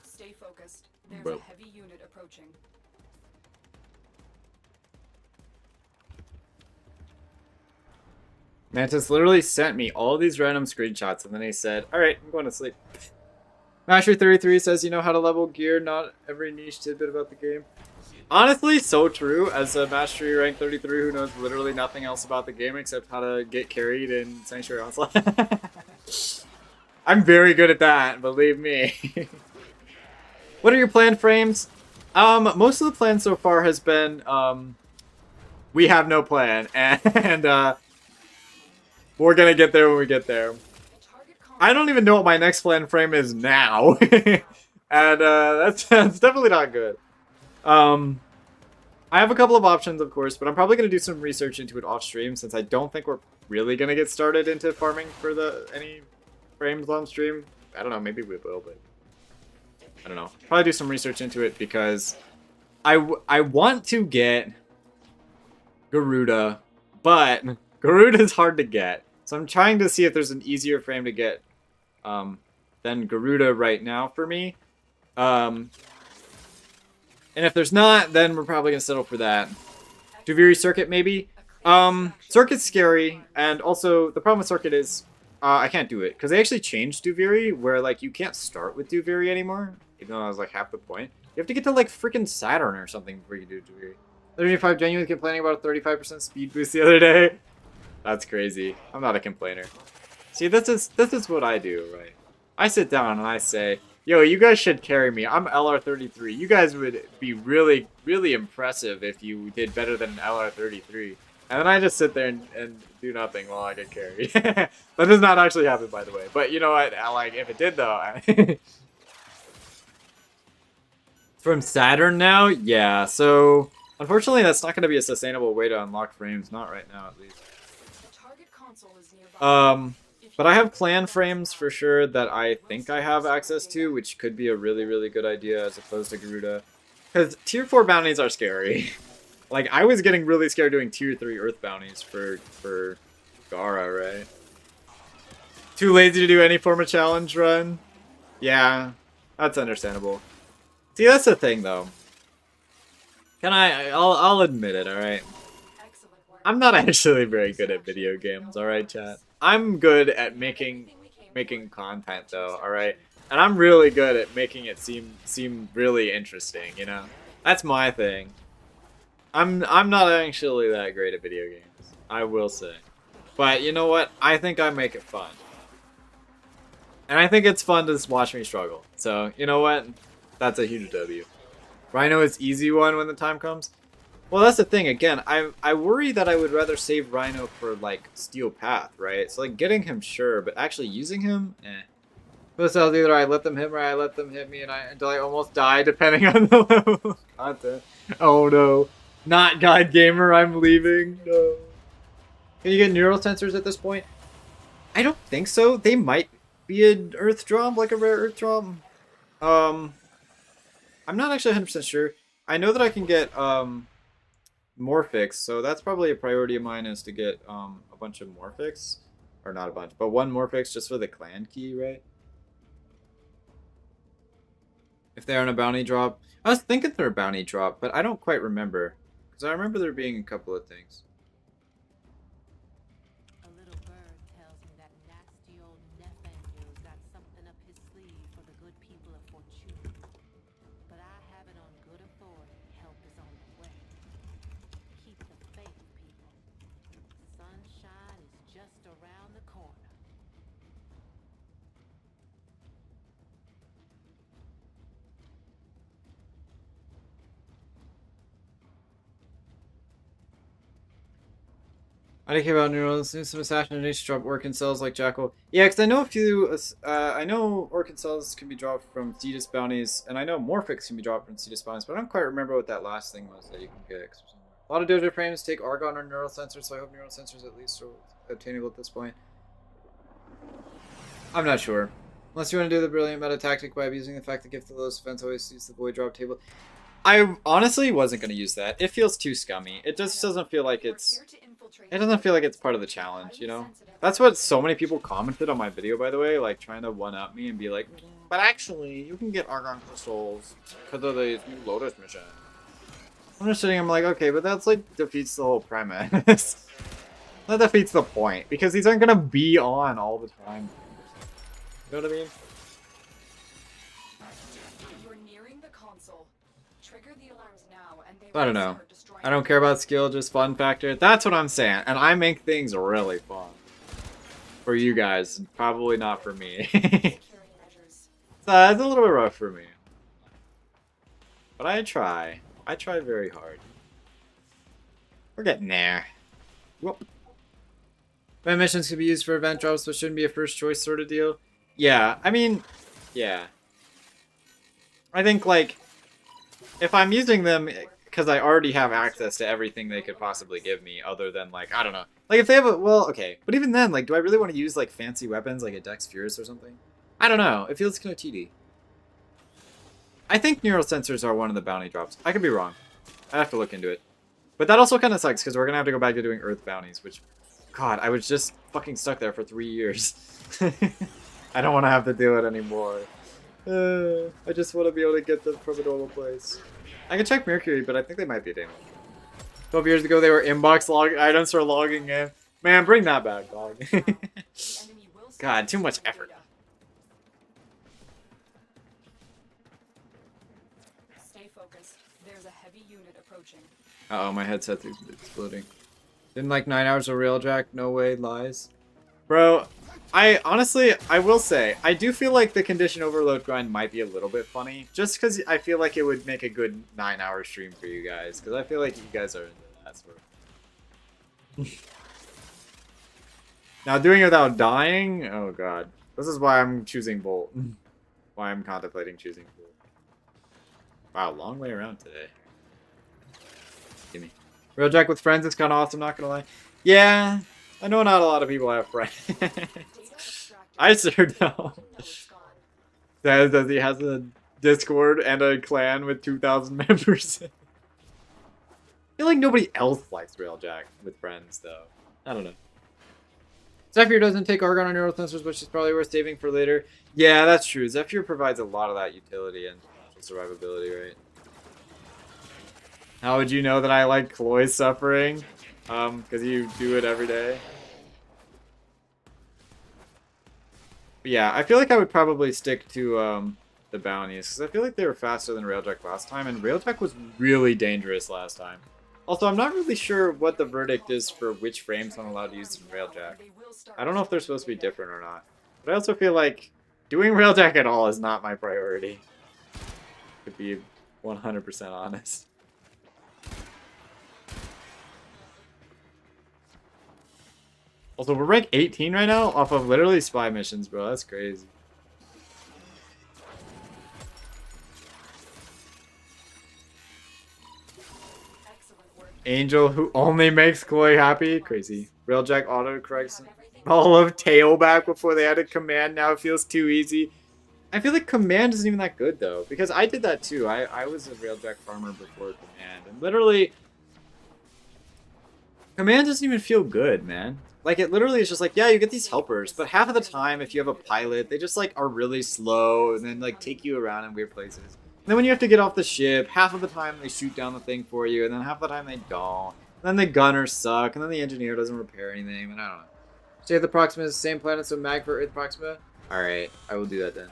Stay focused. There's Bro. a heavy unit approaching. Mantis literally sent me all these random screenshots and then he said, alright, I'm going to sleep. Mastery33 says you know how to level gear, not every niche tidbit about the game. Honestly, so true. As a Mastery rank 33 who knows literally nothing else about the game except how to get carried in Sanctuary Onslaught. I'm very good at that, believe me. What are your planned frames? Most of the plan so far has been, we have no plan, and we're gonna get there when we get there. I don't even know what my next planned frame is now, and that's definitely not good. I have a couple of options, of course, but I'm probably gonna do some research into it off stream since I don't think we're really gonna get started into farming for any frames on stream. I don't know, maybe we will, but I don't know. Probably do some research into it because I want to get Garuda, but Garuda's hard to get. So I'm trying to see if there's an easier frame to get than Garuda right now for me. And if there's not, then we're probably going to settle for that. Duviri Circuit, maybe? Circuit's scary, and also the problem with Circuit is I can't do it, because they actually changed Duviri, where like you can't start with Duviri anymore, even though that was like half the point. You have to get to like freaking Saturn or something before you do Duviri. 35 genuinely complaining about a 35% speed boost the other day. That's crazy. I'm not a complainer. See, this is what I do, right? I sit down and I say, Yo, you guys should carry me. I'm LR33. You guys would be really, really impressive if you did better than LR33. And then I just sit there and do nothing while I get carried. That does not actually happen, by the way. But you know what? Like, if it did, though. From Saturn now? Yeah, so... Unfortunately, that's not going to be a sustainable way to unlock frames. Not right now, at least. The target console is nearby. But I have clan frames for sure that I think I have access to, which could be a really, really good idea as opposed to Garuda. Because tier 4 bounties are scary. Like, I was getting really scared doing tier 3 Earth bounties for Gara, right? Too lazy to do any form of challenge run? Yeah, that's understandable. See, that's the thing, though. I'll admit it, alright? Excellent work. I'm not actually very good at video games, alright, chat? I'm good at making content, though, alright? And I'm really good at making it seem really interesting, you know? That's my thing. I'm not actually that great at video games, I will say. But you know what? I think I make it fun. And I think it's fun to just watch me struggle. So, you know what? That's a huge W. Rhino is easy one when the time comes. Well, that's the thing. Again, I worry that I would rather save Rhino for, like, Steel Path, right? So, like, getting him, sure, but actually using him, eh. Most else, either I let them hit me or I let them hit me until I almost die, depending on the level of content. Oh, no. Not God Gamer, I'm leaving. No. Can you get neural sensors at this point? I don't think so. They might be an Earth drop, like a rare Earth drop. I'm not actually 100% sure. I know that I can get, Morphix, so that's probably a priority of mine is to get a bunch of Morphix. Or not a bunch, but one Morphix just for the clan key, right? If they're on a bounty drop. I was thinking they're a bounty drop, but I don't quite remember. Because I remember there being a couple of things. A little bird tells me that nasty old Nathaniel's got something up his sleeve for the good people of Fortuna. But I have it on good authority. Help is on the way. Keep the faith, people. Sunshine is just around the corner. I don't care about neurons. Do some assassination drop Orkin cells like Jackal. Yeah, because I know a few. I know Orkin cells can be dropped from Thetis bounties, and I know Morphix can be dropped from Thetis bounties, but I don't quite remember what that last thing was that you can get. A lot of dojo frames take Argon or neural sensors, so I hope neural sensors at least are obtainable at this point. I'm not sure. Unless you want to do the brilliant meta tactic by abusing the fact that gift the lowest defense always use the void drop table. I honestly wasn't going to use that. It feels too scummy. It just doesn't feel like it's... It doesn't feel like it's part of the challenge, you know? That's what so many people commented on my video, by the way, like trying to one-up me and be like, but actually, you can get Argon crystals because of the new Lotus mission. I'm just sitting, I'm like, okay, but that's like defeats the whole premise. That defeats the point, because these aren't gonna be on all the time. You know what I mean? You're nearing the console. Trigger the alarms now, and they I don't will know. start destroying I don't care about skill, just fun factor. That's what I'm saying, and I make things really fun. For you guys, probably not for me. security measures. So it's a little bit rough for me. But I try. I try very hard. We're getting there. Whoop. Event missions can be used for event drops, but shouldn't be a first choice sort of deal. Yeah, I mean, yeah. I think, like, if I'm using them because I already have access to everything they could possibly give me, other than, like, I don't know. Like, if they have a, well, okay. But even then, like, do I really want to use, like, fancy weapons, like a Dex Furus or something? I don't know. It feels kind of TD. I think neural sensors are one of the bounty drops. I could be wrong. I have to look into it. But that also kind of sucks, because we're going to have to go back to doing Earth bounties, which, God, I was just fucking stuck there for 3 years. I don't want to have to do it anymore. I just want to be able to get them from a normal place. I can check Mercury, but I think they might be damaged. 12 years ago, they were inbox log items for logging in. Man, bring that back, dog. The enemy will God, too much start effort. data. Stay focused. There's a heavy unit approaching. Uh-oh, my headset's exploding. Didn't like 9 hours of Railjack? No way, lies. Bro, I honestly, I will say, I do feel like the condition overload grind might be a little bit funny, just because I feel like it would make a good 9-hour stream for you guys, because I feel like you guys are into that sort of. Now, doing it without dying, oh god, this is why I'm choosing Bolt. Why I'm contemplating choosing Bolt. Wow, long way around today. Gimme. Railjack with friends is kind of awesome, not gonna lie. Yeah, I know not a lot of people have friends. I sure don't. Says he has a Discord and a clan with 2,000 members. I feel like nobody else likes Railjack with friends, though. I don't know. Zephyr doesn't take Argon or neural sensors, which is probably worth saving for later. Yeah, that's true. Zephyr provides a lot of that utility and survivability, right? How would you know that I like Chloe's suffering? Because you do it every day. But yeah, I feel like I would probably stick to the bounties, because I feel like they were faster than Railjack last time, and Railjack was really dangerous last time. Also, I'm not really sure what the verdict is for which frames I'm allowed to use in Railjack. I don't know if they're supposed to be different or not. But I also feel like doing Railjack at all is not my priority. To be 100% honest. Also, we're rank 18 right now off of literally spy missions, bro. That's crazy. Angel who only makes Chloe happy. Crazy. Railjack autocorrects all of tailback before they added command. Now it feels too easy. I feel like command isn't even that good though, because I did that too. I was a Railjack farmer before command, and literally command doesn't even feel good, man. Like, it literally is just like, yeah, you get these helpers, but half of the time, if you have a pilot, they just, like, are really slow and then, like, take you around in weird places. And then when you have to get off the ship, half of the time they shoot down the thing for you, and then half the time they don't. And then the gunners suck, and then the engineer doesn't repair anything, and I don't know. Say the Proxima is the same planet, so mag for Earth Proxima? Alright, I will do that then.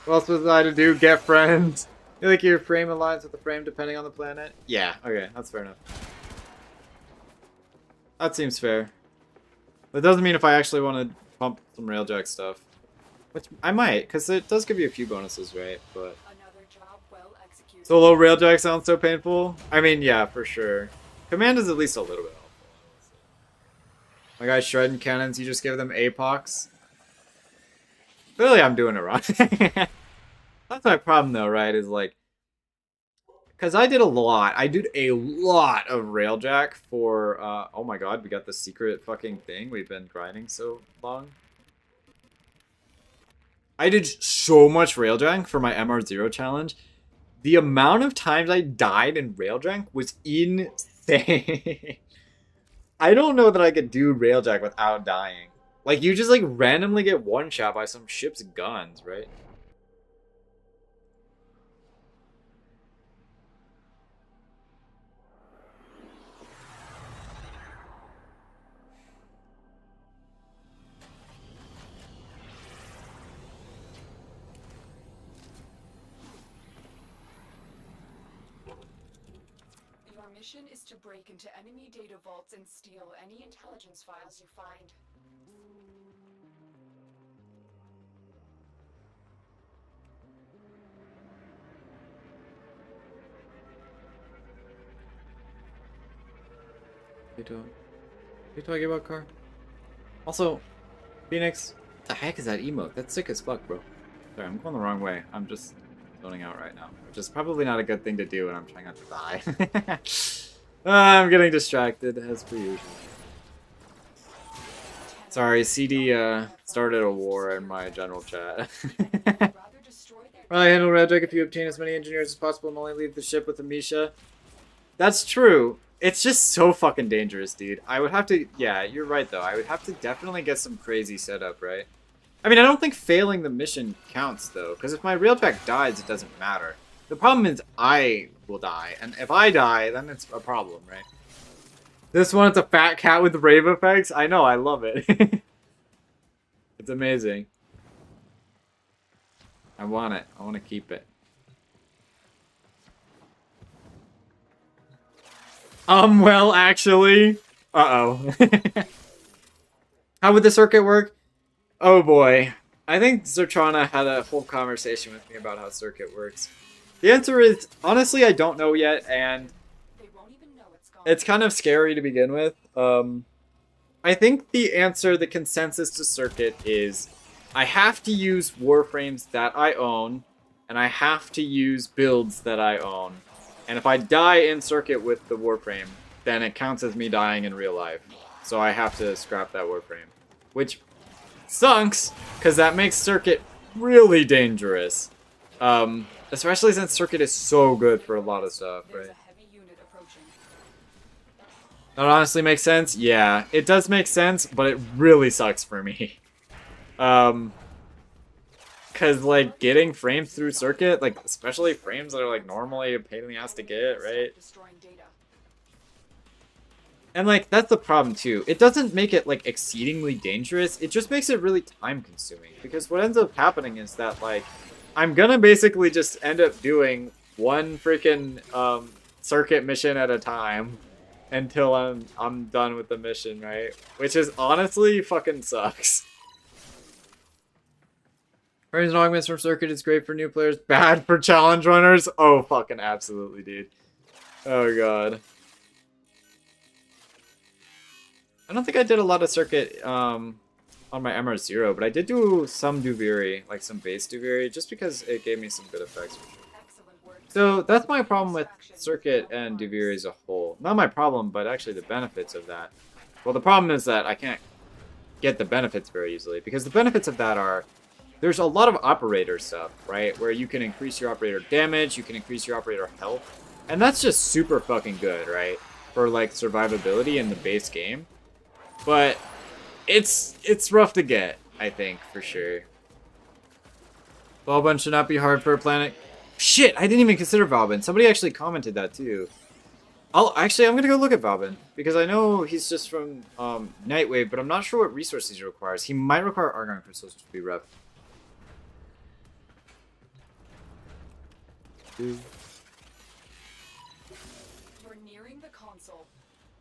What else was I to do? Get friends. You like your frame aligns with the frame depending on the planet? Yeah, okay, that's fair enough. That seems fair. That doesn't mean if I actually want to pump some Railjack stuff. Which I might, because it does give you a few bonuses, right? But solo Railjack sounds so painful. I mean, yeah, for sure. Command is at least a little bit helpful. My guy's shredding cannons, you just give them APOX. Clearly I'm doing it wrong. That's my problem though, right? Is like, because I did a lot. I did a lot of Railjack for, oh my god, we got the secret fucking thing. We've been grinding so long. I did so much Railjack for my MR0 challenge. The amount of times I died in Railjack was insane. I don't know that I could do Railjack without dying. Like, you just, like, randomly get one-shot by some ship's guns, right? Your mission is to break into enemy data vaults and steal any intelligence files you find. What are you talking about, Car? Also, Phoenix, what the heck is that emote? That's sick as fuck, bro. Sorry, I'm going the wrong way. I'm just zoning out right now, which is probably not a good thing to do when I'm trying not to die. I'm getting distracted, as per usual. Sorry, CD started a war in my general chat. Probably handle Railjack if you obtain as many engineers as possible and only leave the ship with Amisha. That's true. It's just so fucking dangerous, dude. I would have to... Yeah, you're right, though. I would have to definitely get some crazy setup, right? I mean, I don't think failing the mission counts, though. Because if my Railjack dies, it doesn't matter. The problem is I will die. And if I die, then it's a problem, right? This one, it's a fat cat with rave effects. I know, I love it. It's amazing. I want it. I want to keep it. Well, actually. Uh-oh. How would the circuit work? Oh boy. I think Zertrana had a whole conversation with me about how circuit works. The answer is, honestly, I don't know yet, and They won't even know it's gone. it's kind of scary to begin with. I think the answer, the consensus to circuit is I have to use Warframes that I own, and I have to use builds that I own. And if I die in circuit with the Warframe, then it counts as me dying in real life. So I have to scrap that Warframe. Which sucks, because that makes circuit really dangerous. Especially since circuit is so good for a lot of stuff, There's right? a heavy unit approaching. That honestly makes sense? Yeah, it does make sense, but it really sucks for me. Cause like getting frames through circuit, like especially frames that are like normally a pain in the ass to get, right? Destroying data. And like that's the problem too. It doesn't make it like exceedingly dangerous. It just makes it really time consuming. Because what ends up happening is that like I'm gonna basically just end up doing one freaking circuit mission at a time until I'm done with the mission, right? Which is honestly fucking sucks. Frames and augments from circuit is great for new players, bad for challenge runners. Oh fucking absolutely, dude. Oh god. I don't think I did a lot of circuit on my MR0, but I did do some Duviri, like some base Duviri, just because it gave me some good effects for sure. Excellent work. So that's my problem with circuit and Duviri as a whole. Not my problem, but actually the benefits of that. Well, the problem is that I can't get the benefits very easily, because the benefits of that are there's a lot of operator stuff, right? Where you can increase your operator damage, you can increase your operator health, and that's just super fucking good, right? For like survivability in the base game. But it's rough to get, I think, for sure. Valbun should not be hard for a planet. Shit, I didn't even consider Valbun. Somebody actually commented that too. I'm gonna go look at Valbun, because I know he's just from Nightwave, but I'm not sure what resources he requires. He might require Argon crystals to be rough. You're nearing the console.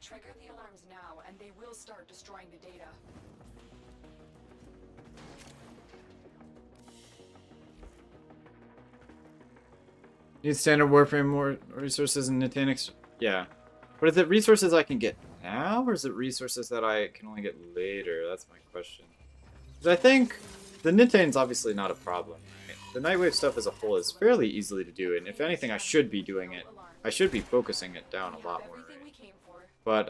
Trigger the alarms now, and they will start destroying the data. Need standard Warframe more resources and Nutanix? Yeah. But is it resources I can get now, or is it resources that I can only get later? That's my question. Because I think the Nitane's obviously not a problem. Right? The Nightwave stuff as a whole is fairly easily to do, and if anything, I should be doing it. I should be focusing it down a lot more, right? But,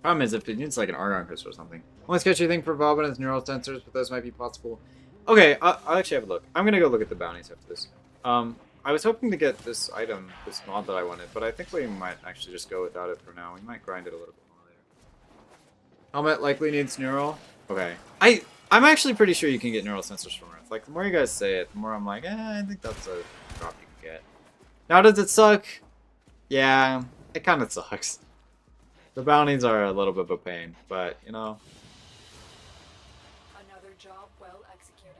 problem is if it needs like an Argon crystal or something. Only sketchy thing for Valbun is neural sensors, but those might be possible. Okay, I'll actually have a look. I'm gonna go look at the bounties after this. I was hoping to get this item, this mod that I wanted, but I think we might actually just go without it for now. We might grind it a little bit more later. Helmet likely needs neural. Okay. I'm actually pretty sure you can get neural sensors from Earth. Like, the more you guys say it, the more I'm like, I think that's a drop you can get. Now, does it suck? Yeah, it kind of sucks. The bounties are a little bit of a pain, but, you know. Another job well executed.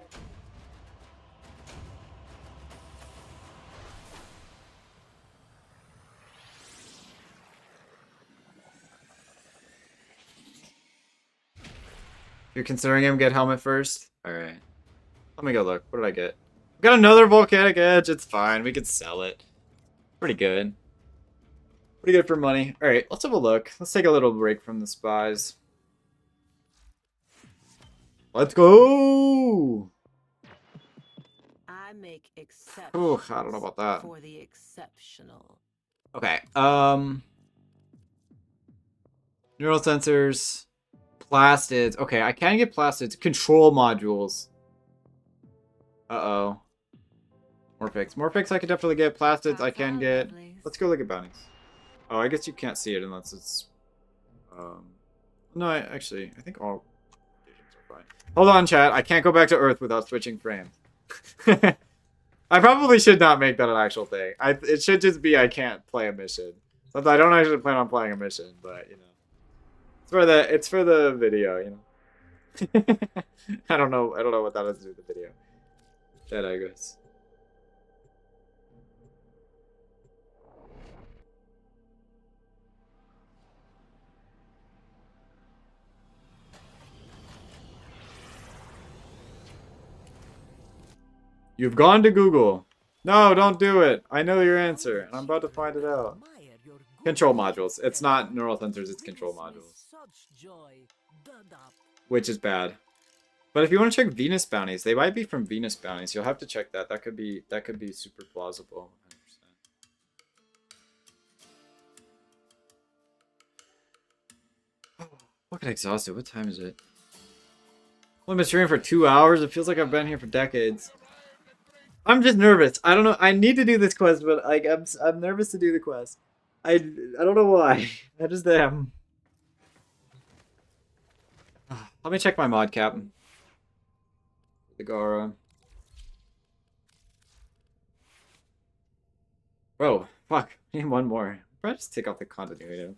You're considering him get helmet first? Alright. Let me go look. What did I get? Got another volcanic edge. It's fine. We could sell it. Pretty good. Pretty good for money. Alright, let's have a look. Let's take a little break from the spies. Let's go! I make exceptions. Ooh, I don't know about that. For the exceptional. Okay, neural sensors, plastids. Okay, I can get plastids. Control modules. Uh-oh. Morphix. Morphix I could definitely get. Plastids I can get. Let's go look at bounties. Oh, I guess you can't see it unless it's... No, I think all conditions are fine. Hold on, chat. I can't go back to Earth without switching frames. I probably should not make that an actual thing. It should just be I can't play a mission. Since I don't actually plan on playing a mission, but, you know. It's for the video, you know. I don't know what that has to do with the video. Chat, I guess. You've gone to Google. No, don't do it. I know your answer, and I'm about to find it out. Control modules. It's not neural sensors, it's control modules. Which is bad. But if you want to check Venus bounties, they might be from Venus bounties. You'll have to check that. That could be super plausible. 100%. Fucking exhausted. What time is it? I've been streaming for 2 hours. It feels like I've been here for decades. I'm just nervous. I don't know. I need to do this quest, but like I'm nervous to do the quest. I don't know why. I just am. Let me check my mod cap. The Gara. Whoa, fuck. I need one more. I'll just take off the continuity.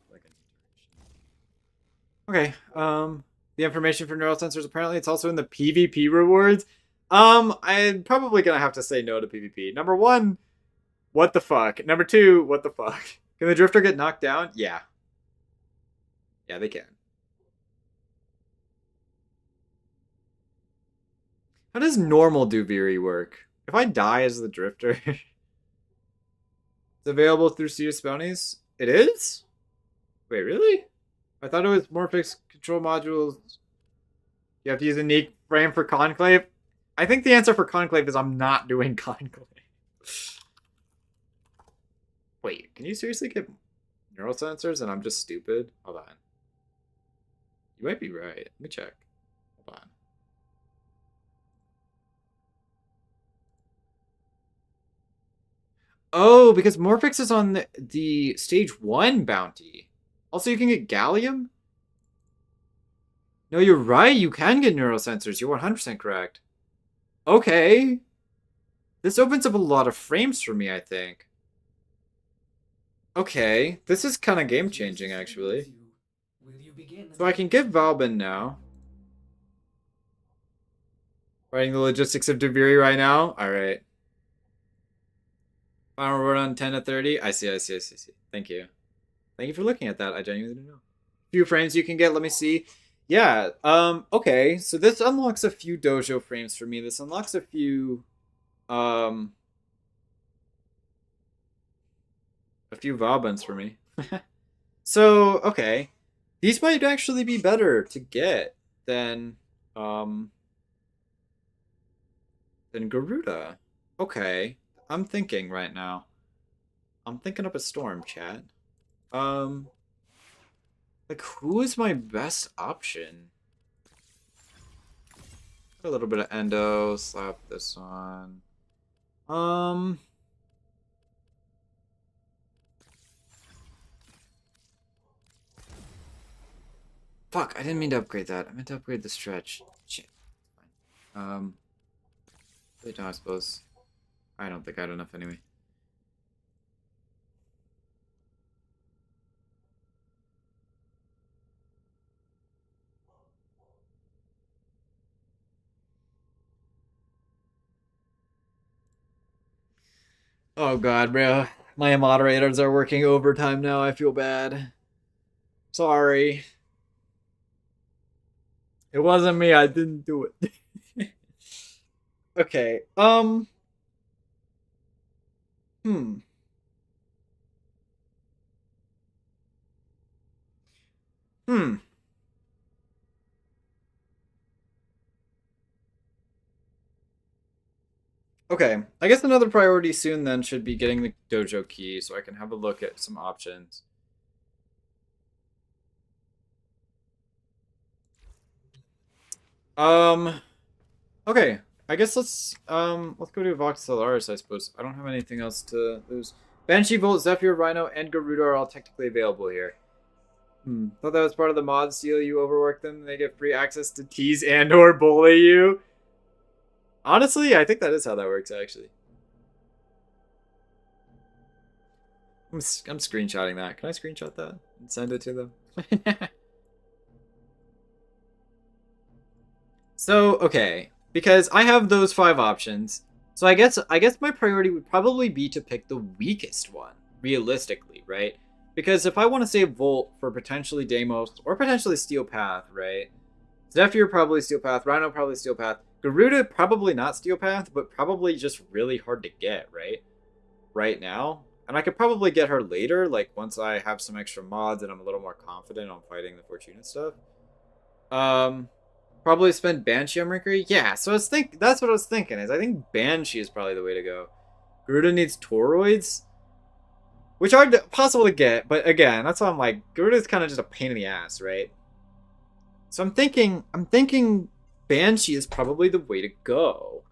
Okay, the information for neural sensors, apparently it's also in the PvP rewards. I'm probably gonna have to say no to PvP. Number one, what the fuck? Number two, what the fuck? Can the Drifter get knocked down? Yeah. Yeah, they can. How does normal Duviri work? If I die as the Drifter... It's available through CS bounties? It is? Wait, really? I thought it was Morphix control modules. You have to use a unique frame for Conclave? I think the answer for Conclave is I'm not doing Conclave. Wait, can you seriously get neural sensors and I'm just stupid? Hold on. You might be right. Let me check. Hold on. Oh, because Morphix is on the stage 1 bounty. Also, you can get gallium? No, you're right. You can get neural sensors. You're 100% correct. Okay. This opens up a lot of frames for me, I think. Okay. This is kind of game-changing, actually. So I can get Valbin now. Writing the logistics of Duviri right now? Alright. Final word on 10 to 30? I see. Thank you. Thank you for looking at that. I genuinely didn't know. A few frames you can get. Let me see. Yeah. Okay. So this unlocks a few dojo frames for me. This unlocks a few Valbins for me. So, okay. These might actually be better to get than Garuda. Okay. I'm thinking right now. I'm thinking up a storm, chat. Like, who is my best option? A little bit of endo, slap this on. Fuck, I didn't mean to upgrade that. I meant to upgrade the stretch. Shit. Fine. Wait, no, I suppose. I don't think I had enough anyway. Oh god, bro. My moderators are working overtime now. I feel bad. Sorry. It wasn't me. I didn't do it. Okay. Okay, I guess another priority soon then should be getting the dojo key so I can have a look at some options. Okay, I guess let's go to Vox Solaris, I suppose. I don't have anything else to lose. Banshee, Volt, Zephyr, Rhino, and Garuda are all technically available here. Thought that was part of the mod deal. You overwork them, they get free access to tease and or bully you. Honestly, I think that is how that works, actually. I'm screenshotting that. Can I screenshot that and send it to them? So, okay. Because I have those 5 options. So I guess my priority would probably be to pick the weakest one, realistically, right? Because if I want to save Volt for potentially Deimos or potentially Steel Path, right? Zephyr probably Steel Path, Rhino probably Steel Path. Garuda, probably not Steel Path, but probably just really hard to get, right? Right now. And I could probably get her later, like once I have some extra mods and I'm a little more confident on fighting the Fortuna stuff. Probably spend Banshee on Mercury. Yeah, so that's what I was thinking, is I think Banshee is probably the way to go. Garuda needs toroids, which are possible to get, but again, that's why I'm like, Garuda's kind of just a pain in the ass, right? So I'm thinking Banshee is probably the way to go.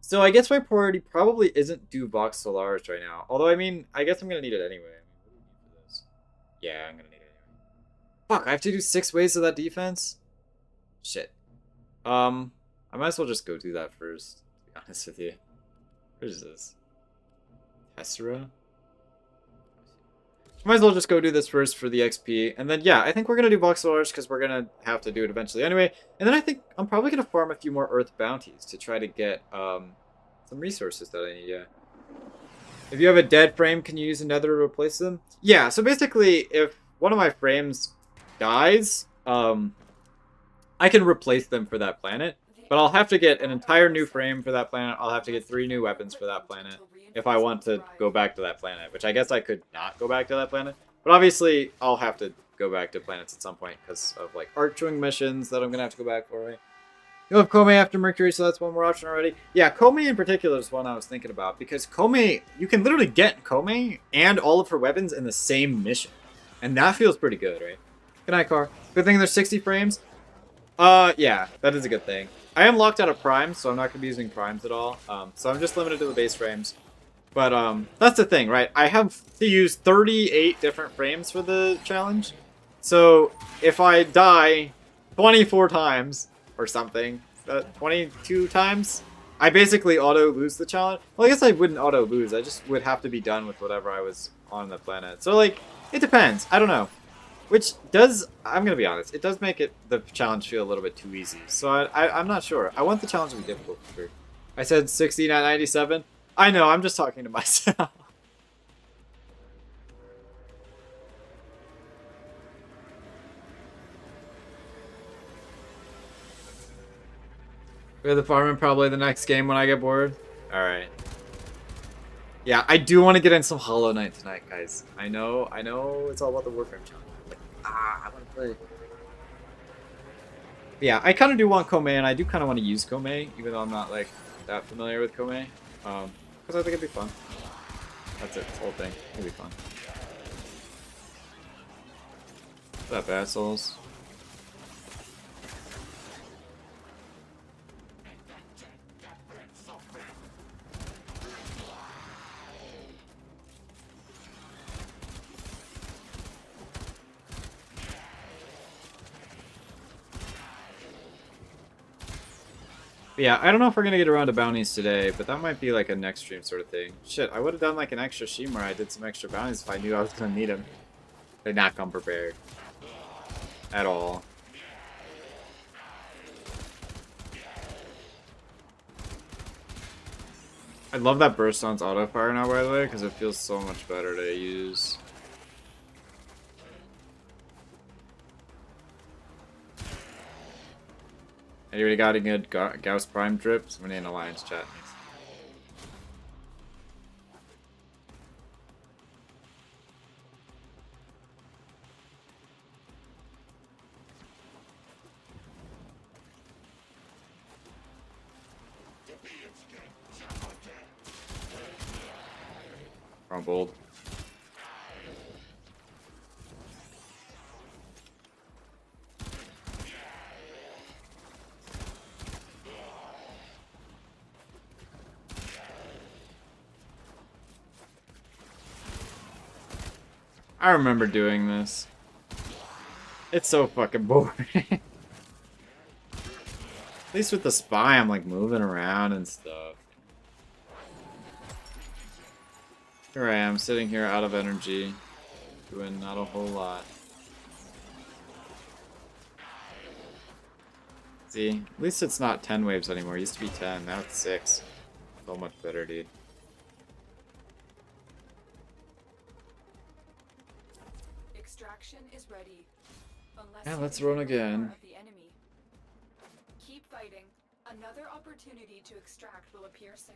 So I guess my priority probably isn't do Vox Solaris right now. Although, I mean, I guess I'm going to need it anyway. What do we need for this? Yeah, I'm going to need it anyway. Fuck, I have to do 6 waves of that defense? Shit. I might as well just go do that first, to be honest with you. What is this? Tessera? Might as well just go do this first for the XP. And then, yeah, I think we're going to do Vox Solaris because we're going to have to do it eventually anyway. And then I think I'm probably going to farm a few more Earth bounties to try to get some resources that I need, yeah. If you have a dead frame, can you use a nether to replace them? Yeah, so basically, if one of my frames dies, I can replace them for that planet. But I'll have to get an entire new frame for that planet. I'll have to get 3 new weapons for that planet if I want to go back to that planet, which I guess I could not go back to that planet. But obviously, I'll have to go back to planets at some point because of, like, arching missions that I'm going to have to go back for, right? You'll have Kome after Mercury, so that's one more option already. Yeah, Kome in particular is one I was thinking about because Kome, you can literally get Kome and all of her weapons in the same mission. And that feels pretty good, right? Good night, Car. Good thing there's 60 frames. Yeah, that is a good thing. I am locked out of primes, so I'm not going to be using primes at all. So I'm just limited to the base frames. But that's the thing, right? I have to use 38 different frames for the challenge. So if I die 24 times or something, 22 times, I basically auto-lose the challenge. Well, I guess I wouldn't auto-lose. I just would have to be done with whatever I was on the planet. So, like, it depends. I don't know. Which does, I'm going to be honest, it does make the challenge feel a little bit too easy. So I'm not sure. I want the challenge to be difficult for sure. I said 16 at 97. I know, I'm just talking to myself. We're the farming probably the next game when I get bored. Alright. Yeah, I do want to get in some Hollow Knight tonight, guys. I know it's all about the Warframe challenge. But, I want to play. But yeah, I kind of do want Kome, and I do kind of want to use Kome, even though I'm not, like, that familiar with Kome. Because I think it'd be fun. That's it, the whole thing. It'd be fun. What's that, vassals? But yeah, I don't know if we're going to get around to bounties today, but that might be like a next stream sort of thing. Shit, I would have done like an extra stream where I did some extra bounties if I knew I was going to need them. They'd not come prepared. At all. I love that burst on's auto fire now, by the way, because it feels so much better to use. Anybody got a good Gauss Prime drip? Somebody in Alliance chat. Crumbled. I remember doing this. It's so fucking boring. At least with the spy, I'm like moving around and stuff. Here I am, sitting here out of energy, doing not a whole lot. See, at least it's not 10 waves anymore. It used to be 10, now it's 6. So much better, dude. Extraction is ready. Unless Yeah, you let's can run get the again. power of the enemy. Keep fighting Another opportunity to extract will appear soon.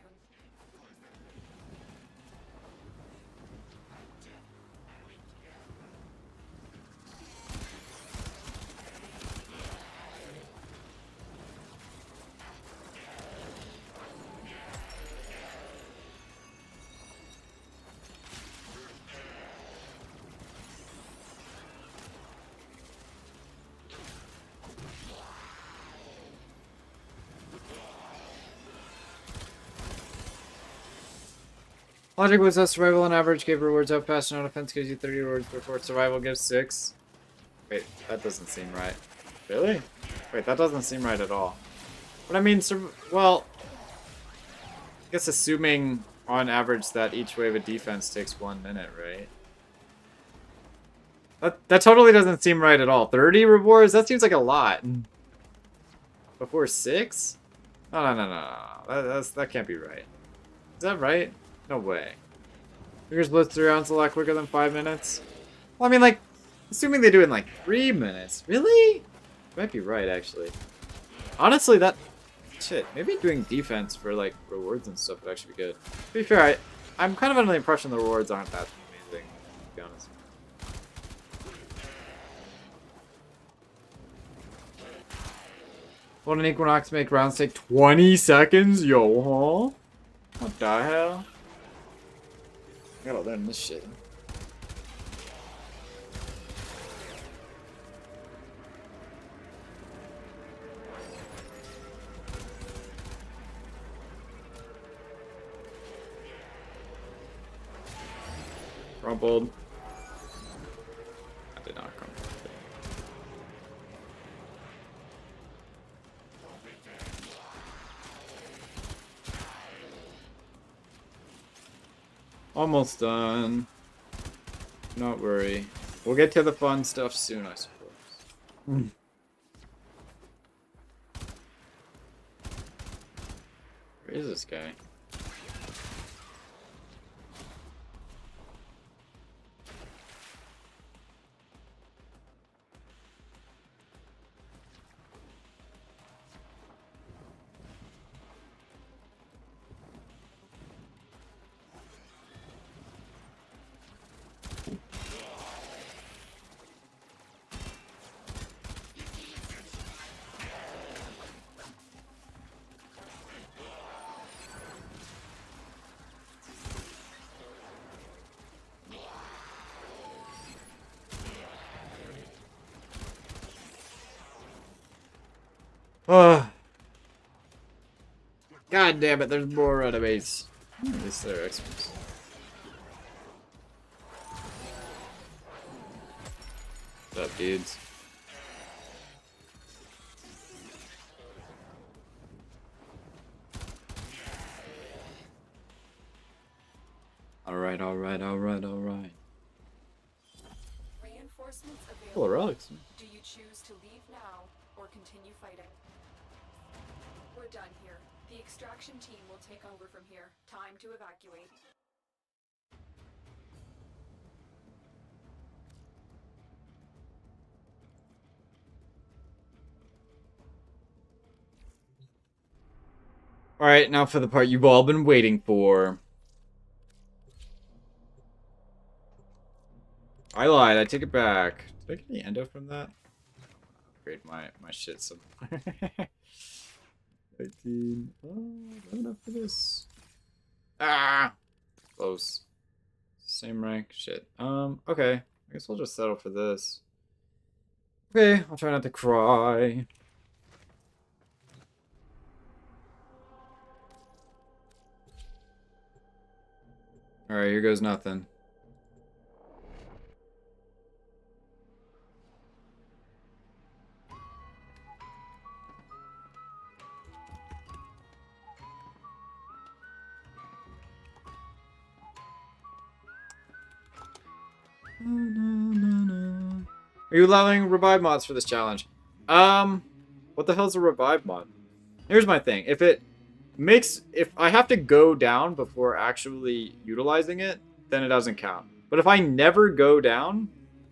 Logic was that survival on average gave rewards up fast, no defense gives you 30 rewards before survival gives 6. Wait, that doesn't seem right. Really? Wait, that doesn't seem right at all. But I mean, well, I guess assuming on average that each wave of defense takes 1 minute, right? That totally doesn't seem right at all. 30 rewards? That seems like a lot. Before 6? No. That can't be right. Is that right? No way. Fingers blitz 3 rounds a lot quicker than 5 minutes? Well, I mean, like, assuming they do it in like 3 minutes. Really? You might be right, actually. Honestly, that... Shit, maybe doing defense for, like, rewards and stuff would actually be good. To be fair, I'm kind of under the impression the rewards aren't that amazing, to be honest. Won't an Equinox make rounds take 20 seconds? Yo, huh? What the hell? I gotta learn this shit. Crumpled. I did not crumple. Almost done. Not worry. We'll get to the fun stuff soon, I suppose. Where is this guy? God damn it, there's more enemies. At least they're experts. What's up, dudes? Alright. Reinforcements available. Full of relics. Do you choose to leave now or continue fighting? We're done here. The extraction team will take over from here. Time to evacuate. Alright, now for the part you've all been waiting for. I lied, I take it back. Did I get any endo from that? Upgrade my shit somewhere. 19. Oh, not enough for this. Ah! Close. Same rank. Shit. Okay. I guess we'll just settle for this. Okay, I'll try not to cry. Alright, here goes nothing. Are you allowing revive mods for this challenge? What the hell's a revive mod? Here's my thing. If I have to go down before actually utilizing it, then it doesn't count. But if I never go down,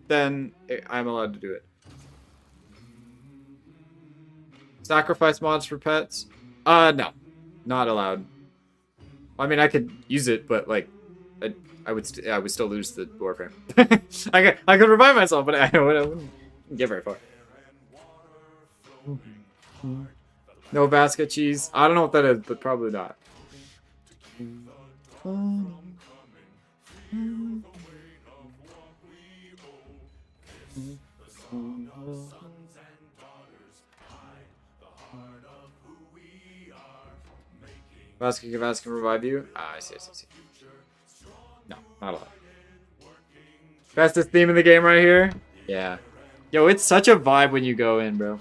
then I'm allowed to do it. Sacrifice mods for pets? No. Not allowed. I mean, I could use it, but like, I would still lose the Warframe. I could revive myself, but I wouldn't get very far. No basket cheese. I don't know what that is, but probably not. Basket can revive you? Ah, I see. No, not a lot. Fastest theme in the game right here? Yeah. Yo, it's such a vibe when you go in, bro.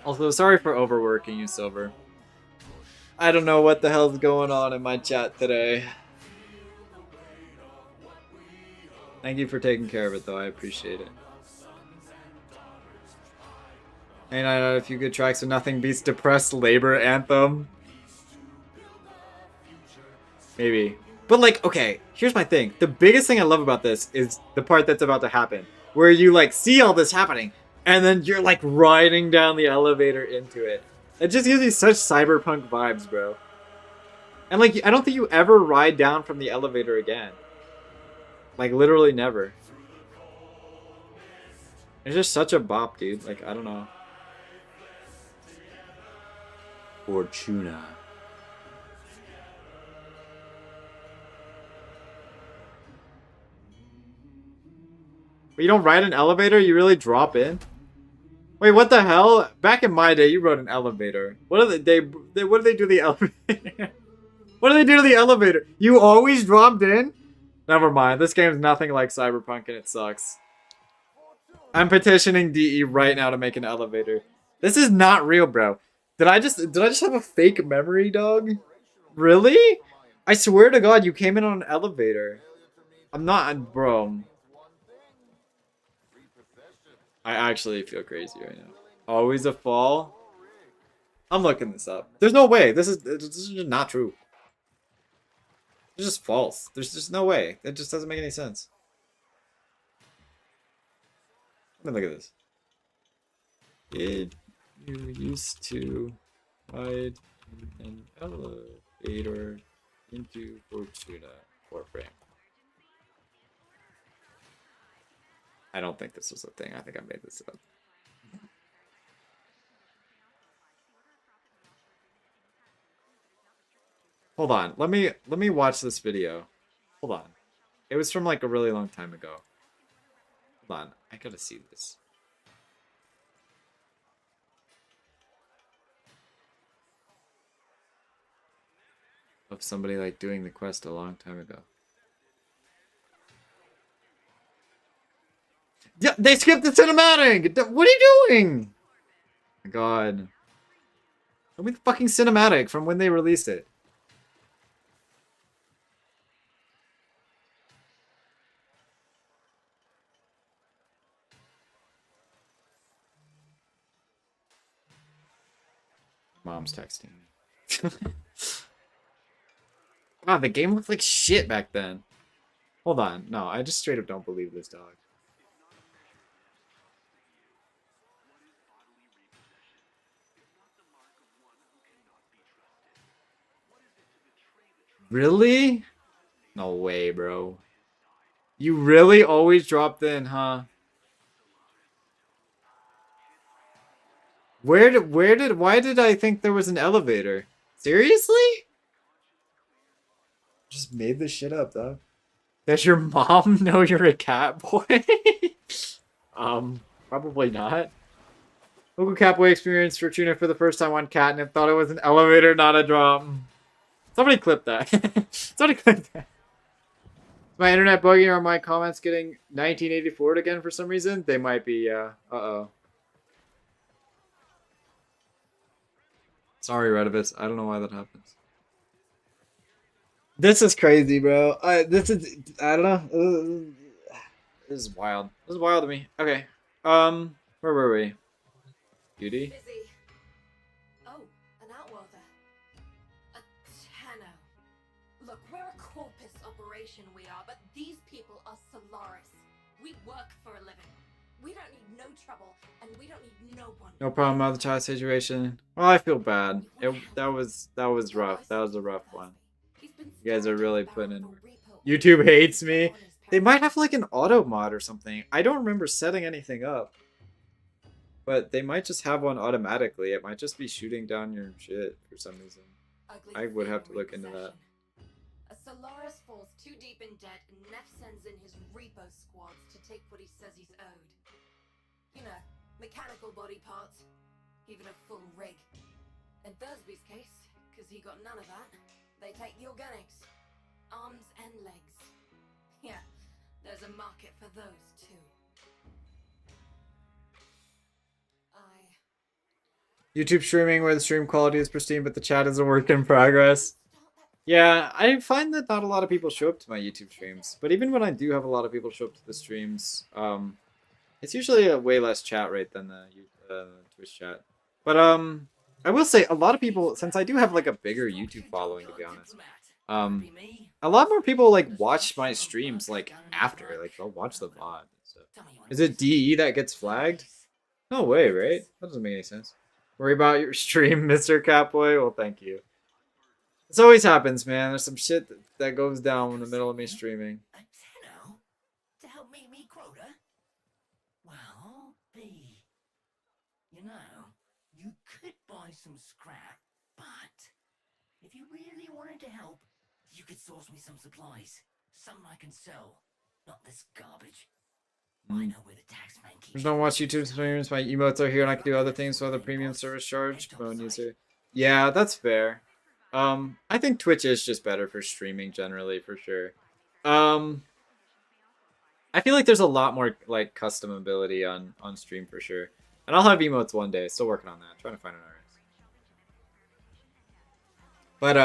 Also, sorry for overworking you, Silver. I don't know what the hell's going on in my chat today. Thank you for taking care of it, though. I appreciate it. And I know a few good tracks, so nothing beats Depressed Labor Anthem. Maybe. But like, okay, here's my thing. The biggest thing I love about this is the part that's about to happen. Where you like see all this happening, and then you're like riding down the elevator into it. It just gives me such cyberpunk vibes, bro. And like, I don't think you ever ride down from the elevator again. Like, literally never. It's just such a bop, dude. Like, I don't know. Fortuna. But you don't ride an elevator? You really drop in? Wait, what the hell? Back in my day, you rode an elevator. What do they what do they do to the elevator? What do they do to the elevator? You always dropped in? Never mind. This game's nothing like Cyberpunk and it sucks. I'm petitioning DE right now to make an elevator. This is not real, bro. Did I just have a fake memory, dog? Really? I swear to God, you came in on an elevator. I'm not, bro. I actually feel crazy right now. Always a fall? I'm looking this up. There's no way. This is just not true. It's just false. There's just no way. It just doesn't make any sense. Let me look at this. Did you used to ride an elevator into Fortuna Warframe? I don't think this was a thing. I think I made this up. Hold on. Let me watch this video. Hold on. It was from like a really long time ago. Hold on. I gotta see this. Of somebody like doing the quest a long time ago. Yeah, they skipped the cinematic! What are you doing? Oh my God. Show me the fucking cinematic from when they released it. Mom's texting me. Wow, the game looked like shit back then. Hold on. No, I just straight up don't believe this, dog. Really? No way, bro. You really always dropped in, huh? Why did I think there was an elevator? Seriously? Just made this shit up, dog. Does your mom know you're a cat boy? Probably not. Local Catboy experienced Fortuna for the first time on Catnip. Thought it was an elevator, not a drum. Somebody clip that. Somebody clip that. Is my internet bugging or are my comments getting 1984 again for some reason? They might be, yeah. Uh-oh. Sorry, Redivus. I don't know why that happens. This is crazy, bro. I don't know. This is wild. This is wild to me. Okay. Where were we? Beauty? Busy. Oh, an outworlder. A Tenno. Look, we're a corpus operation, we are, but these people are Solaris. We work for a living. We don't need no trouble, and we don't need no one. No problem about the child situation. Well, I feel bad. That was rough. That was a rough one. You guys are really putting in work. YouTube hates me. They might have like an auto mod or something. I don't remember setting anything up. But they might just have one automatically. It might just be shooting down your shit for some reason. I would have to look into that. A Solaris falls too deep in debt, and Neff sends in his repo squads to take what he says he's owed. You know, mechanical body parts, even a full rig. In Thursby's case, because he got none of that, they take the organics, arms and legs. Yeah, there's a market for those too. YouTube streaming where the stream quality is pristine but the chat is a work in progress. Yeah, I find that not a lot of people show up to my YouTube streams. But even when I do have a lot of people show up to the streams, it's usually a way less chat rate than the Twitch chat. But I will say a lot of people, since I do have like a bigger YouTube following to be honest, a lot more people like watch my streams like after, like they'll watch the VOD. So. Is it DE that gets flagged? No way, right? That doesn't make any sense. Worry about your stream, Mr. Catboy? Well, thank you. This always happens, man. There's some shit that goes down in the middle of me streaming. A tenno to help meet me quota? Well, you know, you could buy some scrap, but if you really wanted to help, you could source me some supplies. Something I can sell, not this garbage. I know where the tax man keeps. There's no watch YouTube streams. My emotes are here, and I can do other things. So the premium service charge. Phone user. Yeah, that's fair. I think Twitch is just better for streaming generally, for sure. I feel like there's a lot more like custom ability on stream for sure. And I'll have emotes one day. Still working on that. Trying to find an artist. But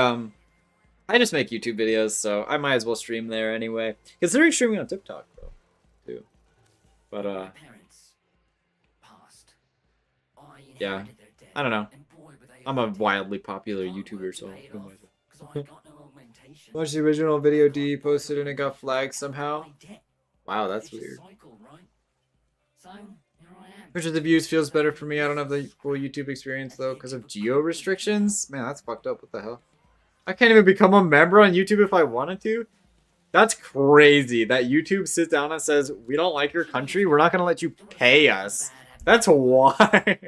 I just make YouTube videos, so I might as well stream there anyway. Considering streaming on TikTok though, too. But yeah, I don't know. I'm a wildly popular YouTuber, so who am I? Watched the original video D posted and it got flagged somehow. Wow, that's weird. Which of the views feels better for me? I don't have the full YouTube experience though because of geo restrictions. Man, that's fucked up. What the hell? I can't even become a member on YouTube if I wanted to. That's crazy that YouTube sits down and says, we don't like your country, we're not going to let you pay us. That's why.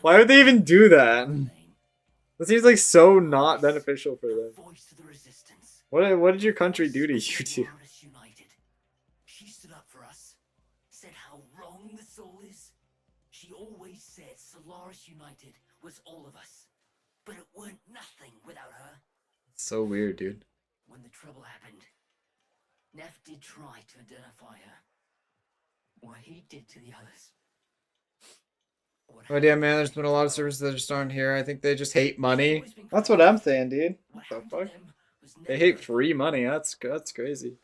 Why would they even do that? That seems like so not beneficial for them. What did your country do to YouTube? She stood up for us, said how wrong the soul is. She always said Solaris United was all of us, but it weren't nothing without her. So weird, dude. When the trouble happened, Neff did try to identify her. What he did to the others. Oh yeah, man, there's been a lot of services that just aren't here. I think they just hate money. That's what I'm saying, dude. What the fuck? They hate free money. That's crazy.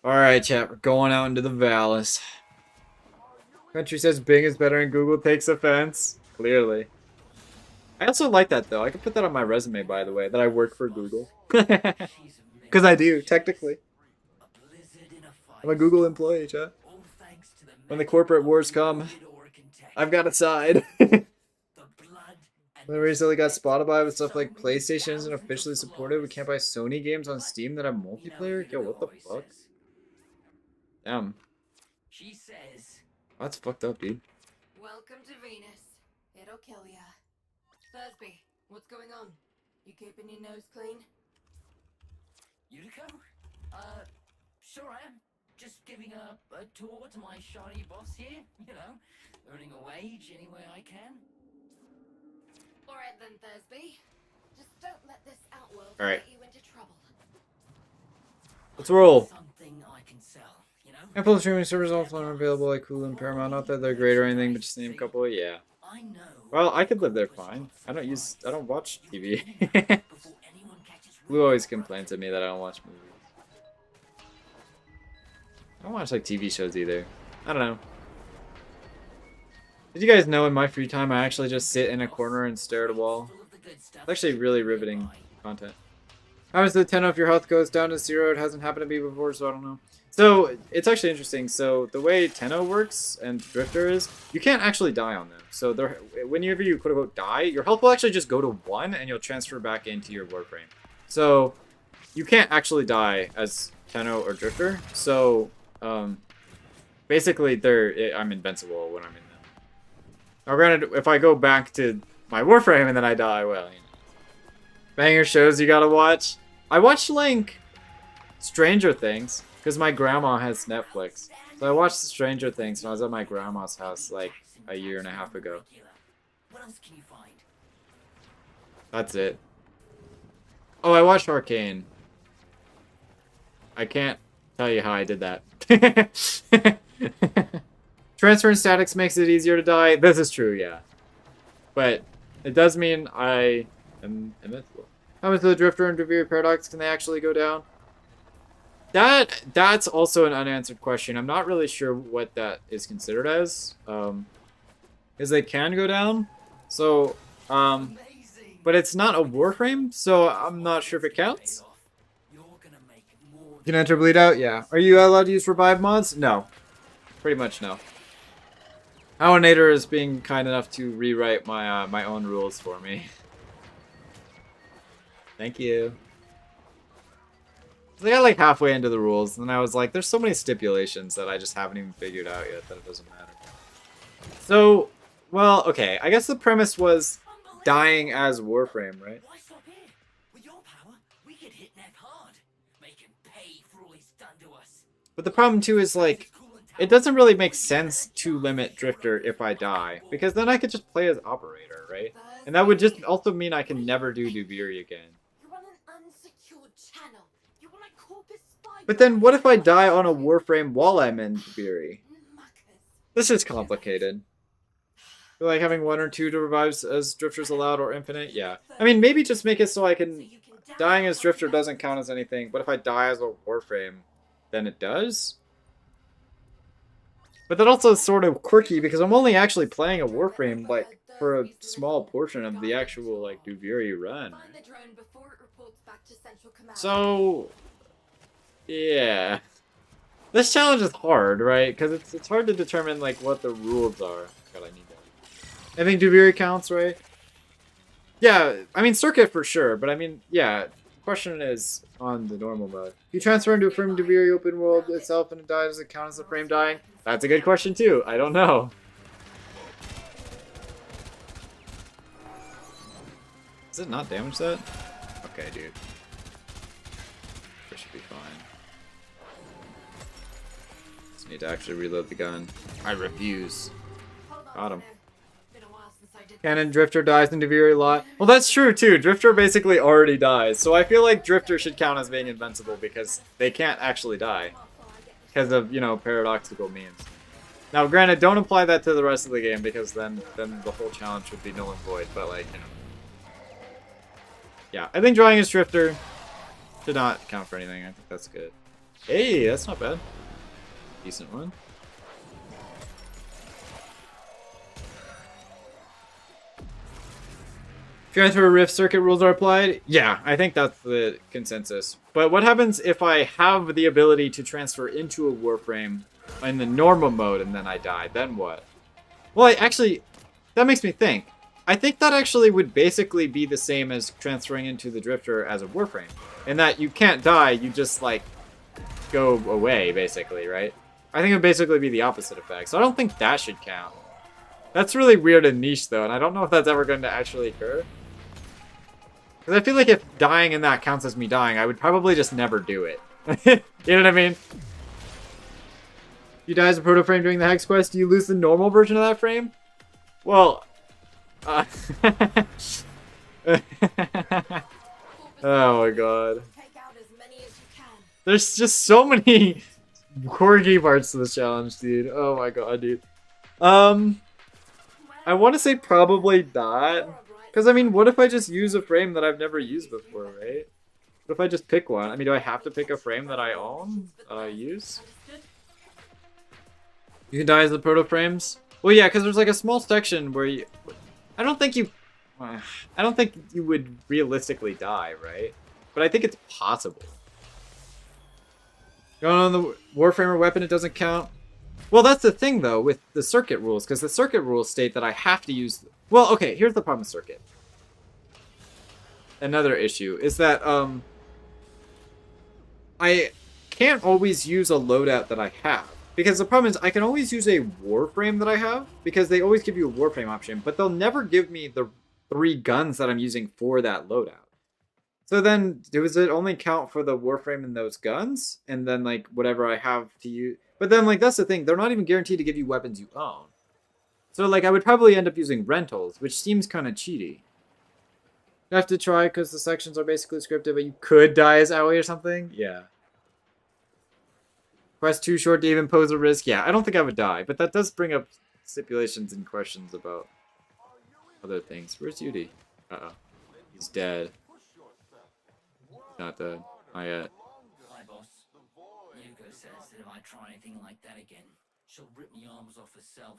Alright, chat, we're going out into the valleys. Country says Bing is better and Google takes offense. Clearly. I also like that though. I could put that on my resume, by the way, that I work for Google. Because I do, technically. I'm a Google employee, chat. When the corporate wars come, I've got a side. We recently got Spotify with stuff like PlayStation isn't officially supported. We can't buy Sony games on Steam that have multiplayer? Yo, what the fuck? Damn. That's fucked up, dude. Welcome to Venus. It'll kill ya. Thursby, what's going on? You keeping your nose clean? Utico? Sure I am. Just giving a tour to my shoddy boss here, you know, earning a wage any way I can. Alright then, Thursby. Just don't let this outworld Alright. get you into trouble. Let's roll. Something I can sell, you know? Apple streaming servers also aren't available like Hulu and Paramount. Not that they're great or anything, but just name a couple. Yeah. I know. Well, I could live there fine. I don't watch TV. Blue always complains at me that I don't watch movies. I don't watch like TV shows either. I don't know. Did you guys know in my free time I actually just sit in a corner and stare at a wall? It's actually really riveting content. How does the 10 if your health goes down to 0? It hasn't happened to me before, so I don't know. So, it's actually interesting. So, the way Tenno works and Drifter is, you can't actually die on them. So, whenever you quote-unquote die, your health will actually just go to 1 and you'll transfer back into your Warframe. So, you can't actually die as Tenno or Drifter. So, basically, I'm invincible when I'm in them. Now, granted, if I go back to my Warframe and then I die, well, you know. Banger shows you gotta watch. I watched, like, Stranger Things, because my grandma has Netflix. So I watched Stranger Things when I was at my grandma's house, like, a year and a half ago. What else can you find? That's it. Oh, I watched Arcane. I can't tell you how I did that. Transfer and statics makes it easier to die. This is true, yeah. But it does mean I am invincible. How much of the Drifter and Devere Paradox can they actually go down? That's also an unanswered question. I'm not really sure what that is considered as. Because they can go down. So, but it's not a Warframe, so I'm not sure if it counts. Can enter bleed out? Yeah. Are you allowed to use revive mods? No. Pretty much no. Alanator is being kind enough to rewrite my my own rules for me. Thank you. I got like halfway into the rules, and I was like, there's so many stipulations that I just haven't even figured out yet that it doesn't matter. So, well, okay. I guess the premise was dying as Warframe, right? Why stop here? With your power, we could hit Nev hard. Make him pay for all he's done to us. But the problem too is like, it doesn't really make sense to limit Drifter if I die, because then I could just play as Operator, right? And that would just also mean I can never do Duviri again. But then what if I die on a Warframe while I'm in Duviri? This is complicated. Like having 1 or 2 to revives as Drifters allowed or infinite? Yeah. I mean, maybe just make it so I can... Dying as Drifter doesn't count as anything, but if I die as a Warframe, then it does? But that also is sort of quirky because I'm only actually playing a Warframe, like, for a small portion of the actual, like, Duviri run. So... yeah. This challenge is hard, right? Because it's hard to determine, like, what the rules are. God, I need that. I think Duviri counts, right? Yeah, I mean, Circuit for sure, but I mean, yeah. The question is on the normal mode. If you transfer into a frame Duviri open world itself and it dies, does it count as a frame dying? That's a good question, too. I don't know. Does it not damage that? Okay, dude. This should be fine. Just need to actually reload the gun. I refuse. Got him. Cannon Drifter dies in Duviri a lot. Well, that's true, too. Drifter basically already dies. So I feel like Drifter should count as being invincible because they can't actually die. Because of, you know, paradoxical means. Now, granted, don't apply that to the rest of the game because then the whole challenge would be null and void. But, like, you know. Yeah, I think drawing as Drifter should not count for anything. I think that's good. Hey, that's not bad. Decent one. If you enter a rift, circuit rules are applied? Yeah, I think that's the consensus. But what happens if I have the ability to transfer into a Warframe in the normal mode and then I die? Then what? Well, actually, that makes me think. I think that actually would basically be the same as transferring into the Drifter as a Warframe. In that you can't die, you just, like, go away, basically, right? I think it would basically be the opposite effect. So I don't think that should count. That's really weird and niche, though, and I don't know if that's ever going to actually occur. Because I feel like if dying in that counts as me dying, I would probably just never do it. You know what I mean? You die as a proto frame during the Hex quest, do you lose the normal version of that frame? Well... oh my god. There's just so many quirky parts to this challenge, dude. Oh my god, dude. I want to say probably not. Because, I mean, what if I just use a frame that I've never used before, right? What if I just pick one? I mean, do I have to pick a frame that I own? Use? You can die as the proto frames? Well, yeah, because there's like a small section where you... I don't think you would realistically die, right? but I think it's possible. Going on the Warframer weapon, it doesn't count. Well, that's the thing, though, with the circuit rules, because the circuit rules state that I have to use... Well, okay, here's the problem with circuit. Another issue is that, I can't always use a loadout that I have. Because the problem is, I can always use a Warframe that I have, because they always give you a Warframe option, but they'll never give me the 3 guns that I'm using for that loadout. So then, does it only count for the Warframe and those guns? And then, like, whatever I have to use... But then, like, that's the thing. They're not even guaranteed to give you weapons you own. So, like, I would probably end up using rentals, which seems kind of cheaty. You have to try because the sections are basically scripted, but you could die as Owie or something? Yeah. Quest too short to even pose a risk? Yeah, I don't think I would die, but that does bring up stipulations and questions about other things. Where's Yudi? Uh-oh. He's dead. Not dead. Not yet. Hi, boss. Yuko says that if I try anything like that again, she'll rip me arms off herself.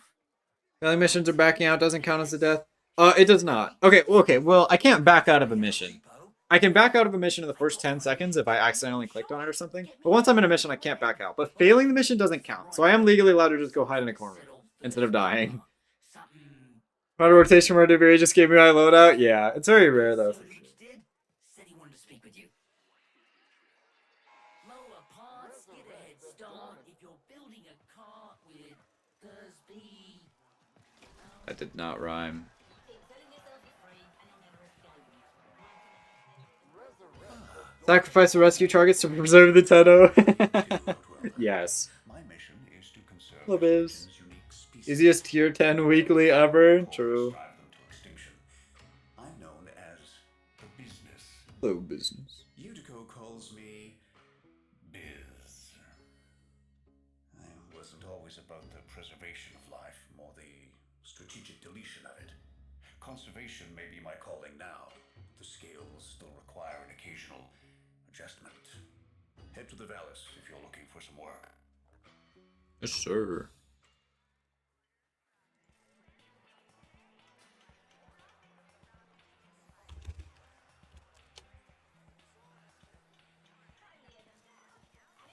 Failing missions or backing out doesn't count as a death? It does not. Okay, well, I can't back out of a mission. I can back out of a mission in the first 10 seconds if I accidentally clicked on it or something. But once I'm in a mission, I can't back out. But failing the mission doesn't count. So I am legally allowed to just go hide in a corner instead of dying. Auto rotation where Devere just gave me my loadout? Yeah, it's very rare though. Said he wanted to speak with you. Lower parts get a head start if you're building a car with Thursby. That did not rhyme. Sacrifice the rescue targets to preserve the Tenno. Yes. My mission is to conserve Hello, Biz. Titan's unique species. Easiest tier 10 weekly ever. True. Drive them to extinction. I'm known as the business. Hello, business. Utico calls me Biz. I wasn't always about the preservation of life, more the strategic deletion of it. Conservation may be my calling now. The scales still require an occasional adjustment. Head to the Valis if you're looking for some work. Yes, sir.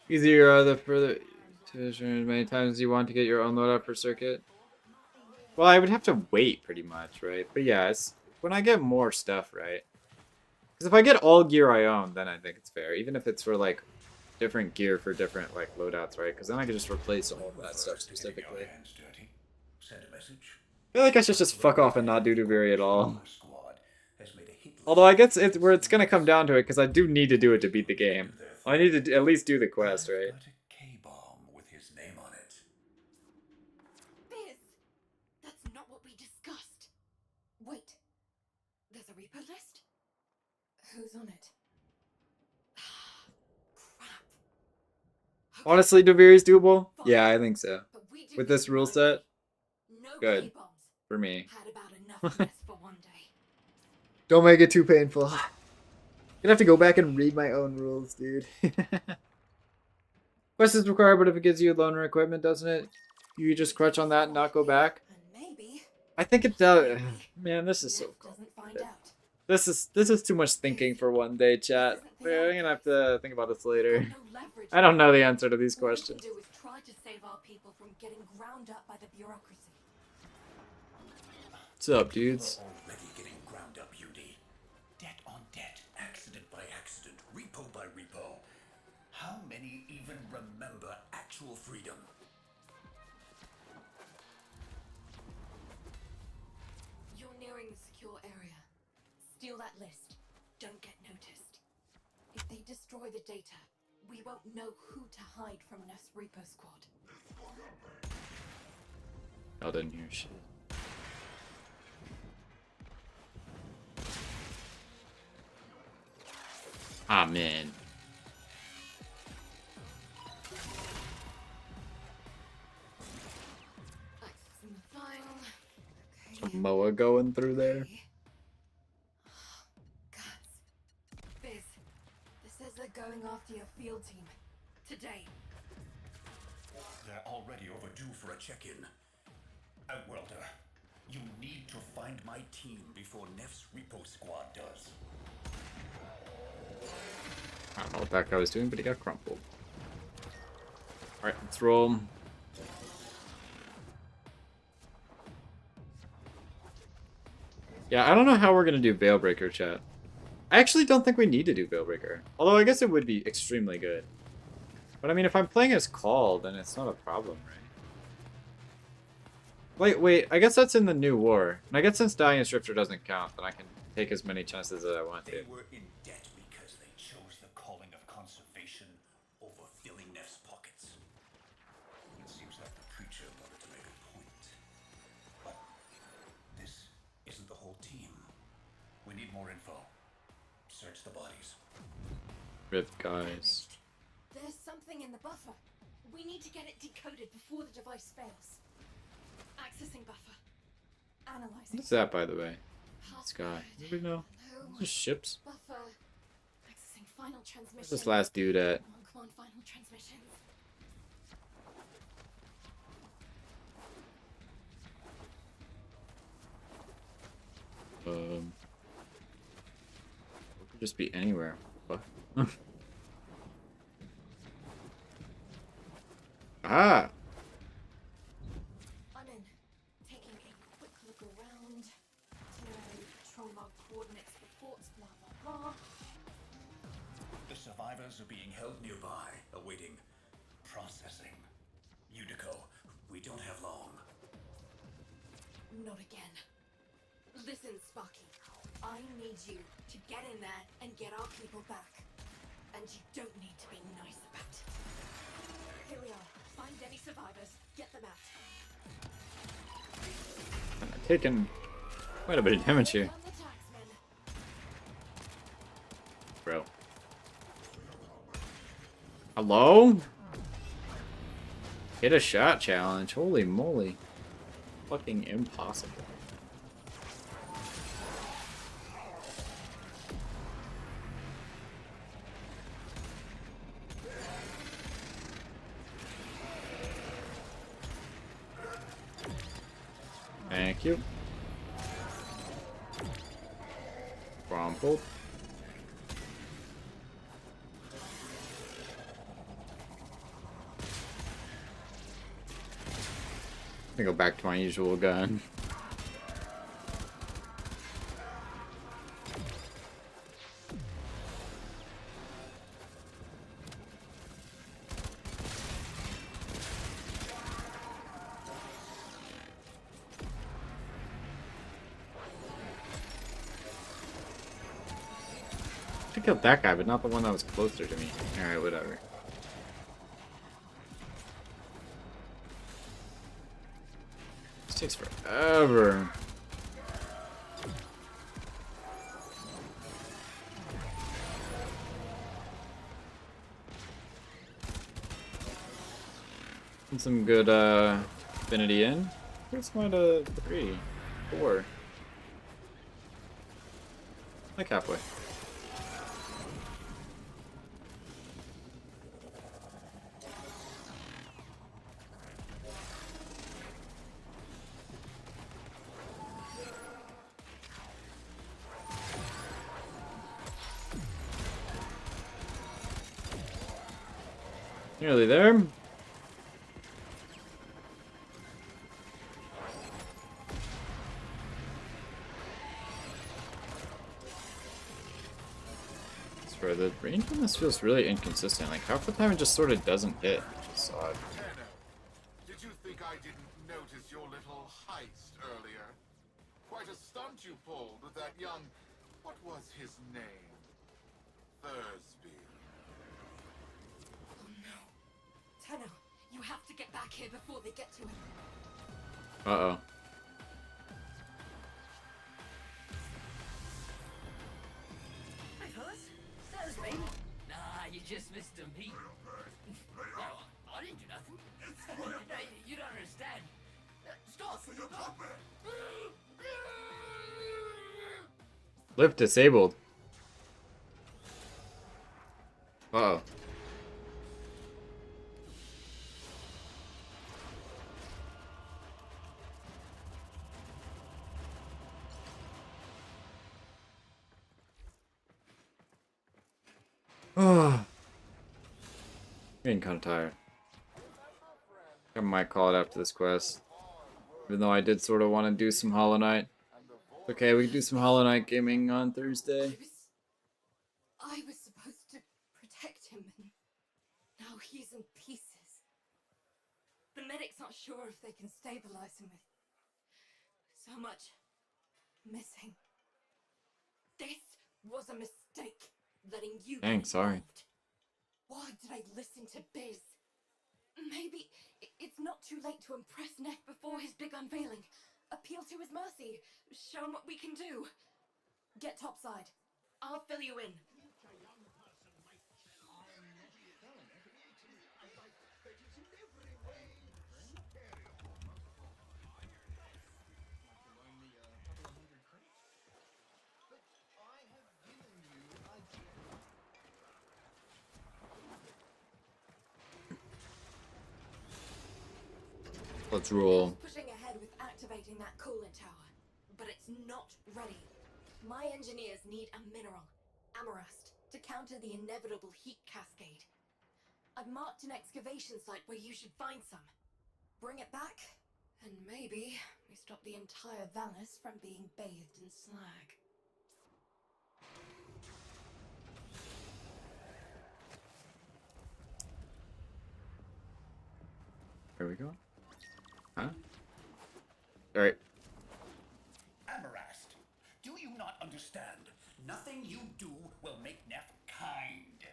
Easier the further to as many times as you want to get your own loadout per circuit. Well, I would have to wait pretty much, right? But yeah, it's when I get more stuff, right? Because if I get all gear I own, then I think it's fair. Even if it's for like different gear for different like loadouts, right? Because then I can just replace all of that stuff specifically. Send a message. I feel like I should just fuck off and not do Duviri at all. Our squad has made a hit list. Although I guess it's where it's gonna come down to it, because I do need to do it to beat the game. I need to at least do the quest, right? Got a K-bomb with his name on it. Biz! That's not what we discussed. Wait. There's a repo list? Who's on it? Crap. Honestly, Duviri's doable? Yeah, I think so. But we didn't With this rule set, No good. K-bombs. for me. Had about enough mess for one day. Don't make it too painful. Gonna have to go back and read my own rules, dude. Quest is required, but if it gives you loaner equipment, doesn't it? You just crutch on that and not go back? And maybe I think it does. Man, this is so Neff doesn't find complicated. out. This is too much thinking for one day, chat. I'm gonna have to think about this later. No leverage. I don't know the answer to these All we questions. can do is try to save our people from getting ground up by the bureaucracy. What's up, dudes? Already getting ground up, UD. Debt on debt, accident by accident, repo by repo. How many even remember actual freedom? You're nearing the secure area. Steal that list. Don't get noticed. If they destroy the data, we won't know who to hide from Neff's repo squad. I didn't hear shit. Ah, man. Access in the file. Some Okay. Moa going through there. Okay. Guts. Biz, this says they're going after your field team. Today. They're already overdue for a check-in. Outworlder, you need to find my team before Neff's repo squad does. I don't know what that guy was doing, but he got crumpled. Alright, let's roll. Yeah, I don't know how we're gonna do Veilbreaker, chat. I actually don't think we need to do Veilbreaker. Although I guess it would be extremely good. But I mean, if I'm playing as Call, then it's not a problem, right? Wait, I guess that's in the new war. And I guess since Dying Strifter doesn't count, then I can take as many chances as I want to. They were in debt because they chose the calling of conservation over filling Neff's pockets. It seems like the preacher wanted to make a point. But this isn't the whole team. We need more info. Search the bodies. Rip, guys. There's something in the buffer. We need to get it decoded before the device fails. Accessing buffer. Analyzing. What's that, by the way? This guy. Anybody know? No. Just ships? Buffer. Accessing final transmission. Where's this last dude at? Come on, final transmissions. It could just be anywhere. What? Ah! I'm in. Taking a quick look around. Patrol log coordinates, reports, blah blah blah. The survivors are being held nearby, awaiting processing. Unico, we don't have long. Not again. Listen, Sparky. I need you to get in there and get our people back. And you don't need to be nice about it. Here we are. Find any survivors. Get them out. I'm taking quite a bit of damage here. Run the taxman. Bro. Hello? Hit a shot challenge. Holy moly. Fucking impossible. Thank you. Crumpled. I'm gonna go back to my usual gun. I killed that guy, but not the one that was closer to me. Alright, whatever. This takes forever. And some good affinity in. Where's my 3, 4? Like halfway. Nearly there. For the range on this feels really inconsistent. Like half the time it just sort of doesn't hit. Which is odd. Did you think I didn't notice your little heist earlier? Quite a stunt you pulled with that young... What was his name? Thursby. Oh no. Tenno, you have to get back here before they get to him. Uh-oh. Hey, fellas. That was me. Nah, you just missed a beat. Well, I didn't do nothing. No, you don't understand. Stop! Stop! Lift disabled. Uh-oh. Oh, getting kind of tired. I might call it after this quest. Even though I did sort of want to do some Hollow Knight. Okay, we can do some Hollow Knight gaming on Thursday. I was supposed to protect him, and now he's in pieces. The medics aren't sure if they can stabilize him with so much missing. This was a mistake, letting you Dang, get sorry. involved. Why did I listen to Biz? Maybe it's not too late to impress Neff before his big unveiling. Appeal to his mercy. Show him what we can do. Get topside. I'll fill you in. Let's roll. Pushing ahead with activating that coolant tower, but it's not ready. My engineers need a mineral, amarust, to counter the inevitable heat cascade. I've marked an excavation site where you should find some. Bring it back, and maybe we stop the entire Valis from being bathed in slag. There we go. Huh? Alright. Amarast, do you not understand? Nothing you do will make Neff kind.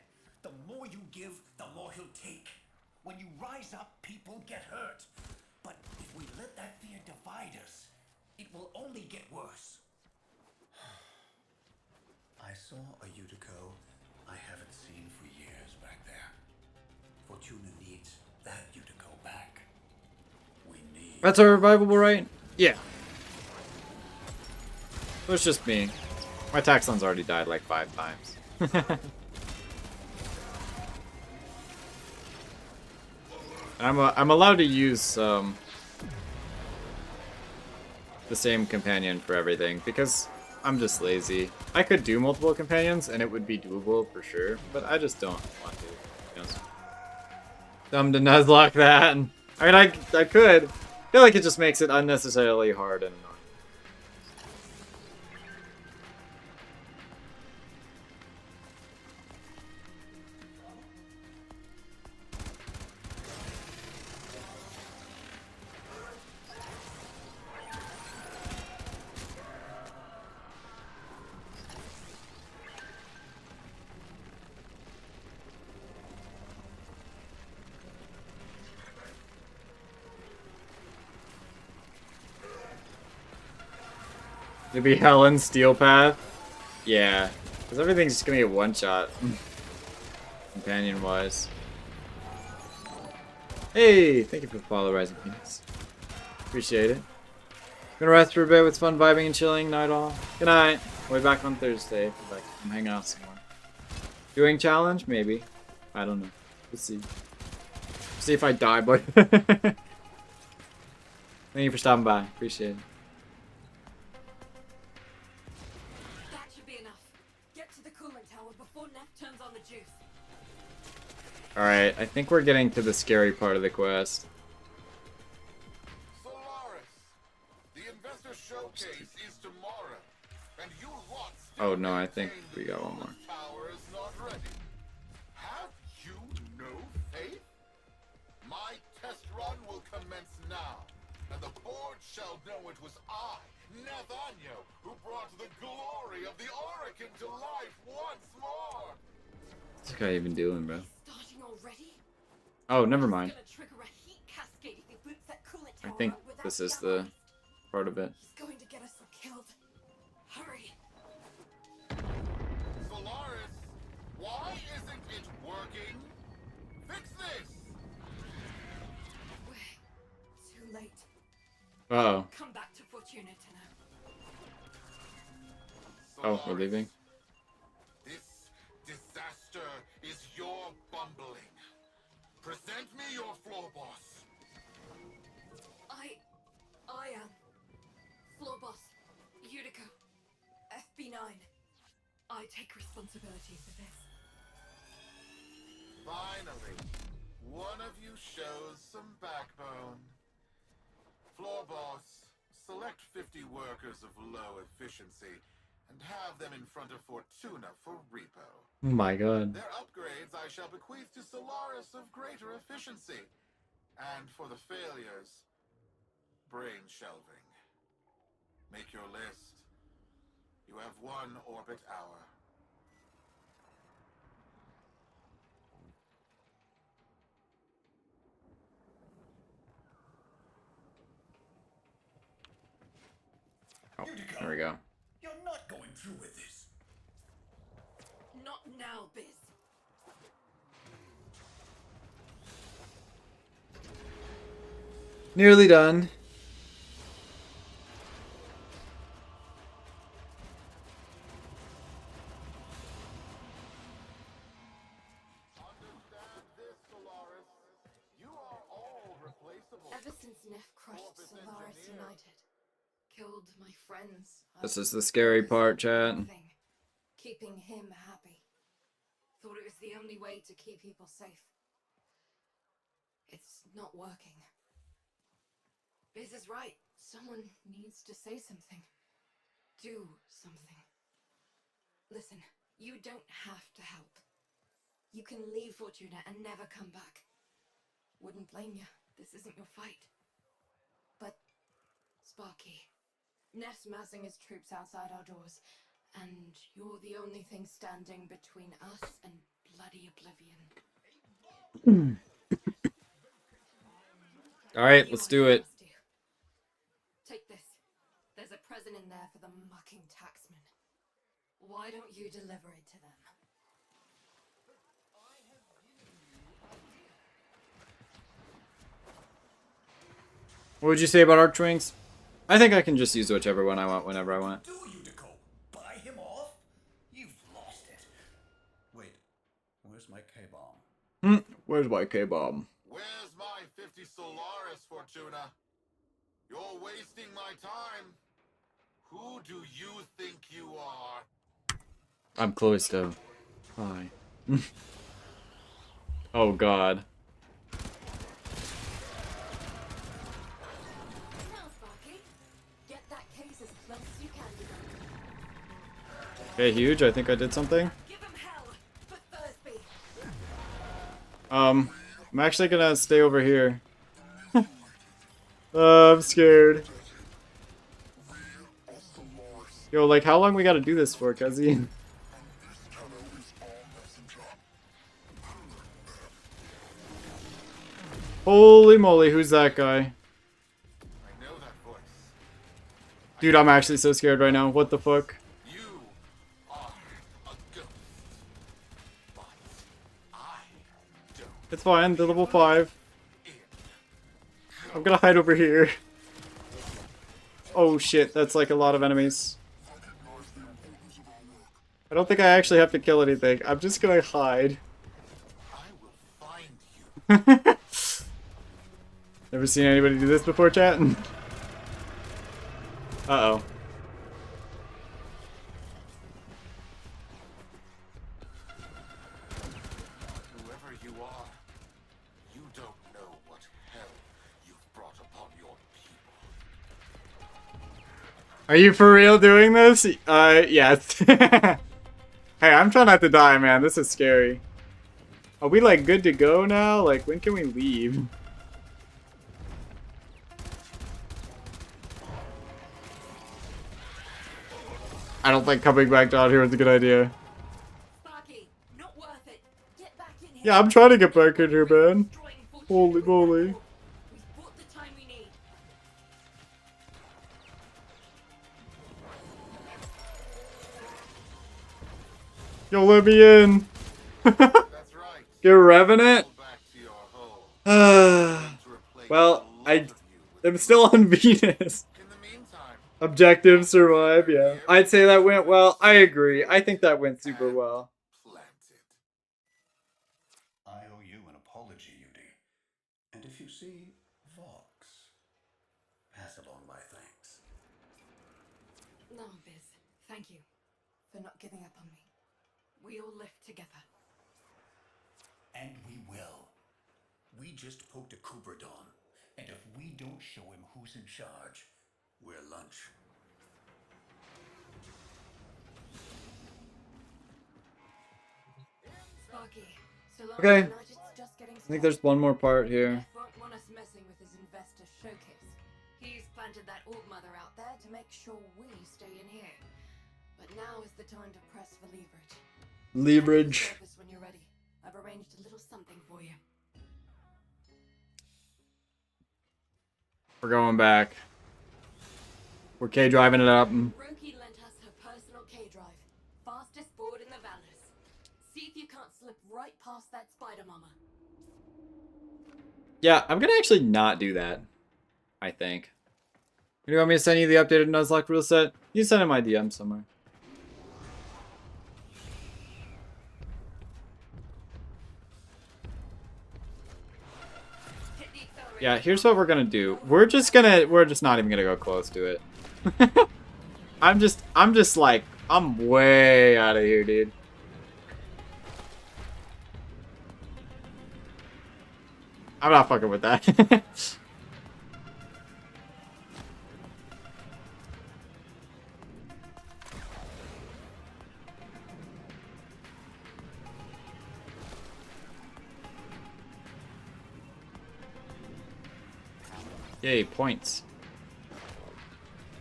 The more you give, the more he'll take. When you rise up, people get hurt. But if we let that fear divide us, it will only get worse. I saw a Utico I haven't seen for years back there. Fortuna needs that Utico back. We need... That's a revivable, right? Yeah. So it's just me. My Taxon's already died like 5 times. I'm allowed to use the same companion for everything because I'm just lazy. I could do multiple companions and it would be doable for sure, but I just don't want to. You know, dumb to nuzlocke that. And, I mean, I could. I feel like it just makes it unnecessarily hard and annoying. It'd be Helen's Steel Path? Yeah. Because everything's just gonna get one-shot. Companion-wise. Hey! Thank you for the follow, Rising Phoenix. Appreciate it. Gonna rest for a bit with fun vibing and chilling. Night all. Good night. We'll be back on Thursday if you'd like to come hang out some more. Doing challenge? Maybe. I don't know. We'll see. See if I die, but... Thank you for stopping by. Appreciate it. Alright, I think we're getting to the scary part of the quest. Solaris, the investor showcase is tomorrow, and you lot Oh no, I think we got one more. tower is not ready. Have you no faith? My test run will commence now, and the board shall know it was I, Nathaniel, who brought the glory of the Oracle to life once more. What's this guy even doing, bro? Already? Oh, never mind. I I think this is the part of it. He's going to get us all killed. Hurry. Solaris, why isn't it working? Fix this! We're too late. Uh-oh. Come back to Fortuna Oh, we're leaving? This disaster is your bumbling. Present me your floor boss. I am floor boss Utico, FB9. I take responsibility for this. Finally, one of you shows some backbone. Floor boss, select 50 workers of low efficiency and have them in front of Fortuna for repo. Oh my god. Their upgrades I shall bequeath to Solaris of greater efficiency. And for the failures, brain shelving. Make your list. You have 1 orbit hour. Oh, there we go. You're not going through with this. Not now, Biz. Nearly done. Understand this, Solaris. You are all replaceable. Ever since Neff crushed Solaris United, killed my friends. This is the scary part, chat. Keeping him happy. Thought it was the only way to keep people safe. It's not working. Biz is right. Someone needs to say something. Do something. Listen, you don't have to help. You can leave Fortuna and never come back. Wouldn't blame you. This isn't your fight. But, Sparky, Neff's massing his troops outside our doors, and you're the only thing standing between us and bloody oblivion. Alright, let's do it. Take this. There's a present in there for the mucking taxman. Why don't you deliver it to them? What would you say about Archwings? I think I can just use whichever one I want whenever I want. Do you, Deco? Buy him off? You've lost it. Wait, where's my K-bomb? Where's my K-bomb? Where's my 50 Solaris, Fortuna? You're wasting my time. Who do you think you are? I'm close to... Hi. Oh god. Now, Sparky, get that case as close as you can to them. Okay, huge. I think I did something. Give him hell for Thursby. I'm actually gonna stay over here. I'm scared. Yo, like, how long we gotta do this for, Cuzzy? Holy moly, who's that guy? I know that voice. Dude, I'm actually so scared right now. What the fuck? You are a ghost. But I don't. It's fine, the level 5. I'm gonna hide over here. Oh shit, that's like a lot of enemies. I don't think I actually have to kill anything. I'm just gonna hide. I will find you. Never seen anybody do this before, chat? Uh-oh. Whoever you are, you don't know what hell you've brought upon your people. Are you for real doing this? Yes. Hey, I'm trying not to die, man. This is scary. Are we, like, good to go now? Like, when can we leave? I don't think coming back down here is a good idea. Sparky, not worth it. Get back in here. Yeah, I'm trying to get back in here, man. Holy moly. We've bought the time we need. Yo, let me in. That's right. Get Revenant? Go back to your hole. To replace Well, the lot of you I'm still on Venus. in the meantime, Objective survive, yeah. I'd say that went well. I agree. I think that went super well. planted. I owe you an apology, Yudi. And if you see Vox, pass along my thanks. No, Biz. Thank you for not giving up on me. We all live together. And we will. We just poked a Cooperdon, and if we don't show him who's in charge, we're lunch. Sparky, Solaris Okay. United's just getting I think there's one more part here. Jeff won't want us messing with his investor showcase. He's planted that orb mother out there to make sure we stay in here. But now is the time to press for leverage. Leverage. Surface when you're ready. I've arranged a little something for you. We're going back. We're K-driving it up. Roki lent us her personal K-drive. Fastest board in the Valors. See if you can't slip right past that spider mama. Yeah, I'm gonna actually not do that. I think. You want me to send you the updated nuzlocke rule set? You send in my DM somewhere. Yeah, here's what we're gonna do. We're just not even gonna go close to it. I'm just like, I'm way out of here, dude. I'm not fucking with that. Yay, points.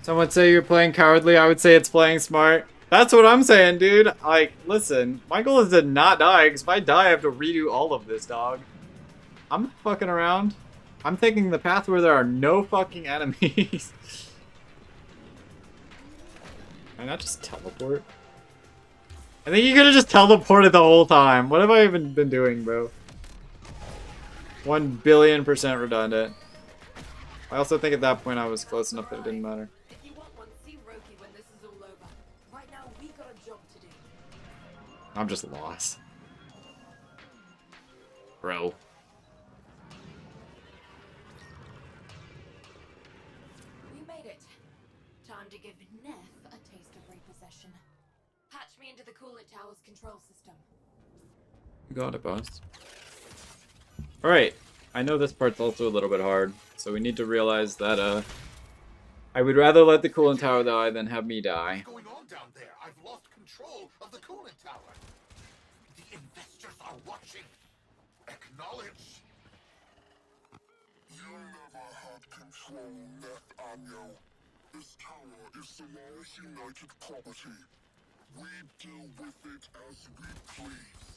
Some would say you're playing cowardly, I would say it's playing smart. That's what I'm saying, dude. Like, listen, my goal is to not die, because if I die, I have to redo all of this, dog. I'm not fucking around. I'm taking the path where there are no fucking enemies. Can I not just teleport? I think you could have just teleported the whole time. What have I even been doing, bro? 1,000,000,000% redundant. I also think at that point I was close enough that it didn't matter. If you want one, see Roki when this is all over. Right now, we got a job to do. I'm just lost. Bro. We made it. Time to give Neff a taste of repossession. Patch me into the coolant tower's control system. You got it, boss. Alright. I know this part's also a little bit hard, so we need to realize that, I would rather let the coolant tower die than have me die. What's going on down there? I've lost control of the coolant tower. The investors are watching. Acknowledge. You never had control, Nathaniel. This tower is Solaris United property. We deal with it as we please.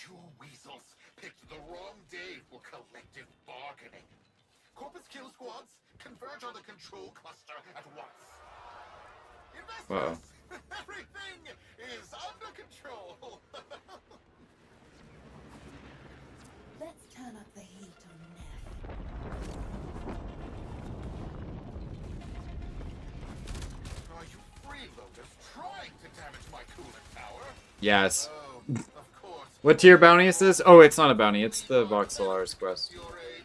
You weasels picked the wrong day for collective bargaining. Corpus kill squads converge on the control cluster at once. Investors, everything is under control. Let's turn up the heat on Neff. Are you freeloaders trying to damage my coolant tower? Yes. Oh, of course. What tier bounty is this? Oh, it's not a bounty. It's the Vox Solaris quest. Your aid.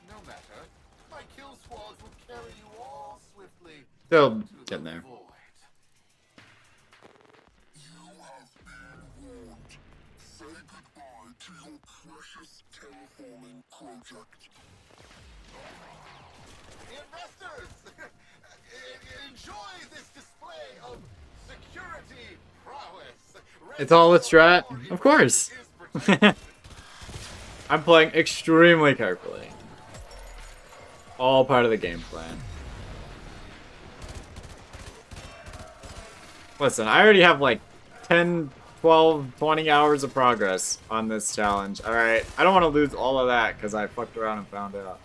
No matter. My kill squads will carry you all swiftly They'll to get the there. void. You have been warned. Say goodbye to your precious terraforming project. Investors, enjoy this display of security prowess. It's all a strat? Of course. Is protected. I'm playing extremely carefully. All part of the game plan. Listen, I already have like 10, 12, 20 hours of progress on this challenge. Alright, I don't want to lose all of that because I fucked around and found out.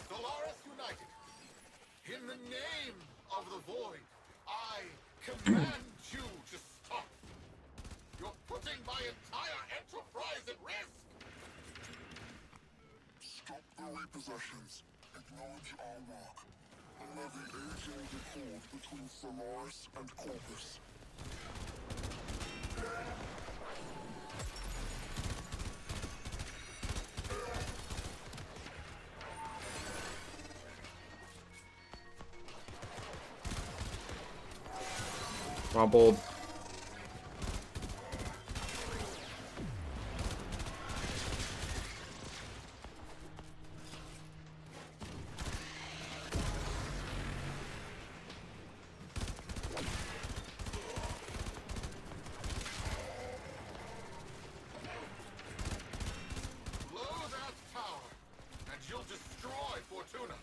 Solaris United, in the name of the void, I command you to stop. You're putting my entire enterprise at risk. Stop the repossessions. Acknowledge our work. Levy age-old accord between Solaris and Corpus. Rumbled. Blow that tower, and you'll destroy Fortuna.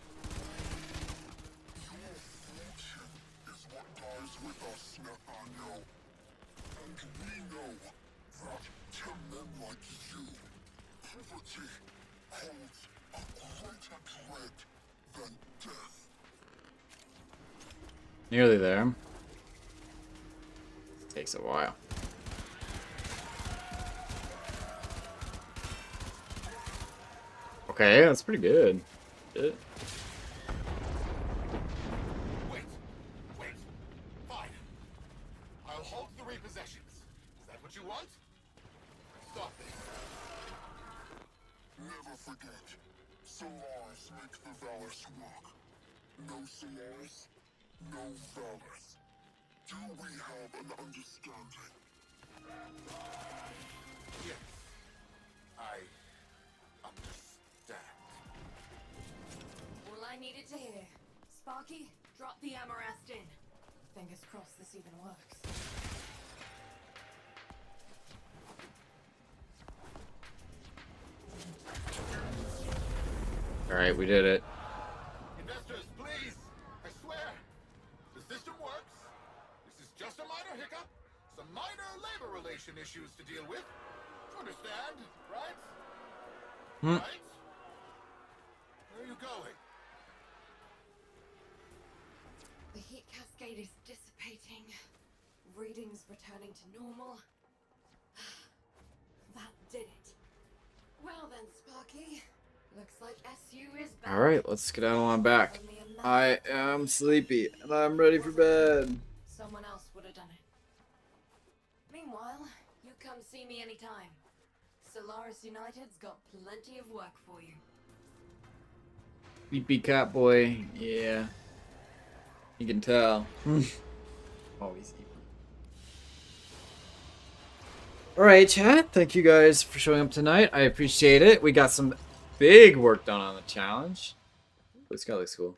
Your fortune is what dies with us, Nathaniel. And we know that to men like you, poverty holds a greater dread than death. Nearly there. Takes a while. Okay, that's pretty good. Shit. Wait. Fine. I'll halt the repossessions. Is that what you want? Stop this. Never forget, Solaris make the Valors work. No Solaris, no Valors. Do we have an understanding? Yes. I understand. All I needed to hear. Sparky, drop the Amarest in. Fingers crossed this even works. Alright, we did it. Investors, please! I swear! The system works. This is just a minor hiccup. Some minor labor relation issues to deal with. Understand, right? Right? Where are you going? The heat cascade is dissipating. Readings returning to normal. That did it. Well then, Sparky. Looks like SU is back. Alright, let's skedaddle on back. Only a matter I am sleepy and I'm ready for bed. Someone else would have done it. Meanwhile, you come see me anytime. Solaris United's got plenty of work for you. Sleepy cat boy. Yeah. You can tell. Always sleepy. Alright, chat. Thank you guys for showing up tonight. I appreciate it. We got some big work done on the challenge. This guy looks cool.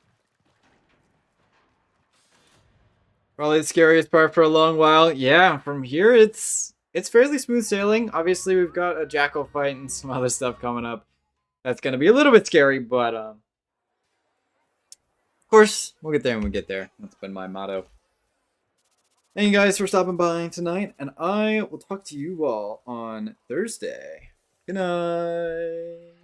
Probably the scariest part for a long while. Yeah, from here it's fairly smooth sailing. Obviously we've got a jackal fight and some other stuff coming up. That's gonna be a little bit scary, but of course we'll get there when we get there. That's been my motto. Thank you guys for stopping by tonight, and I will talk to you all on Thursday. Good night.